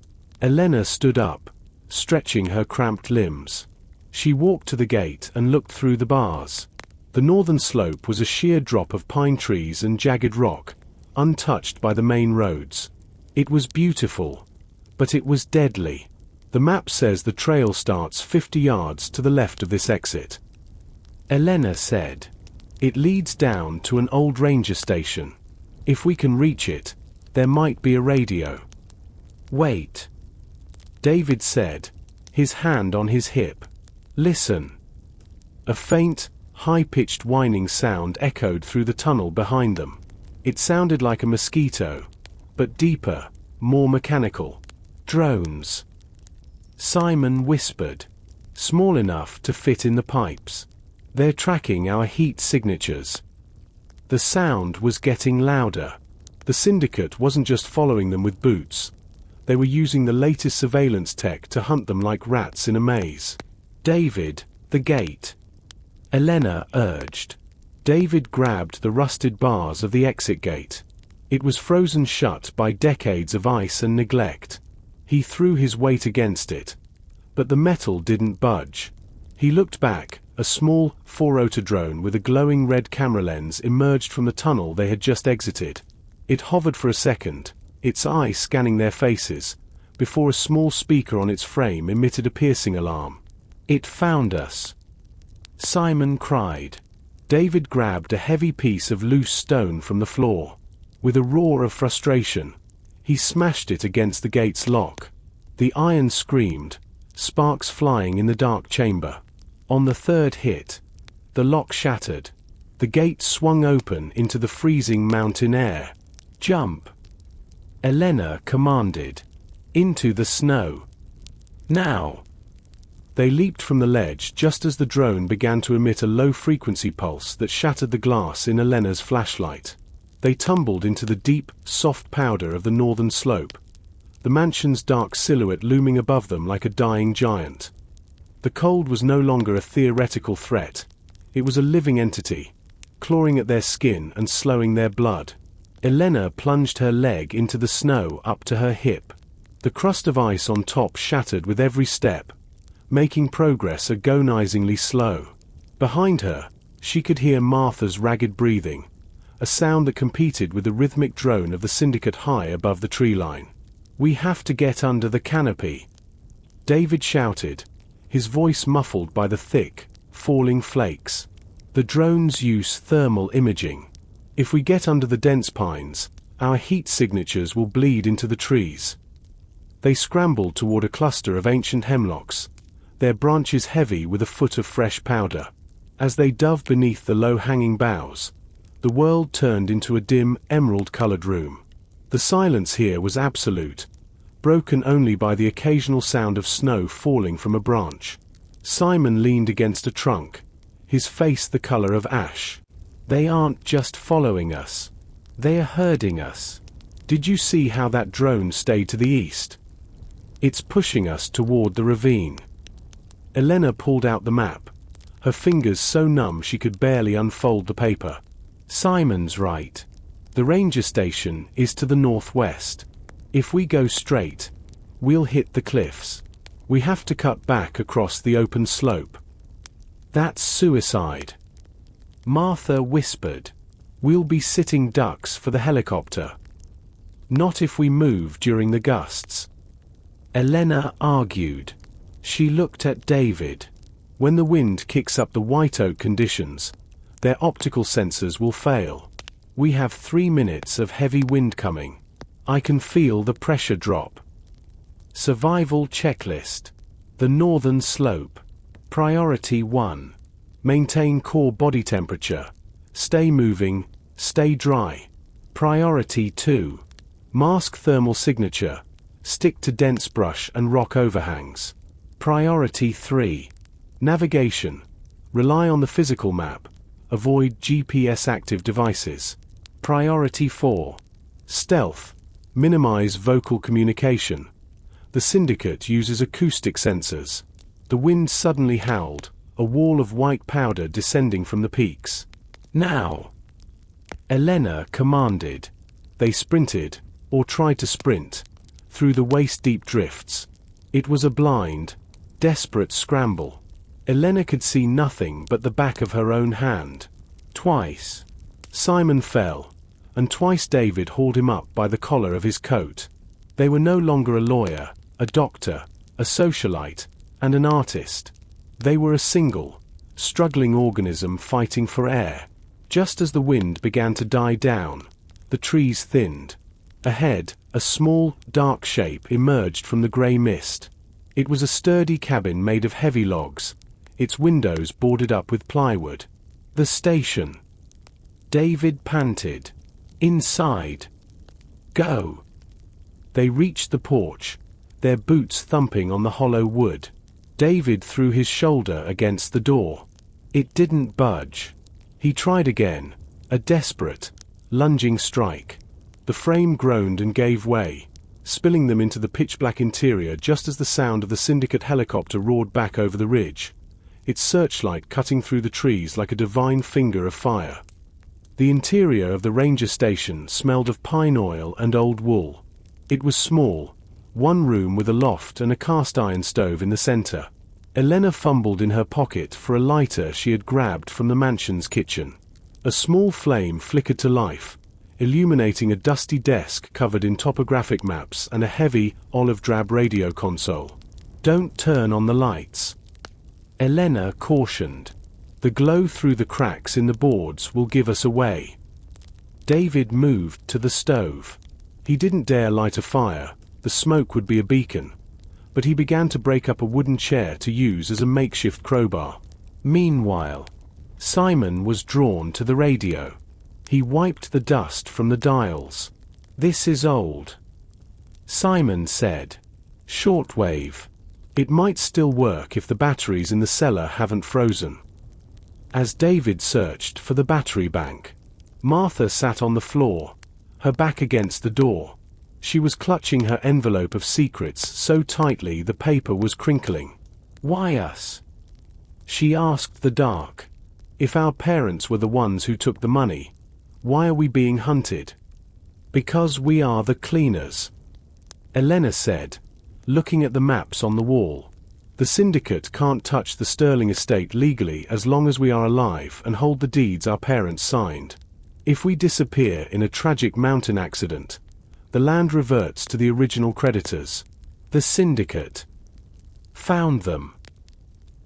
Elena stood up, stretching her cramped limbs. She walked to the gate and looked through the bars. The northern slope was a sheer drop of pine trees and jagged rock, untouched by the main roads. It was beautiful, but it was deadly. The map says the trail starts 50 yards to the left of this exit. Elena said, "It leads down to an old ranger station. If we can reach it, there might be a radio." "Wait," David said, his hand on his hip. "Listen." A faint, high-pitched whining sound echoed through the tunnel behind them. It sounded like a mosquito, but deeper, more mechanical. "Drones," Simon whispered, "small enough to fit in the pipes. They're tracking our heat signatures." The sound was getting louder. The syndicate wasn't just following them with boots. They were using the latest surveillance tech to hunt them like rats in a maze. "David, the gate," Elena urged. David grabbed the rusted bars of the exit gate. It was frozen shut by decades of ice and neglect. He threw his weight against it, but the metal didn't budge. He looked back. A small, 4-rotor drone with a glowing red camera lens emerged from the tunnel they had just exited. It hovered for a second, its eyes scanning their faces, before a small speaker on its frame emitted a piercing alarm. "It found us," Simon cried. David grabbed a heavy piece of loose stone from the floor. With a roar of frustration, he smashed it against the gate's lock. The iron screamed, sparks flying in the dark chamber. On the third hit, the lock shattered. The gate swung open into the freezing mountain air. "Jump," Elena commanded. "Into the snow. Now." They leaped from the ledge just as the drone began to emit a low-frequency pulse that shattered the glass in Elena's flashlight. They tumbled into the deep, soft powder of the northern slope, the mansion's dark silhouette looming above them like a dying giant. The cold was no longer a theoretical threat. It was a living entity, clawing at their skin and slowing their blood. Elena plunged her leg into the snow up to her hip. The crust of ice on top shattered with every step, making progress agonizingly slow. Behind her, she could hear Martha's ragged breathing, a sound that competed with the rhythmic drone of the syndicate high above the tree line. "We have to get under the canopy," David shouted, his voice muffled by the thick, falling flakes. "The drones use thermal imaging. If we get under the dense pines, our heat signatures will bleed into the trees." They scrambled toward a cluster of ancient hemlocks, their branches heavy with a foot of fresh powder. As they dove beneath the low-hanging boughs, the world turned into a dim, emerald-colored room. The silence here was absolute, broken only by the occasional sound of snow falling from a branch. Simon leaned against a trunk, his face the color of ash. "They aren't just following us. They are herding us. Did you see how that drone stayed to the east? It's pushing us toward the ravine." Elena pulled out the map, her fingers so numb she could barely unfold the paper. "Simon's right. The ranger station is to the northwest. If we go straight, we'll hit the cliffs. We have to cut back across the open slope." "That's suicide," Martha whispered. "We'll be sitting ducks for the helicopter." "Not if we move during the gusts," Elena argued. She looked at David. "When the wind kicks up the white oak conditions, their optical sensors will fail. We have 3 minutes of heavy wind coming. I can feel the pressure drop." Survival checklist. The northern slope. Priority 1. Maintain core body temperature. Stay moving, stay dry. Priority 2. Mask thermal signature. Stick to dense brush and rock overhangs. Priority 3. Navigation. Rely on the physical map. Avoid GPS-active devices. Priority 4. Stealth. Minimize vocal communication. The syndicate uses acoustic sensors. The wind suddenly howled, a wall of white powder descending from the peaks. "Now!" Elena commanded. They sprinted, or tried to sprint, through the waist-deep drifts. It was a blind, desperate scramble. Elena could see nothing but the back of her own hand. Twice, Simon fell, and twice David hauled him up by the collar of his coat. They were no longer a lawyer, a doctor, a socialite, and an artist. They were a single, struggling organism fighting for air. Just as the wind began to die down, the trees thinned. Ahead, a small, dark shape emerged from the grey mist. It was a sturdy cabin made of heavy logs, its windows boarded up with plywood. "The station," David panted. "Inside. Go." They reached the porch, their boots thumping on the hollow wood. David threw his shoulder against the door. It didn't budge. He tried again, a desperate, lunging strike. The frame groaned and gave way, spilling them into the pitch-black interior just as the sound of the syndicate helicopter roared back over the ridge, its searchlight cutting through the trees like a divine finger of fire. The interior of the ranger station smelled of pine oil and old wool. It was small, one room with a loft and a cast-iron stove in the center. Elena fumbled in her pocket for a lighter she had grabbed from the mansion's kitchen. A small flame flickered to life, illuminating a dusty desk covered in topographic maps and a heavy, olive-drab radio console. "Don't turn on the lights," Elena cautioned. "The glow through the cracks in the boards will give us away." David moved to the stove. He didn't dare light a fire, the smoke would be a beacon, but he began to break up a wooden chair to use as a makeshift crowbar. Meanwhile, Simon was drawn to the radio. He wiped the dust from the dials. "This is old," Simon said. "Shortwave. It might still work if the batteries in the cellar haven't frozen." As David searched for the battery bank, Martha sat on the floor, her back against the door. She was clutching her envelope of secrets so tightly the paper was crinkling. "Why us?" she asked the dark. "If our parents were the ones who took the money, why are we being hunted?" "Because we are the cleaners," Elena said, looking at the maps on the wall. "The syndicate can't touch the Sterling estate legally as long as we are alive and hold the deeds our parents signed. If we disappear in a tragic mountain accident, the land reverts to the original creditors. The syndicate found them."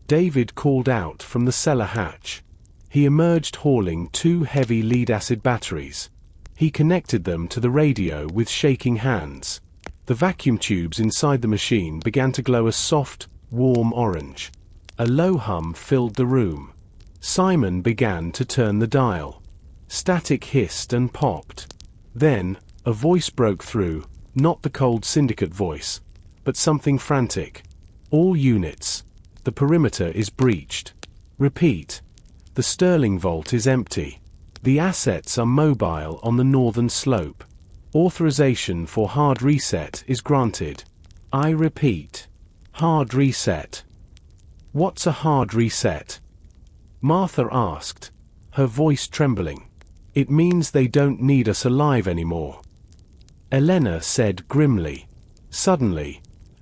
David called out from the cellar hatch. He emerged hauling 2 heavy lead-acid batteries. He connected them to the radio with shaking hands. The vacuum tubes inside the machine began to glow a soft, warm orange. A low hum filled the room. Simon began to turn the dial. Static hissed and popped. Then, a voice broke through, not the cold syndicate voice, but something frantic. "All units. The perimeter is breached. Repeat. The Sterling vault is empty. The assets are mobile on the northern slope. Authorization for hard reset is granted. I repeat. Hard reset." "What's a hard reset?" Martha asked, her voice trembling. "It means they don't need us alive anymore," Elena said grimly. Suddenly,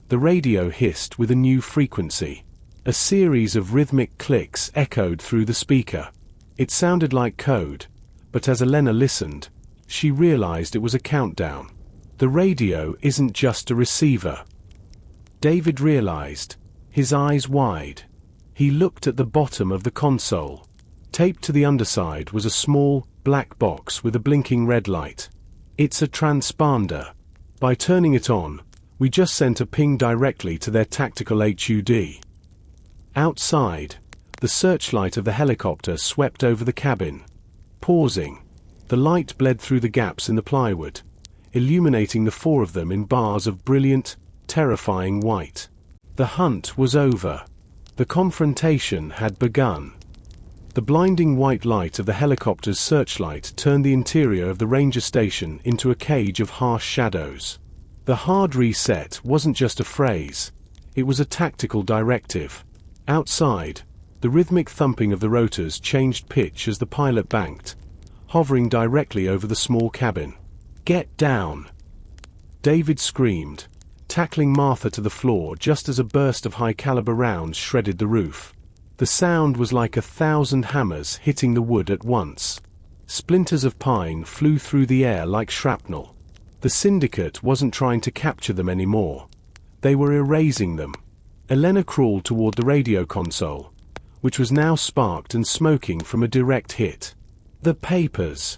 the radio hissed with a new frequency. A series of rhythmic clicks echoed through the speaker. It sounded like code, but as Elena listened, she realized it was a countdown. The radio isn't just a receiver. David realized, his eyes wide. He looked at the bottom of the console. Taped to the underside was a small, black box with a blinking red light. "It's a transponder. By turning it on, we just sent a ping directly to their tactical HUD." Outside, the searchlight of the helicopter swept over the cabin. Pausing, the light bled through the gaps in the plywood, illuminating the 4 of them in bars of brilliant, terrifying white. The hunt was over. The confrontation had begun. The blinding white light of the helicopter's searchlight turned the interior of the ranger station into a cage of harsh shadows. The hard reset wasn't just a phrase, it was a tactical directive. Outside, the rhythmic thumping of the rotors changed pitch as the pilot banked, hovering directly over the small cabin. "Get down!" David screamed, tackling Martha to the floor just as a burst of high-caliber rounds shredded the roof. The sound was like 1,000 hammers hitting the wood at once. Splinters of pine flew through the air like shrapnel. The syndicate wasn't trying to capture them anymore. They were erasing them. Elena crawled toward the radio console, which was now sparked and smoking from a direct hit. "The papers!"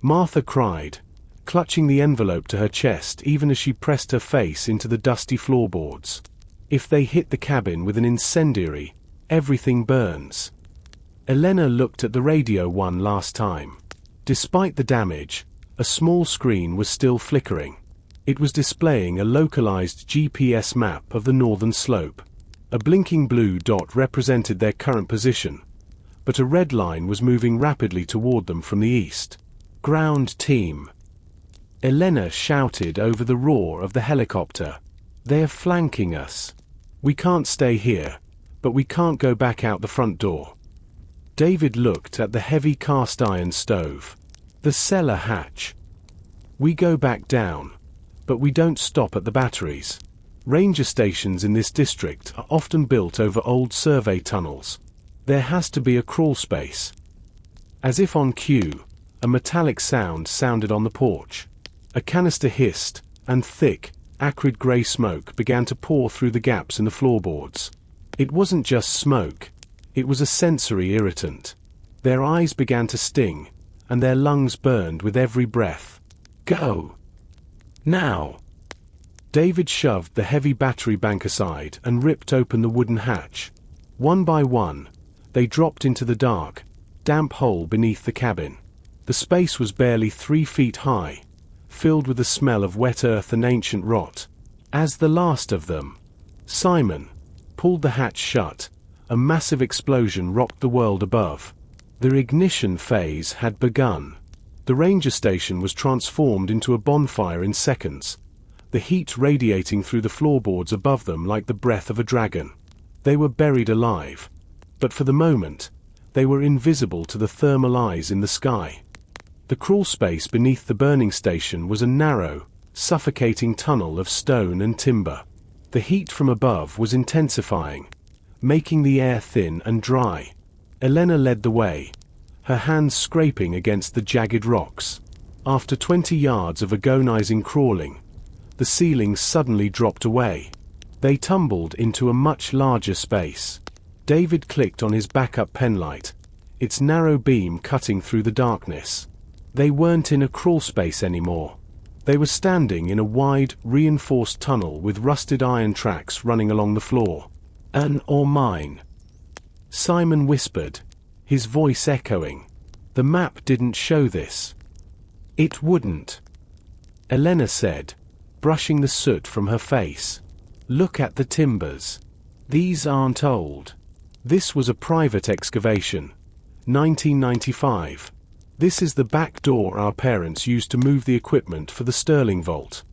Martha cried, clutching the envelope to her chest even as she pressed her face into the dusty floorboards. "If they hit the cabin with an incendiary, everything burns." Elena looked at the radio one last time. Despite the damage, a small screen was still flickering. It was displaying a localized GPS map of the northern slope. A blinking blue dot represented their current position, but a red line was moving rapidly toward them from the east. "Ground team!" Elena shouted over the roar of the helicopter. "They're flanking us. We can't stay here, but we can't go back out the front door." David looked at the heavy cast iron stove. "The cellar hatch. We go back down, but we don't stop at the batteries." Ranger stations in this district are often built over old survey tunnels. There has to be a crawl space. As if on cue, a metallic sound sounded on the porch. A canister hissed, and thick, acrid grey smoke began to pour through the gaps in the floorboards. It wasn't just smoke, it was a sensory irritant. Their eyes began to sting, and their lungs burned with every breath. "Go! Now!" David shoved the heavy battery bank aside and ripped open the wooden hatch. One by one, they dropped into the dark, damp hole beneath the cabin. The space was barely 3 feet high, filled with the smell of wet earth and ancient rot. As the last of them, Simon, pulled the hatch shut, a massive explosion rocked the world above. The ignition phase had begun. The ranger station was transformed into a bonfire in seconds, the heat radiating through the floorboards above them like the breath of a dragon. They were buried alive, but for the moment, they were invisible to the thermal eyes in the sky. The crawl space beneath the burning station was a narrow, suffocating tunnel of stone and timber. The heat from above was intensifying, making the air thin and dry. Elena led the way, her hands scraping against the jagged rocks. After 20 yards of agonizing crawling, the ceilings suddenly dropped away. They tumbled into a much larger space. David clicked on his backup penlight, its narrow beam cutting through the darkness. They weren't in a crawl space anymore. They were standing in a wide, reinforced tunnel with rusted iron tracks running along the floor. "An or mine?" Simon whispered, his voice echoing. The map didn't show this. "It wouldn't," Elena said, brushing the soot from her face. "Look at the timbers. These aren't old. This was a private excavation. 1995. This is the back door our parents used to move the equipment for the Sterling Vault."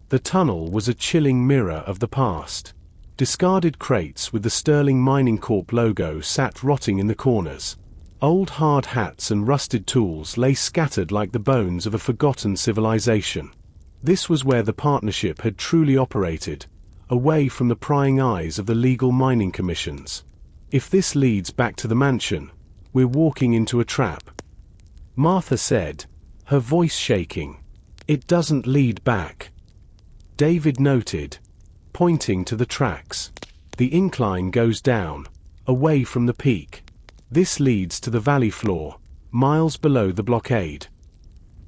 The tunnel was a chilling mirror of the past. Discarded crates with the Sterling Mining Corp logo sat rotting in the corners. Old hard hats and rusted tools lay scattered like the bones of a forgotten civilization. This was where the partnership had truly operated, away from the prying eyes of the legal mining commissions. "If this leads back to the mansion, we're walking into a trap," Martha said, her voice shaking. "It doesn't lead back," David noted, pointing to the tracks. "The incline goes down, away from the peak. This leads to the valley floor, miles below the blockade."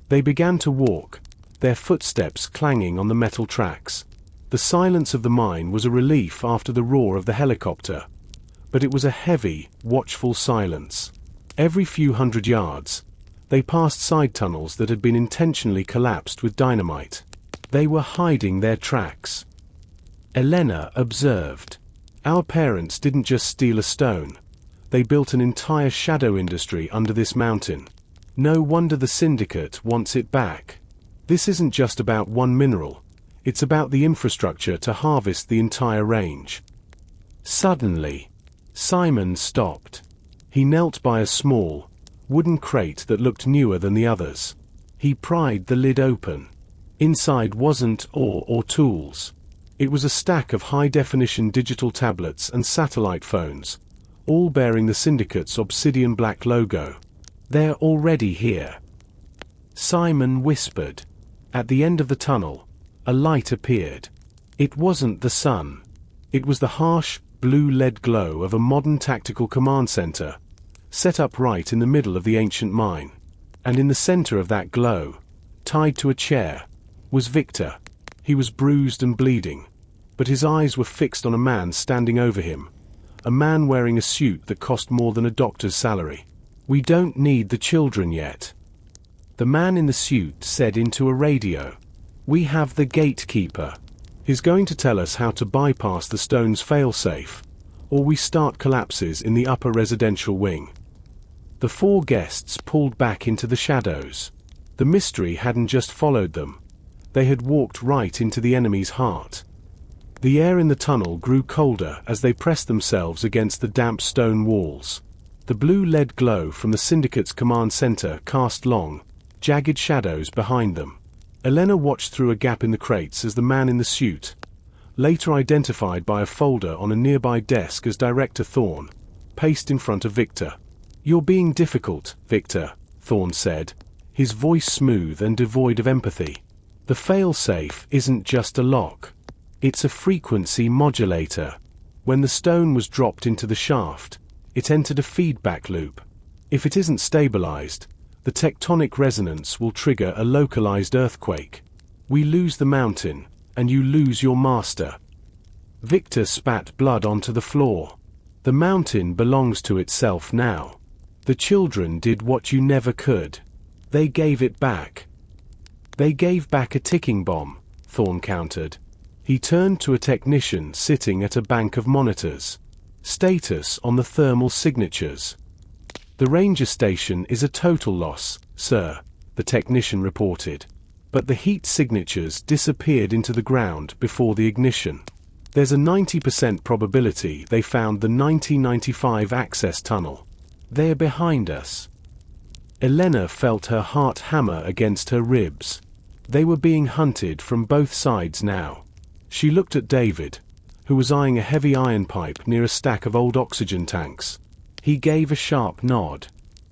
They began to walk, their footsteps clanging on the metal tracks. The silence of the mine was a relief after the roar of the helicopter, but it was a heavy, watchful silence. Every few hundred yards, they passed side tunnels that had been intentionally collapsed with dynamite. They were hiding their tracks. Elena observed. "Our parents didn't just steal a stone. They built an entire shadow industry under this mountain. No wonder the syndicate wants it back. This isn't just about one mineral. It's about the infrastructure to harvest the entire range." Suddenly, Simon stopped. He knelt by a small, wooden crate that looked newer than the others. He pried the lid open. Inside wasn't ore or tools. It was a stack of high-definition digital tablets and satellite phones, all bearing the syndicate's obsidian black logo. "They're already here," Simon whispered. At the end of the tunnel, a light appeared. It wasn't the sun. It was the harsh, blue lead glow of a modern tactical command center, set up right in the middle of the ancient mine. And in the center of that glow, tied to a chair, was Victor. He was bruised and bleeding, but his eyes were fixed on a man standing over him, a man wearing a suit that cost more than a doctor's salary. "We don't need the children yet," the man in the suit said into a radio. "We have the gatekeeper. He's going to tell us how to bypass the stone's failsafe, or we start collapses in the upper residential wing." The four guests pulled back into the shadows. The mystery hadn't just followed them. They had walked right into the enemy's heart. The air in the tunnel grew colder as they pressed themselves against the damp stone walls. The blue lead glow from the syndicate's command center cast long, jagged shadows behind them. Elena watched through a gap in the crates as the man in the suit, later identified by a folder on a nearby desk as Director Thorne, paced in front of Victor. "You're being difficult, Victor," Thorne said, his voice smooth and devoid of empathy. "The failsafe isn't just a lock. It's a frequency modulator. When the stone was dropped into the shaft, it entered a feedback loop. If it isn't stabilized, the tectonic resonance will trigger a localized earthquake. We lose the mountain, and you lose your master." Victor spat blood onto the floor. "The mountain belongs to itself now. The children did what you never could. They gave it back." "They gave back a ticking bomb," Thorne countered. He turned to a technician sitting at a bank of monitors. "Status on the thermal signatures." "The ranger station is a total loss, sir," the technician reported. But the heat signatures disappeared into the ground before the ignition. There's a 90% probability they found the 1995 access tunnel. They're behind us. Elena felt her heart hammer against her ribs. They were being hunted from both sides now. She looked at David, who was eyeing a heavy iron pipe near a stack of old oxygen tanks. He gave a sharp nod.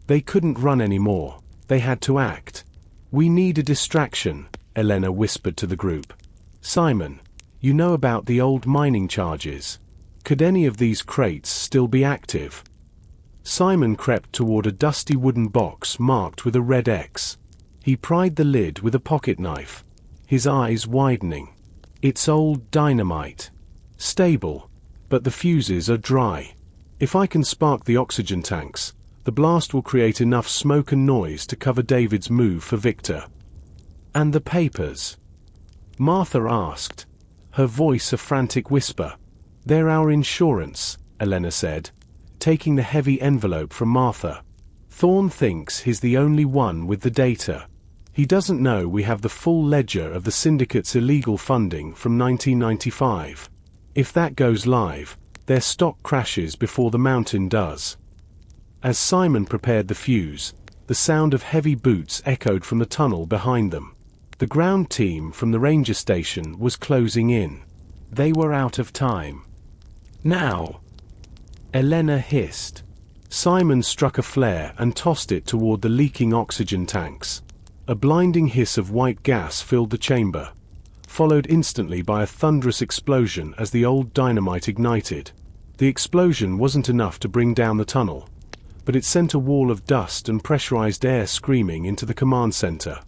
They couldn't run anymore. They had to act. "We need a distraction," Elena whispered to the group. "Simon, you know about the old mining charges. Could any of these crates still be active?" Simon crept toward a dusty wooden box marked with a red X. He pried the lid with a pocket knife, his eyes widening. "It's old dynamite. Stable, but the fuses are dry. If I can spark the oxygen tanks, the blast will create enough smoke and noise to cover David's move for Victor." "And the papers?" Martha asked, her voice a frantic whisper. "They're our insurance," Elena said, taking the heavy envelope from Martha. "Thorne thinks he's the only one with the data. He doesn't know we have the full ledger of the syndicate's illegal funding from 1995. If that goes live, their stock crashes before the mountain does." As Simon prepared the fuse, the sound of heavy boots echoed from the tunnel behind them. The ground team from the ranger station was closing in. They were out of time. "Now!" Elena hissed. Simon struck a flare and tossed it toward the leaking oxygen tanks. A blinding hiss of white gas filled the chamber, followed instantly by a thunderous explosion as the old dynamite ignited. The explosion wasn't enough to bring down the tunnel, but it sent a wall of dust and pressurized air screaming into the command center.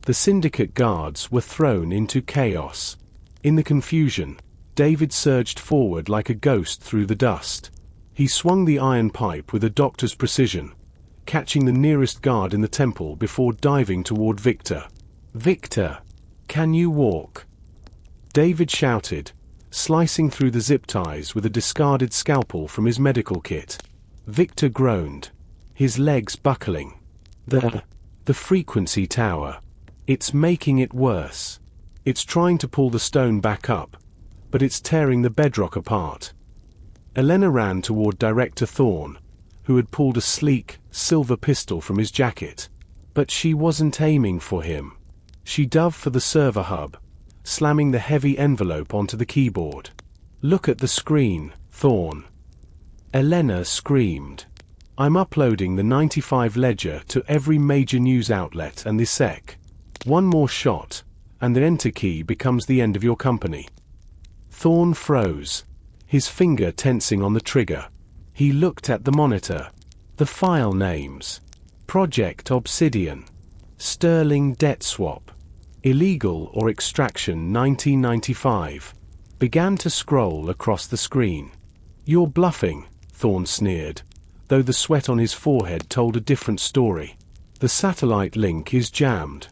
The syndicate guards were thrown into chaos. In the confusion, David surged forward like a ghost through the dust. He swung the iron pipe with a doctor's precision, catching the nearest guard in the temple before diving toward Victor. "Victor, can you walk?" David shouted, slicing through the zip ties with a discarded scalpel from his medical kit. Victor groaned, his legs buckling. The frequency tower. It's making it worse. It's trying to pull the stone back up, but it's tearing the bedrock apart." Elena ran toward Director Thorne, who had pulled a sleek, silver pistol from his jacket. But she wasn't aiming for him. She dove for the server hub, slamming the heavy envelope onto the keyboard. "Look at the screen, Thorne." Elena screamed. "I'm uploading the 95 ledger to every major news outlet and the SEC. One more shot, and the enter key becomes the end of your company." Thorne froze, his finger tensing on the trigger. He looked at the monitor. The file names. Project Obsidian. Sterling Debt Swap. Illegal or Extraction 1995. Began to scroll across the screen. "You're bluffing," Thorne sneered, though the sweat on his forehead told a different story. "The satellite link is jammed."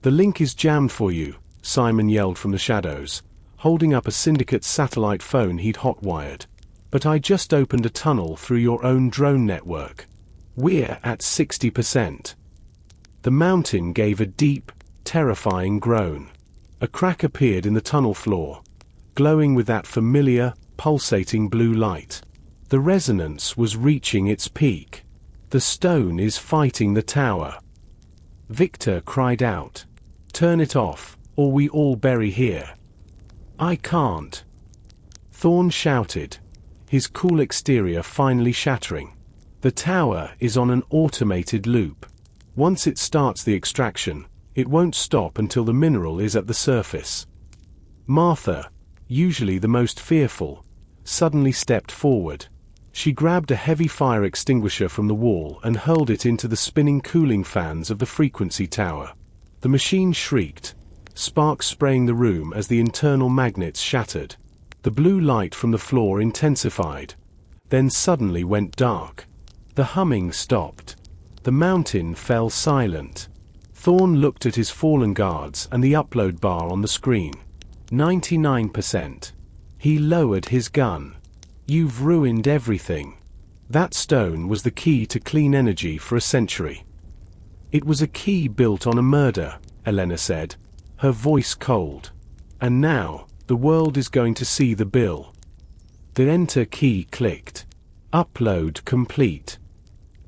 "The link is jammed for you," Simon yelled from the shadows, holding up a syndicate satellite phone he'd hotwired. "But I just opened a tunnel through your own drone network. We're at 60%. The mountain gave a deep, terrifying groan. A crack appeared in the tunnel floor, glowing with that familiar, pulsating blue light. The resonance was reaching its peak. "The stone is fighting the tower." Victor cried out, "Turn it off, or we all bury here." "I can't." Thorne shouted, his cool exterior finally shattering. "The tower is on an automated loop. Once it starts the extraction, it won't stop until the mineral is at the surface." Martha, usually the most fearful, suddenly stepped forward. She grabbed a heavy fire extinguisher from the wall and hurled it into the spinning cooling fans of the frequency tower. The machine shrieked, sparks spraying the room as the internal magnets shattered. The blue light from the floor intensified, then suddenly went dark. The humming stopped. The mountain fell silent. Thorne looked at his fallen guards and the upload bar on the screen. 99%. He lowered his gun. "You've ruined everything. That stone was the key to clean energy for a century." It was a key built on a murder, Elena said, her voice cold. And now, the world is going to see the bill. The enter key clicked. Upload complete.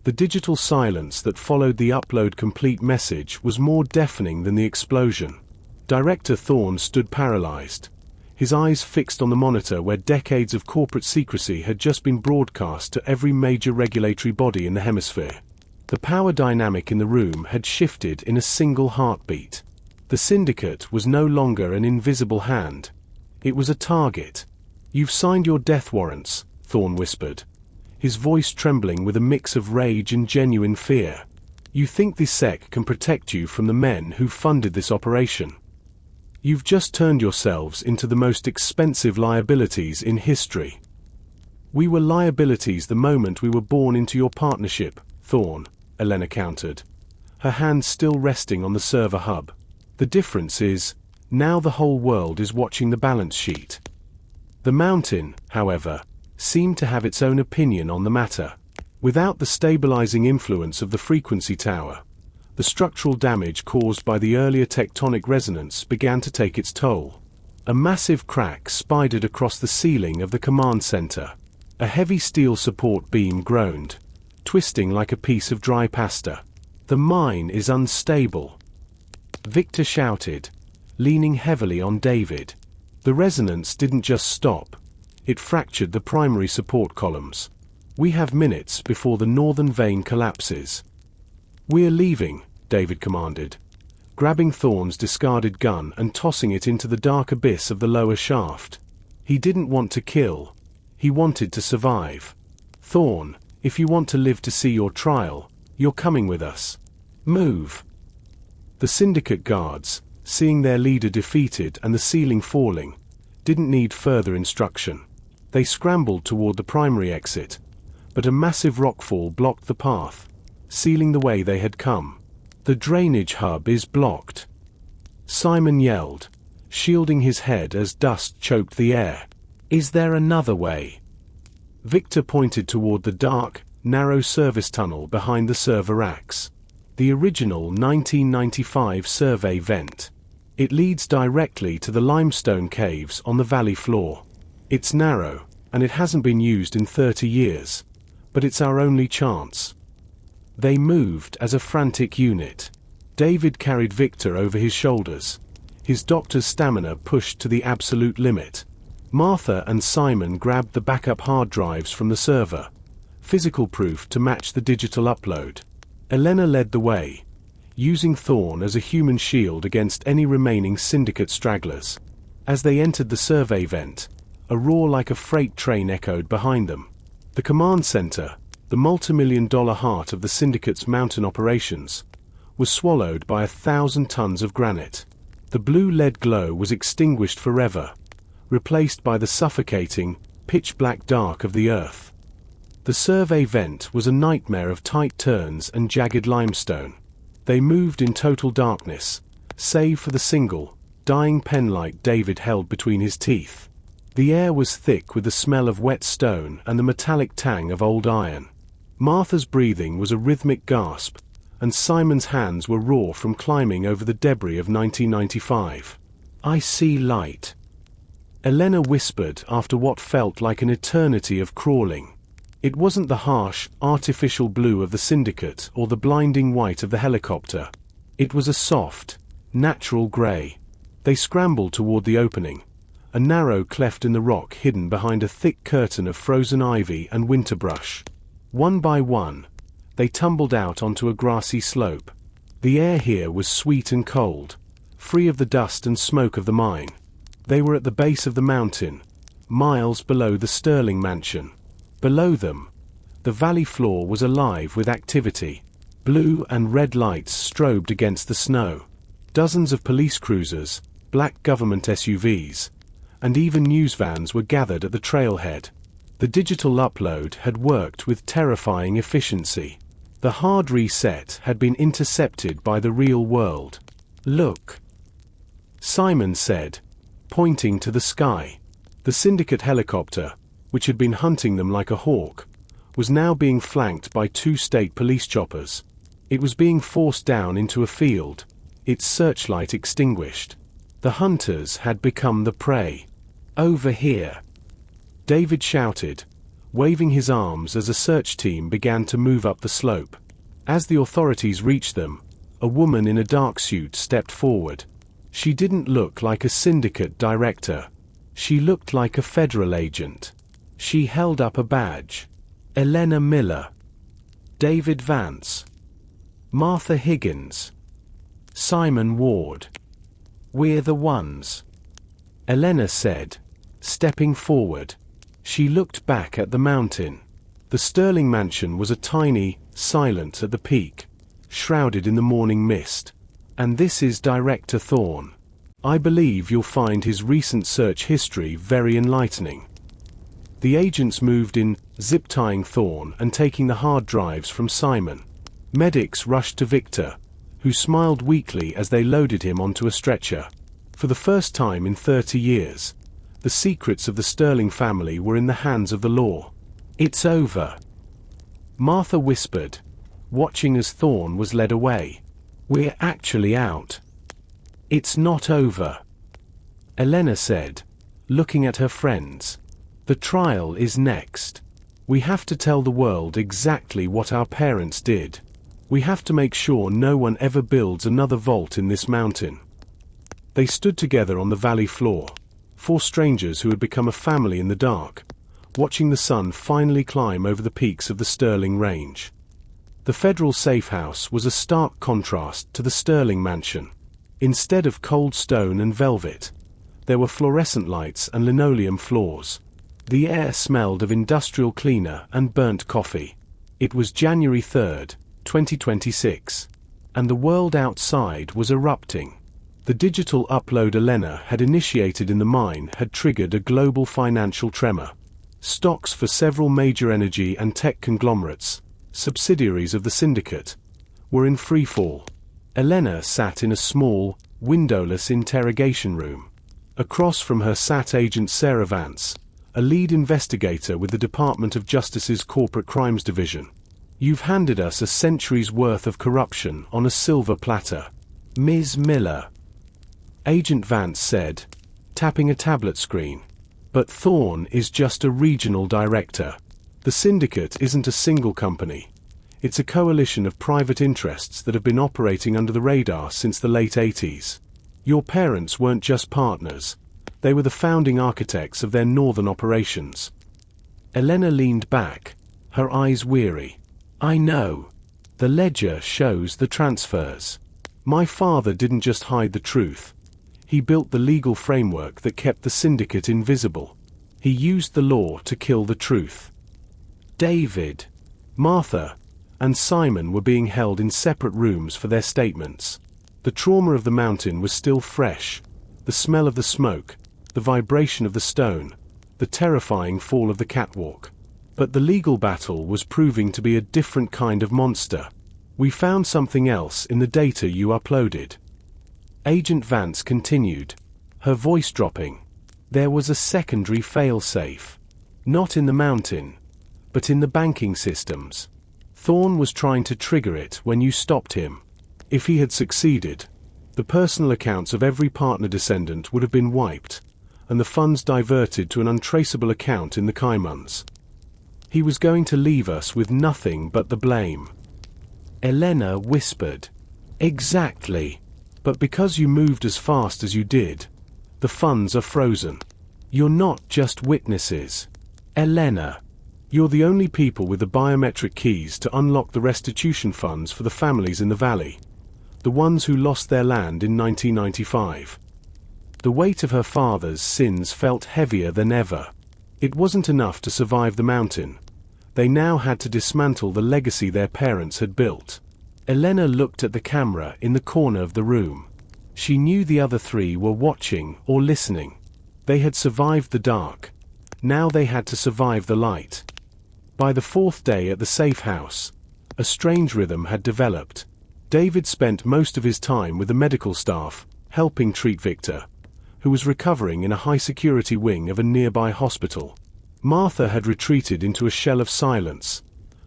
The digital silence that followed the upload complete message was more deafening than the explosion. Director Thorne stood paralyzed, his eyes fixed on the monitor where decades of corporate secrecy had just been broadcast to every major regulatory body in the hemisphere. The power dynamic in the room had shifted in a single heartbeat. The syndicate was no longer an invisible hand. It was a target. "You've signed your death warrants," Thorne whispered, his voice trembling with a mix of rage and genuine fear. "You think the SEC can protect you from the men who funded this operation? You've just turned yourselves into the most expensive liabilities in history." "We were liabilities the moment we were born into your partnership, Thorne," Elena countered, her hand still resting on the server hub. "The difference is, now the whole world is watching the balance sheet." The Mountain, however, seemed to have its own opinion on the matter. Without the stabilizing influence of the frequency tower, the structural damage caused by the earlier tectonic resonance began to take its toll. A massive crack spidered across the ceiling of the command center. A heavy steel support beam groaned, twisting like a piece of dry pasta. "The mine is unstable," Victor shouted, leaning heavily on David. The resonance didn't just stop. It fractured the primary support columns. "We have minutes before the northern vein collapses." "We're leaving," David commanded, grabbing Thorne's discarded gun and tossing it into the dark abyss of the lower shaft. He didn't want to kill. He wanted to survive. "Thorne, if you want to live to see your trial, you're coming with us. Move." The syndicate guards, seeing their leader defeated and the ceiling falling, didn't need further instruction. They scrambled toward the primary exit, but a massive rockfall blocked the path, sealing the way they had come. "The drainage hub is blocked," Simon yelled, shielding his head as dust choked the air. "Is there another way?" Victor pointed toward the dark, narrow service tunnel behind the server racks. "The original 1995 survey vent. It leads directly to the limestone caves on the valley floor. It's narrow, and it hasn't been used in 30 years, but it's our only chance." They moved as a frantic unit. David carried Victor over his shoulders, his doctor's stamina pushed to the absolute limit. Martha and Simon grabbed the backup hard drives from the server, physical proof to match the digital upload. Elena led the way, using Thorne as a human shield against any remaining syndicate stragglers. As they entered the survey vent, a roar like a freight train echoed behind them. The command center, the multi-million-dollar heart of the syndicate's mountain operations, was swallowed by 1,000 tons of granite. The blue lead glow was extinguished forever, replaced by the suffocating, pitch-black dark of the earth. The survey vent was a nightmare of tight turns and jagged limestone. They moved in total darkness, save for the single, dying penlight David held between his teeth. The air was thick with the smell of wet stone and the metallic tang of old iron. Martha's breathing was a rhythmic gasp, and Simon's hands were raw from climbing over the debris of 1995. "I see light," Elena whispered after what felt like an eternity of crawling. It wasn't the harsh, artificial blue of the syndicate or the blinding white of the helicopter. It was a soft, natural gray. They scrambled toward the opening, a narrow cleft in the rock hidden behind a thick curtain of frozen ivy and winter brush. One by one, they tumbled out onto a grassy slope. The air here was sweet and cold, free of the dust and smoke of the mine. They were at the base of the mountain, miles below the Sterling mansion. Below them, the valley floor was alive with activity. Blue and red lights strobed against the snow. Dozens of police cruisers, black government SUVs, and even news vans were gathered at the trailhead. The digital upload had worked with terrifying efficiency. The hard reset had been intercepted by the real world. "Look," Simon said, pointing to the sky. The syndicate helicopter, which had been hunting them like a hawk, was now being flanked by 2 state police choppers. It was being forced down into a field, its searchlight extinguished. The hunters had become the prey. "Over here!" David shouted, waving his arms as a search team began to move up the slope. As the authorities reached them, a woman in a dark suit stepped forward. She didn't look like a syndicate director. She looked like a federal agent. She held up a badge. Elena Miller. David Vance. Martha Higgins. Simon Ward. "We're the ones," Elena said, stepping forward. She looked back at the mountain. The Sterling mansion was a tiny, silent at the peak, shrouded in the morning mist. "And this is Director Thorne. I believe you'll find his recent search history very enlightening." The agents moved in, zip-tying Thorne and taking the hard drives from Simon. Medics rushed to Victor, who smiled weakly as they loaded him onto a stretcher. For the first time in 30 years, the secrets of the Sterling family were in the hands of the law. "It's over," Martha whispered, watching as Thorne was led away. "We're actually out." "It's not over," Elena said, looking at her friends. "The trial is next. We have to tell the world exactly what our parents did. We have to make sure no one ever builds another vault in this mountain." They stood together on the valley floor, four strangers who had become a family in the dark, watching the sun finally climb over the peaks of the Sterling Range. The federal safe house was a stark contrast to the Sterling mansion. Instead of cold stone and velvet, there were fluorescent lights and linoleum floors. The air smelled of industrial cleaner and burnt coffee. It was January 3rd, 2026, and the world outside was erupting. The digital upload Elena had initiated in the mine had triggered a global financial tremor. Stocks for several major energy and tech conglomerates, subsidiaries of the syndicate, were in free fall. Elena sat in a small, windowless interrogation room. Across from her sat Agent Sarah Vance, a lead investigator with the Department of Justice's Corporate Crimes Division. "You've handed us a century's worth of corruption on a silver platter, Ms. Miller," Agent Vance said, tapping a tablet screen. "But Thorne is just a regional director. The syndicate isn't a single company. It's a coalition of private interests that have been operating under the radar since the late 80s. Your parents weren't just partners. They were the founding architects of their northern operations." Elena leaned back, her eyes weary. "I know. The ledger shows the transfers. My father didn't just hide the truth. He built the legal framework that kept the syndicate invisible. He used the law to kill the truth." David, Martha, and Simon were being held in separate rooms for their statements. The trauma of the mountain was still fresh. The smell of the smoke, the vibration of the stone, the terrifying fall of the catwalk. But the legal battle was proving to be a different kind of monster. "We found something else in the data you uploaded," Agent Vance continued, her voice dropping. "There was a secondary failsafe. Not in the mountain, but in the banking systems. Thorne was trying to trigger it when you stopped him. If he had succeeded, the personal accounts of every partner descendant would have been wiped, and the funds diverted to an untraceable account in the Caimans. He was going to leave us with nothing but the blame." Elena whispered. "Exactly. But because you moved as fast as you did, the funds are frozen. You're not just witnesses, Elena. You're the only people with the biometric keys to unlock the restitution funds for the families in the valley, the ones who lost their land in 1995. The weight of her father's sins felt heavier than ever. It wasn't enough to survive the mountain. They now had to dismantle the legacy their parents had built." Elena looked at the camera in the corner of the room. She knew the other three were watching or listening. They had survived the dark. Now they had to survive the light. By the fourth day at the safe house, a strange rhythm had developed. David spent most of his time with the medical staff, helping treat Victor, who was recovering in a high-security wing of a nearby hospital. Martha had retreated into a shell of silence,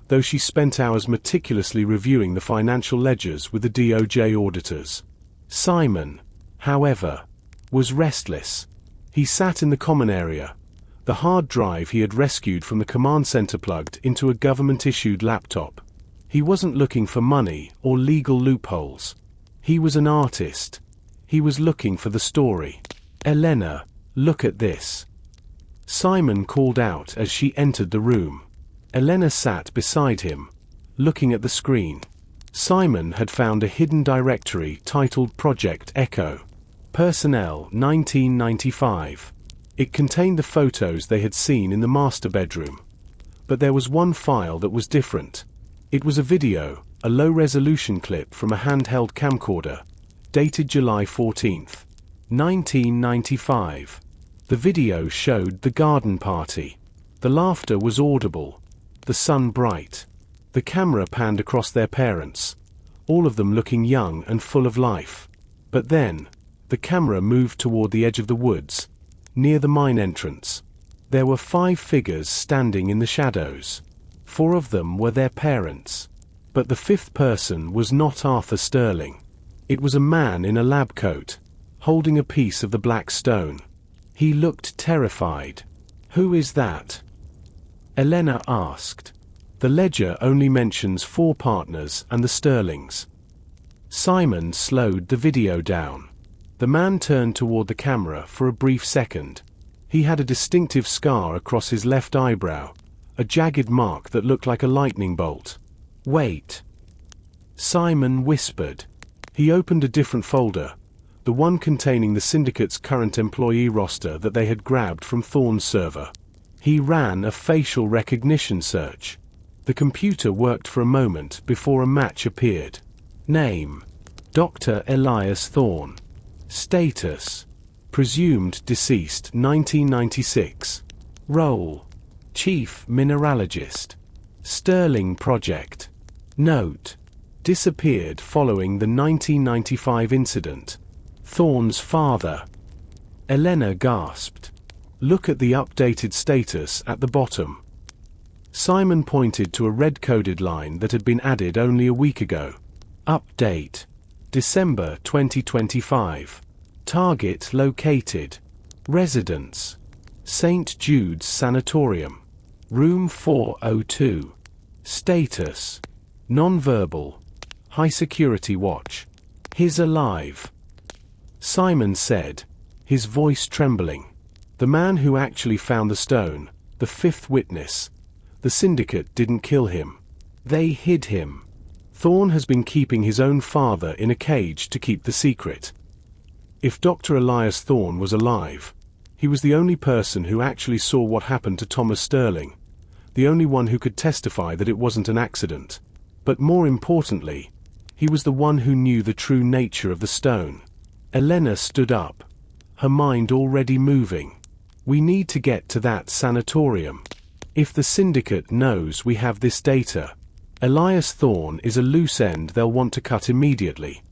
though she spent hours meticulously reviewing the financial ledgers with the DOJ auditors. Simon, however, was restless. He sat in the common area, the hard drive he had rescued from the command center plugged into a government-issued laptop. He wasn't looking for money or legal loopholes. He was an artist. He was looking for the story. "Elena, look at this," Simon called out as she entered the room. Elena sat beside him, looking at the screen. Simon had found a hidden directory titled Project Echo. Personnel 1995. It contained the photos they had seen in the master bedroom. But there was one file that was different. It was a video, a low-resolution clip from a handheld camcorder, dated July 14, 1995. The video showed the garden party. The laughter was audible, the sun bright. The camera panned across their parents, all of them looking young and full of life. But then, the camera moved toward the edge of the woods, near the mine entrance. There were 5 figures standing in the shadows. 4 of them were their parents. But the 5th person was not Arthur Sterling. It was a man in a lab coat, holding a piece of the black stone. He looked terrified. "Who is that?" Elena asked. "The ledger only mentions 4 partners and the Sterlings." Simon slowed the video down. The man turned toward the camera for a brief second. He had a distinctive scar across his left eyebrow, a jagged mark that looked like a lightning bolt. "Wait," Simon whispered. He opened a different folder, the one containing the syndicate's current employee roster that they had grabbed from Thorne's server. He ran a facial recognition search. The computer worked for a moment before a match appeared. Name: Dr. Elias Thorne. Status: presumed deceased 1996. Role: Chief Mineralogist. Sterling Project. Note: disappeared following the 1995 incident. Thorne's father. Elena gasped. "Look at the updated status at the bottom." Simon pointed to a red-coded line that had been added only a week ago. Update: December 2025. Target located. Residence: St. Jude's Sanatorium. Room 402. Status: nonverbal. High security watch. "He's alive," Simon said, his voice trembling. The man who actually found the stone, the 5th witness. The syndicate didn't kill him. They hid him. Thorne has been keeping his own father in a cage to keep the secret. If Dr. Elias Thorne was alive, he was the only person who actually saw what happened to Thomas Sterling, the only one who could testify that it wasn't an accident. But more importantly, he was the one who knew the true nature of the stone. Elena stood up, her mind already moving. "We need to get to that sanatorium. If the syndicate knows we have this data, Elias Thorne is a loose end they'll want to cut immediately."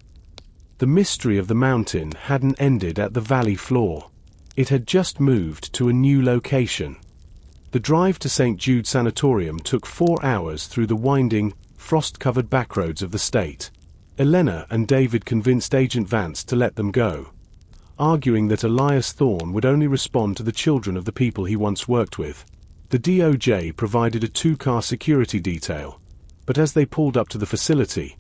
The mystery of the mountain hadn't ended at the valley floor. It had just moved to a new location. The drive to St. Jude Sanatorium took 4 hours through the winding, frost-covered backroads of the state. Elena and David convinced Agent Vance to let them go, arguing that Elias Thorne would only respond to the children of the people he once worked with. The DOJ provided a 2-car security detail, but as they pulled up to the facility,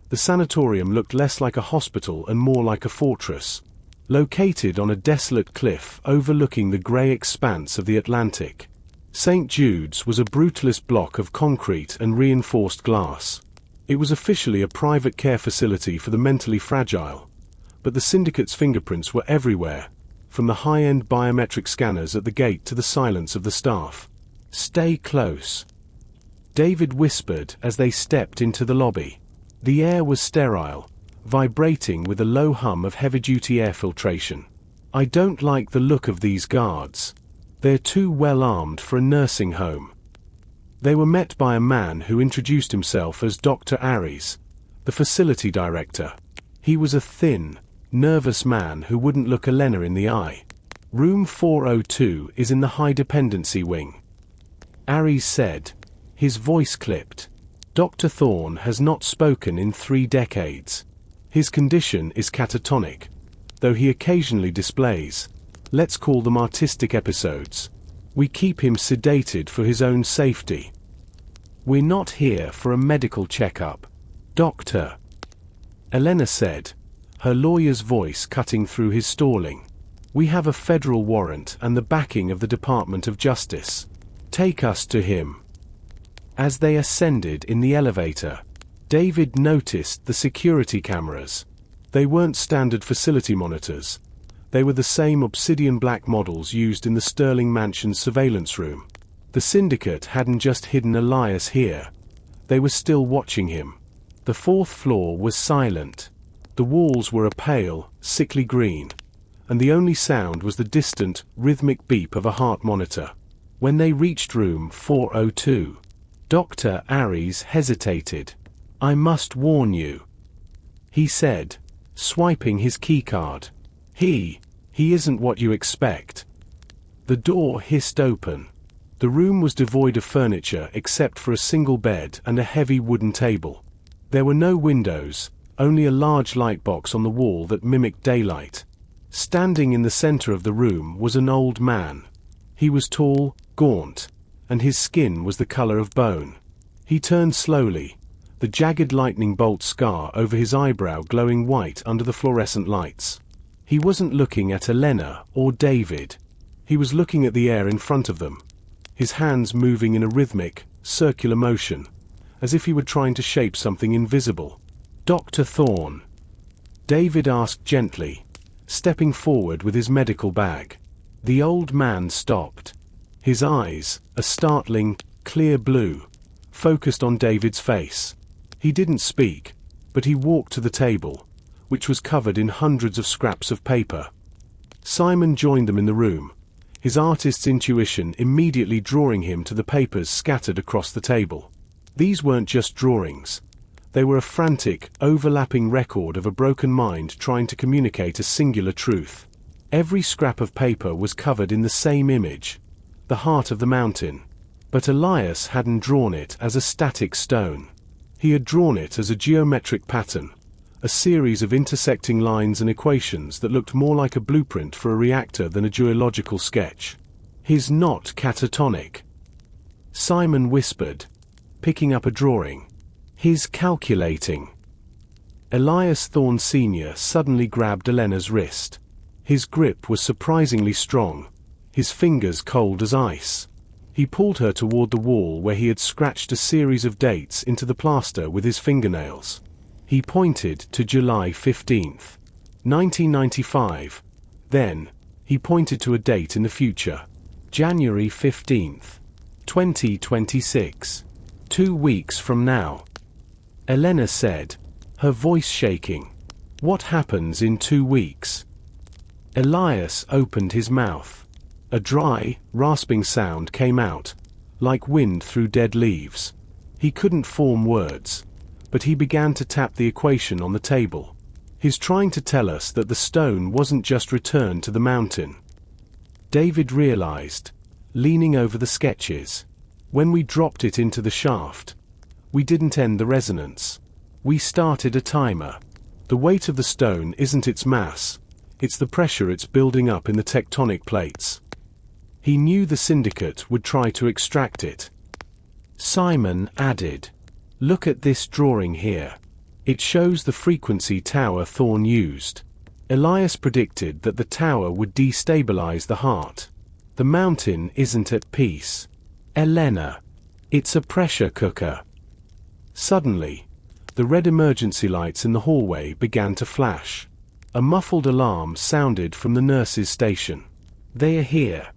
the sanatorium looked less like a hospital and more like a fortress, located on a desolate cliff overlooking the grey expanse of the Atlantic. St. Jude's was a brutalist block of concrete and reinforced glass. It was officially a private care facility for the mentally fragile, but the syndicate's fingerprints were everywhere, from the high-end biometric scanners at the gate to the silence of the staff. "Stay close," David whispered as they stepped into the lobby. The air was sterile, vibrating with a low hum of heavy-duty air filtration. "I don't like the look of these guards. They're too well armed for a nursing home." They were met by a man who introduced himself as Dr. Aries, the facility director. He was a thin, nervous man who wouldn't look Elena in the eye. "Room 402 is in the high-dependency wing," Aries said. His voice clipped. Dr. Thorne has not spoken in 3 decades. His condition is catatonic, though he occasionally displays, let's call them artistic episodes. We keep him sedated for his own safety. We're not here for a medical checkup, Doctor, Elena said, her lawyer's voice cutting through his stalling. We have a federal warrant and the backing of the Department of Justice. Take us to him. As they ascended in the elevator, David noticed the security cameras. They weren't standard facility monitors. They were the same obsidian black models used in the Sterling Mansion's surveillance room. The syndicate hadn't just hidden Elias here. They were still watching him. The 4th floor was silent. The walls were a pale, sickly green, and the only sound was the distant, rhythmic beep of a heart monitor. When they reached room 402, Dr. Aries hesitated. I must warn you, he said, swiping his keycard. He isn't what you expect. The door hissed open. The room was devoid of furniture except for a single bed and a heavy wooden table. There were no windows, only a large light box on the wall that mimicked daylight. Standing in the center of the room was an old man. He was tall, gaunt, and his skin was the color of bone. He turned slowly, the jagged lightning bolt scar over his eyebrow glowing white under the fluorescent lights. He wasn't looking at Elena or David. He was looking at the air in front of them, his hands moving in a rhythmic, circular motion, as if he were trying to shape something invisible. Dr. Thorne, David asked gently, stepping forward with his medical bag. The old man stopped. His eyes, a startling, clear blue, focused on David's face. He didn't speak, but he walked to the table, which was covered in hundreds of scraps of paper. Simon joined them in the room, his artist's intuition immediately drawing him to the papers scattered across the table. These weren't just drawings. They were a frantic, overlapping record of a broken mind trying to communicate a singular truth. Every scrap of paper was covered in the same image, the heart of the mountain. But Elias hadn't drawn it as a static stone. He had drawn it as a geometric pattern, a series of intersecting lines and equations that looked more like a blueprint for a reactor than a geological sketch. He's not catatonic, Simon whispered, picking up a drawing. He's calculating. Elias Thorne Sr. suddenly grabbed Elena's wrist. His grip was surprisingly strong, his fingers cold as ice. He pulled her toward the wall where he had scratched a series of dates into the plaster with his fingernails. He pointed to July 15th, 1995. Then, he pointed to a date in the future. January 15th, 2026. 2 weeks from now. Elena said, her voice shaking. What happens in 2 weeks? Elias opened his mouth. A dry, rasping sound came out, like wind through dead leaves. He couldn't form words, but he began to tap the equation on the table. He's trying to tell us that the stone wasn't just returned to the mountain. David realized, leaning over the sketches. When we dropped it into the shaft, we didn't end the resonance. We started a timer. The weight of the stone isn't its mass, it's the pressure it's building up in the tectonic plates. He knew the syndicate would try to extract it. Simon added, look at this drawing here. It shows the frequency tower Thorne used. Elias predicted that the tower would destabilize the heart. The mountain isn't at peace. Elena, it's a pressure cooker. Suddenly, the red emergency lights in the hallway began to flash. A muffled alarm sounded from the nurse's station. They are here,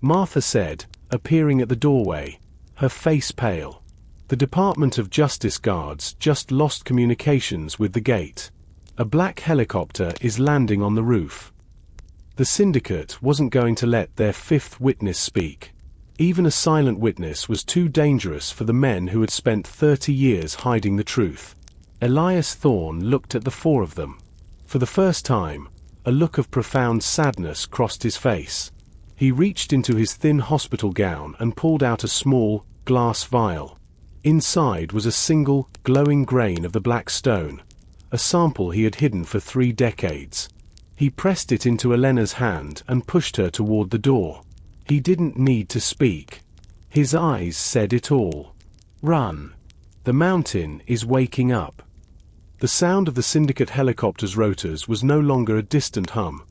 Martha said, appearing at the doorway, her face pale. The Department of Justice guards just lost communications with the gate. A black helicopter is landing on the roof. The syndicate wasn't going to let their 5th witness speak. Even a silent witness was too dangerous for the men who had spent 30 years hiding the truth. Elias Thorne looked at the 4 of them. For the first time, a look of profound sadness crossed his face. He reached into his thin hospital gown and pulled out a small, glass vial. Inside was a single, glowing grain of the black stone, a sample he had hidden for 3 decades. He pressed it into Elena's hand and pushed her toward the door. He didn't need to speak. His eyes said it all. Run. The mountain is waking up. The sound of the Syndicate helicopter's rotors was no longer a distant hum.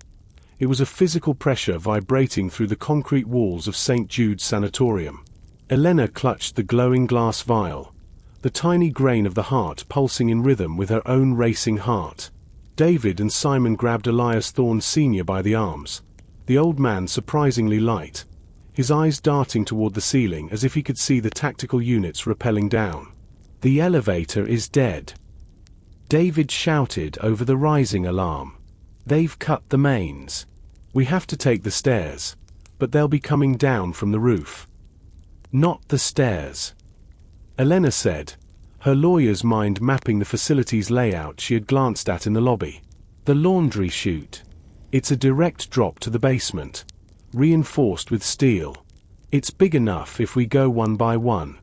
It was a physical pressure vibrating through the concrete walls of St. Jude's Sanatorium. Elena clutched the glowing glass vial, the tiny grain of the heart pulsing in rhythm with her own racing heart. David and Simon grabbed Elias Thorne Sr. by the arms, the old man surprisingly light, his eyes darting toward the ceiling as if he could see the tactical units rappelling down. The elevator is dead. David shouted over the rising alarm. They've cut the mains. We have to take the stairs, but they'll be coming down from the roof. Not the stairs, Elena said, her lawyer's mind mapping the facility's layout she had glanced at in the lobby. The laundry chute. It's a direct drop to the basement, reinforced with steel. It's big enough if we go one by one.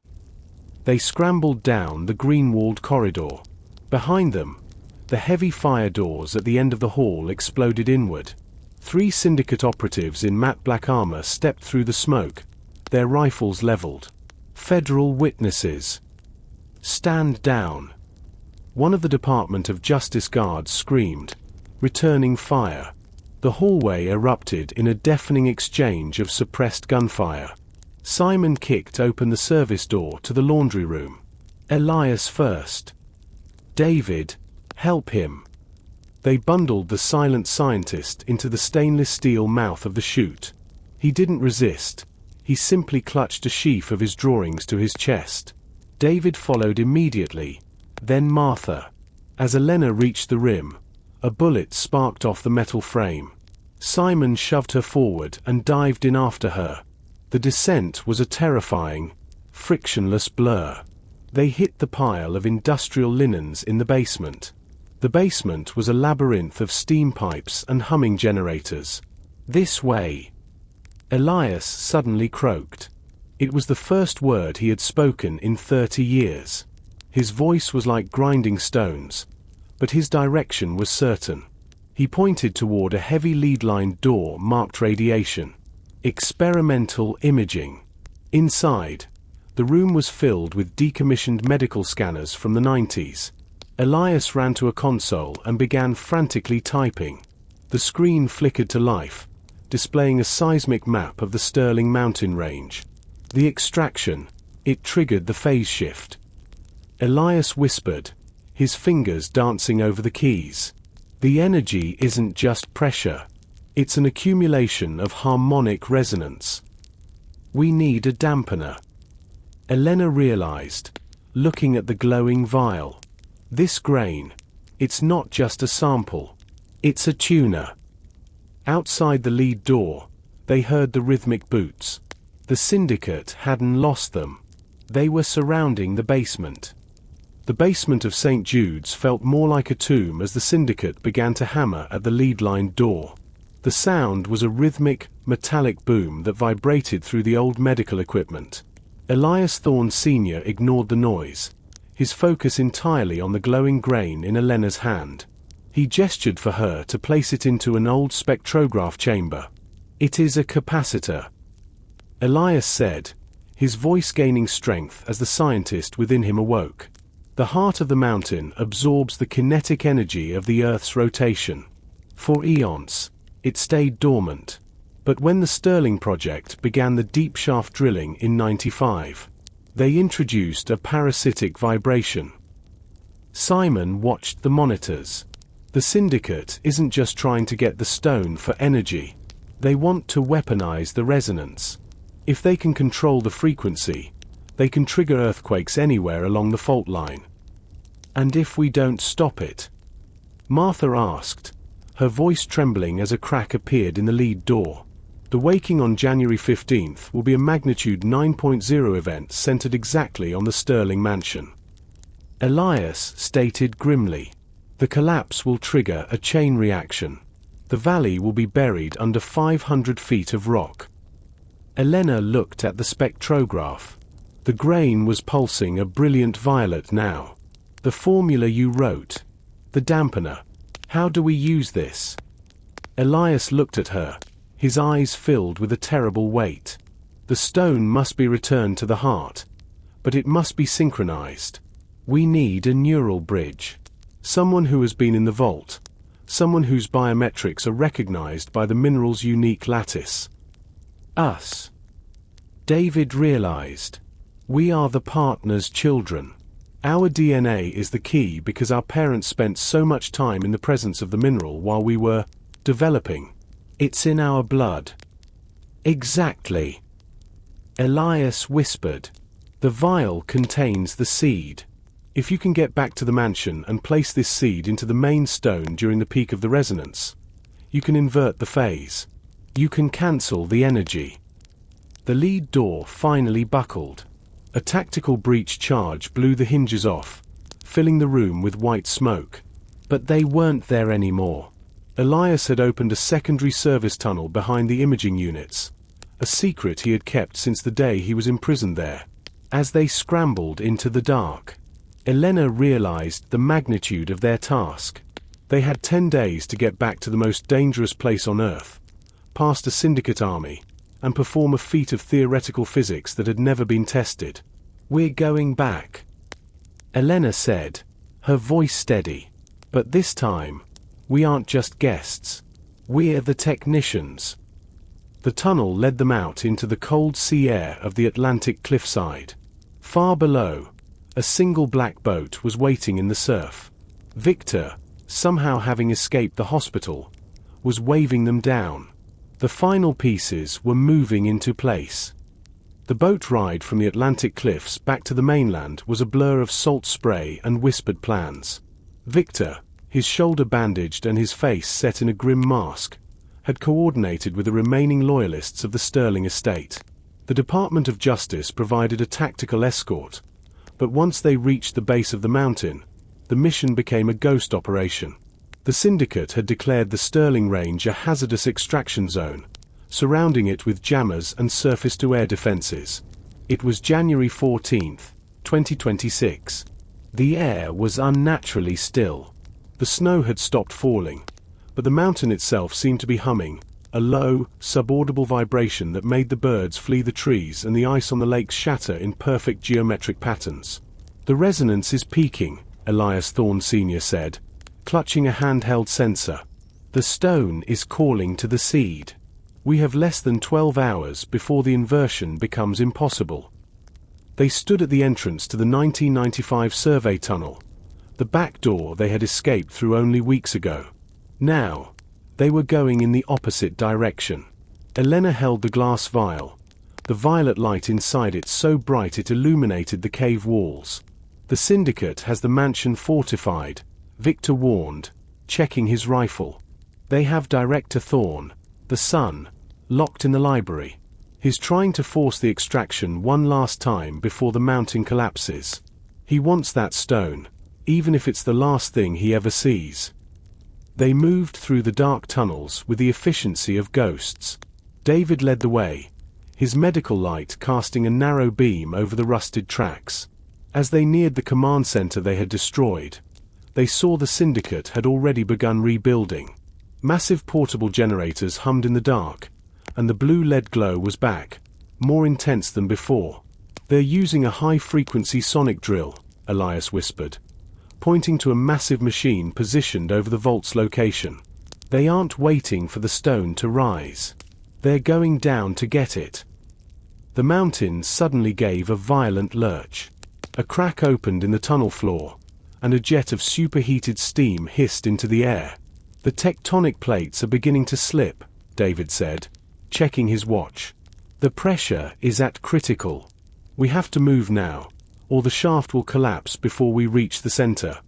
They scrambled down the green-walled corridor. Behind them, the heavy fire doors at the end of the hall exploded inward. 3 Syndicate operatives in matte black armor stepped through the smoke, their rifles leveled. Federal witnesses. Stand down. One of the Department of Justice guards screamed, returning fire. The hallway erupted in a deafening exchange of suppressed gunfire. Simon kicked open the service door to the laundry room. Elias first. David, help him. They bundled the silent scientist into the stainless steel mouth of the chute. He didn't resist. He simply clutched a sheaf of his drawings to his chest. David followed immediately, then Martha. As Elena reached the rim, a bullet sparked off the metal frame. Simon shoved her forward and dived in after her. The descent was a terrifying, frictionless blur. They hit the pile of industrial linens in the basement. The basement was a labyrinth of steam pipes and humming generators. This way. Elias suddenly croaked. It was the first word he had spoken in 30 years. His voice was like grinding stones, but his direction was certain. He pointed toward a heavy lead-lined door marked radiation. Experimental imaging. Inside, the room was filled with decommissioned medical scanners from the 90s. Elias ran to a console and began frantically typing. The screen flickered to life, displaying a seismic map of the Sterling mountain range. The extraction. It triggered the phase shift. Elias whispered, his fingers dancing over the keys. The energy isn't just pressure. It's an accumulation of harmonic resonance. We need a dampener. Elena realized, looking at the glowing vial. This grain. It's not just a sample. It's a tuner. Outside the lead door, they heard the rhythmic boots. The Syndicate hadn't lost them. They were surrounding the basement. The basement of St. Jude's felt more like a tomb as the Syndicate began to hammer at the lead-lined door. The sound was a rhythmic, metallic boom that vibrated through the old medical equipment. Elias Thorne Sr. ignored the noise, his focus entirely on the glowing grain in Elena's hand. He gestured for her to place it into an old spectrograph chamber. It is a capacitor, Elias said, his voice gaining strength as the scientist within him awoke. The heart of the mountain absorbs the kinetic energy of the Earth's rotation. For eons, it stayed dormant. But when the Sterling project began the deep shaft drilling in '95, they introduced a parasitic vibration. Simon watched the monitors. The Syndicate isn't just trying to get the stone for energy. They want to weaponize the resonance. If they can control the frequency, they can trigger earthquakes anywhere along the fault line. And if we don't stop it? Martha asked, her voice trembling as a crack appeared in the lead door. The waking on January 15th will be a magnitude 9.0 event centered exactly on the Sterling mansion. Elias stated grimly. The collapse will trigger a chain reaction. The valley will be buried under 500 feet of rock. Elena looked at the spectrograph. The grain was pulsing a brilliant violet now. The formula you wrote. The dampener. How do we use this? Elias looked at her, his eyes filled with a terrible weight. The stone must be returned to the heart, but it must be synchronized. We need a neural bridge. Someone who has been in the vault. Someone whose biometrics are recognized by the mineral's unique lattice. Us. David realized. We are the partner's children. Our DNA is the key because our parents spent so much time in the presence of the mineral while we were developing. It's in our blood. Exactly. Elias whispered. The vial contains the seed. If you can get back to the mansion and place this seed into the main stone during the peak of the resonance, you can invert the phase. You can cancel the energy. The lead door finally buckled. A tactical breach charge blew the hinges off, filling the room with white smoke. But they weren't there anymore. Elias had opened a secondary service tunnel behind the imaging units, a secret he had kept since the day he was imprisoned there. As they scrambled into the dark, Elena realized the magnitude of their task. They had 10 days to get back to the most dangerous place on Earth, past a syndicate army, and perform a feat of theoretical physics that had never been tested. We're going back, Elena said, her voice steady. But this time, we aren't just guests. We're the technicians. The tunnel led them out into the cold sea air of the Atlantic cliffside. Far below, a single black boat was waiting in the surf. Victor, somehow having escaped the hospital, was waving them down. The final pieces were moving into place. The boat ride from the Atlantic cliffs back to the mainland was a blur of salt spray and whispered plans. Victor, his shoulder bandaged and his face set in a grim mask, had coordinated with the remaining loyalists of the Sterling estate. The Department of Justice provided a tactical escort, but once they reached the base of the mountain, the mission became a ghost operation. The Syndicate had declared the Sterling Range a hazardous extraction zone, surrounding it with jammers and surface-to-air defenses. It was January 14, 2026. The air was unnaturally still. The snow had stopped falling, but the mountain itself seemed to be humming, a low, subaudible vibration that made the birds flee the trees and the ice on the lakes shatter in perfect geometric patterns. The resonance is peaking, Elias Thorne Sr. said, clutching a handheld sensor. The stone is calling to the seed. We have less than 12 hours before the inversion becomes impossible. They stood at the entrance to the 1995 survey tunnel, the back door they had escaped through only weeks ago. Now, they were going in the opposite direction. Elena held the glass vial, the violet light inside it so bright it illuminated the cave walls. The Syndicate has the mansion fortified, Victor warned, checking his rifle. They have Director Thorne, the son, locked in the library. He's trying to force the extraction one last time before the mountain collapses. He wants that stone, even if it's the last thing he ever sees. They moved through the dark tunnels with the efficiency of ghosts. David led the way, his medical light casting a narrow beam over the rusted tracks. As they neared the command center they had destroyed, they saw the Syndicate had already begun rebuilding. Massive portable generators hummed in the dark, and the blue lead glow was back, more intense than before. They're using a high-frequency sonic drill, Elias whispered, pointing to a massive machine positioned over the vault's location. They aren't waiting for the stone to rise. They're going down to get it. The mountain suddenly gave a violent lurch. A crack opened in the tunnel floor, and a jet of superheated steam hissed into the air. The tectonic plates are beginning to slip, David said, checking his watch. The pressure is at critical. We have to move now, or the shaft will collapse before we reach the center.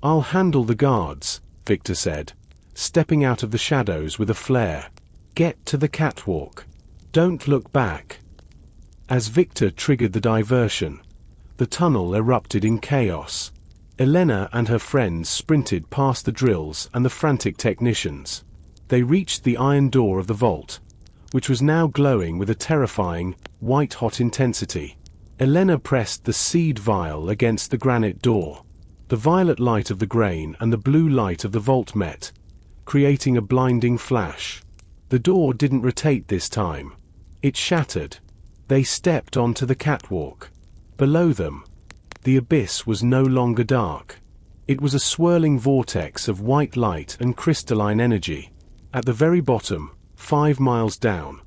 I'll handle the guards, Victor said, stepping out of the shadows with a flare. Get to the catwalk. Don't look back. As Victor triggered the diversion, the tunnel erupted in chaos. Elena and her friends sprinted past the drills and the frantic technicians. They reached the iron door of the vault, which was now glowing with a terrifying, white-hot intensity. Elena pressed the seed vial against the granite door. The violet light of the grain and the blue light of the vault met, creating a blinding flash. The door didn't rotate this time. It shattered. They stepped onto the catwalk. Below them, the abyss was no longer dark. It was a swirling vortex of white light and crystalline energy. At the very bottom, 5 miles down,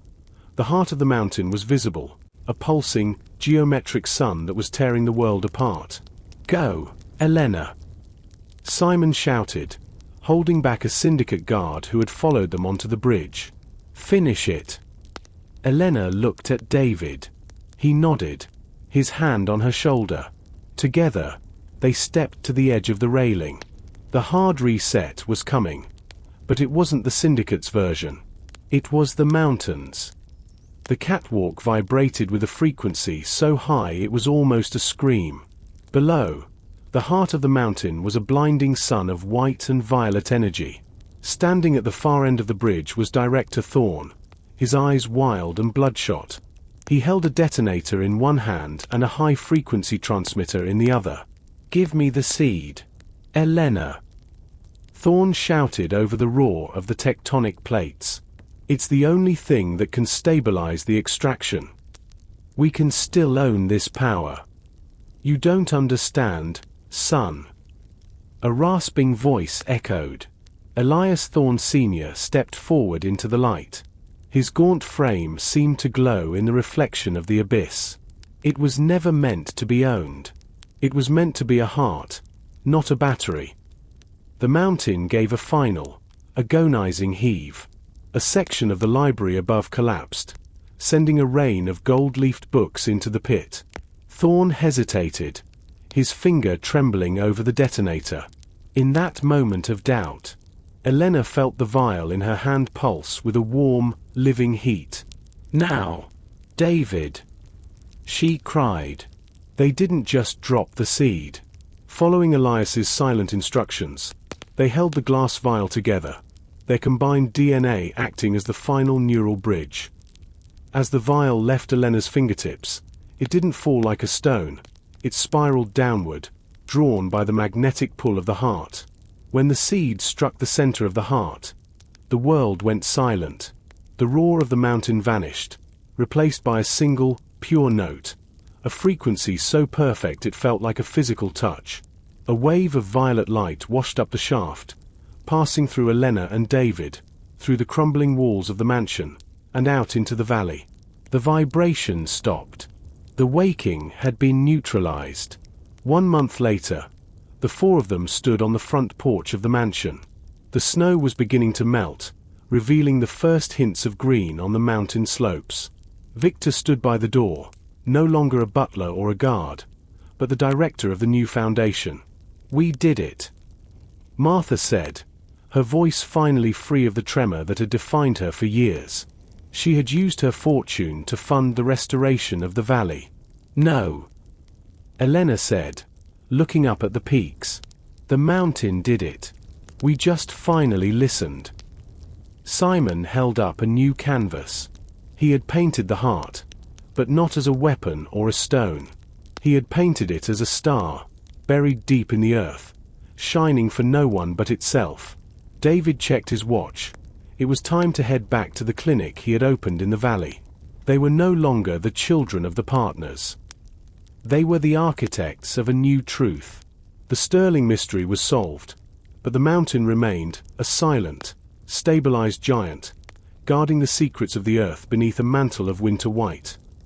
the heart of the mountain was visible, a pulsing, geometric sun that was tearing the world apart. "Go, Elena!" Simon shouted, holding back a syndicate guard who had followed them onto the bridge. "Finish it!" Elena looked at David. He nodded, his hand on her shoulder. Together, they stepped to the edge of the railing. The hard reset was coming. But it wasn't the syndicate's version. It was the mountain's. The catwalk vibrated with a frequency so high it was almost a scream. Below, the heart of the mountain was a blinding sun of white and violet energy. Standing at the far end of the bridge was Director Thorn, his eyes wild and bloodshot. He held a detonator in one hand and a high-frequency transmitter in the other. "Give me the seed, Elena!" Thorn shouted over the roar of the tectonic plates. "It's the only thing that can stabilize the extraction. We can still own this power." "You don't understand, son." A rasping voice echoed. Elias Thorn Sr. stepped forward into the light. His gaunt frame seemed to glow in the reflection of the abyss. It was never meant to be owned. It was meant to be a heart, not a battery. The mountain gave a final, agonizing heave. A section of the library above collapsed, sending a rain of gold-leafed books into the pit. Thorn hesitated, his finger trembling over the detonator. In that moment of doubt, Elena felt the vial in her hand pulse with a warm, living heat. "Now, David!" she cried. They didn't just drop the seed. Following Elias's silent instructions, they held the glass vial together, their combined DNA acting as the final neural bridge. As the vial left Elena's fingertips, it didn't fall like a stone. It spiraled downward, drawn by the magnetic pull of the heart. When the seed struck the center of the heart, the world went silent. The roar of the mountain vanished, replaced by a single, pure note, a frequency so perfect it felt like a physical touch. A wave of violet light washed up the shaft, passing through Elena and David, through the crumbling walls of the mansion, and out into the valley. The vibration stopped. The waking had been neutralized. 1 month later, the 4 of them stood on the front porch of the mansion. The snow was beginning to melt, revealing the first hints of green on the mountain slopes. Victor stood by the door, no longer a butler or a guard, but the director of the new foundation. "We did it," Martha said, her voice finally free of the tremor that had defined her for years. She had used her fortune to fund the restoration of the valley. "No," Elena said, looking up at the peaks. "The mountain did it. We just finally listened." Simon held up a new canvas. He had painted the heart, but not as a weapon or a stone. He had painted it as a star, buried deep in the earth, shining for no one but itself. David checked his watch. It was time to head back to the clinic he had opened in the valley. They were no longer the children of the partners. They were the architects of a new truth. The Sterling mystery was solved, but the mountain remained, a silent, stabilized giant, guarding the secrets of the earth beneath a mantle of winter white.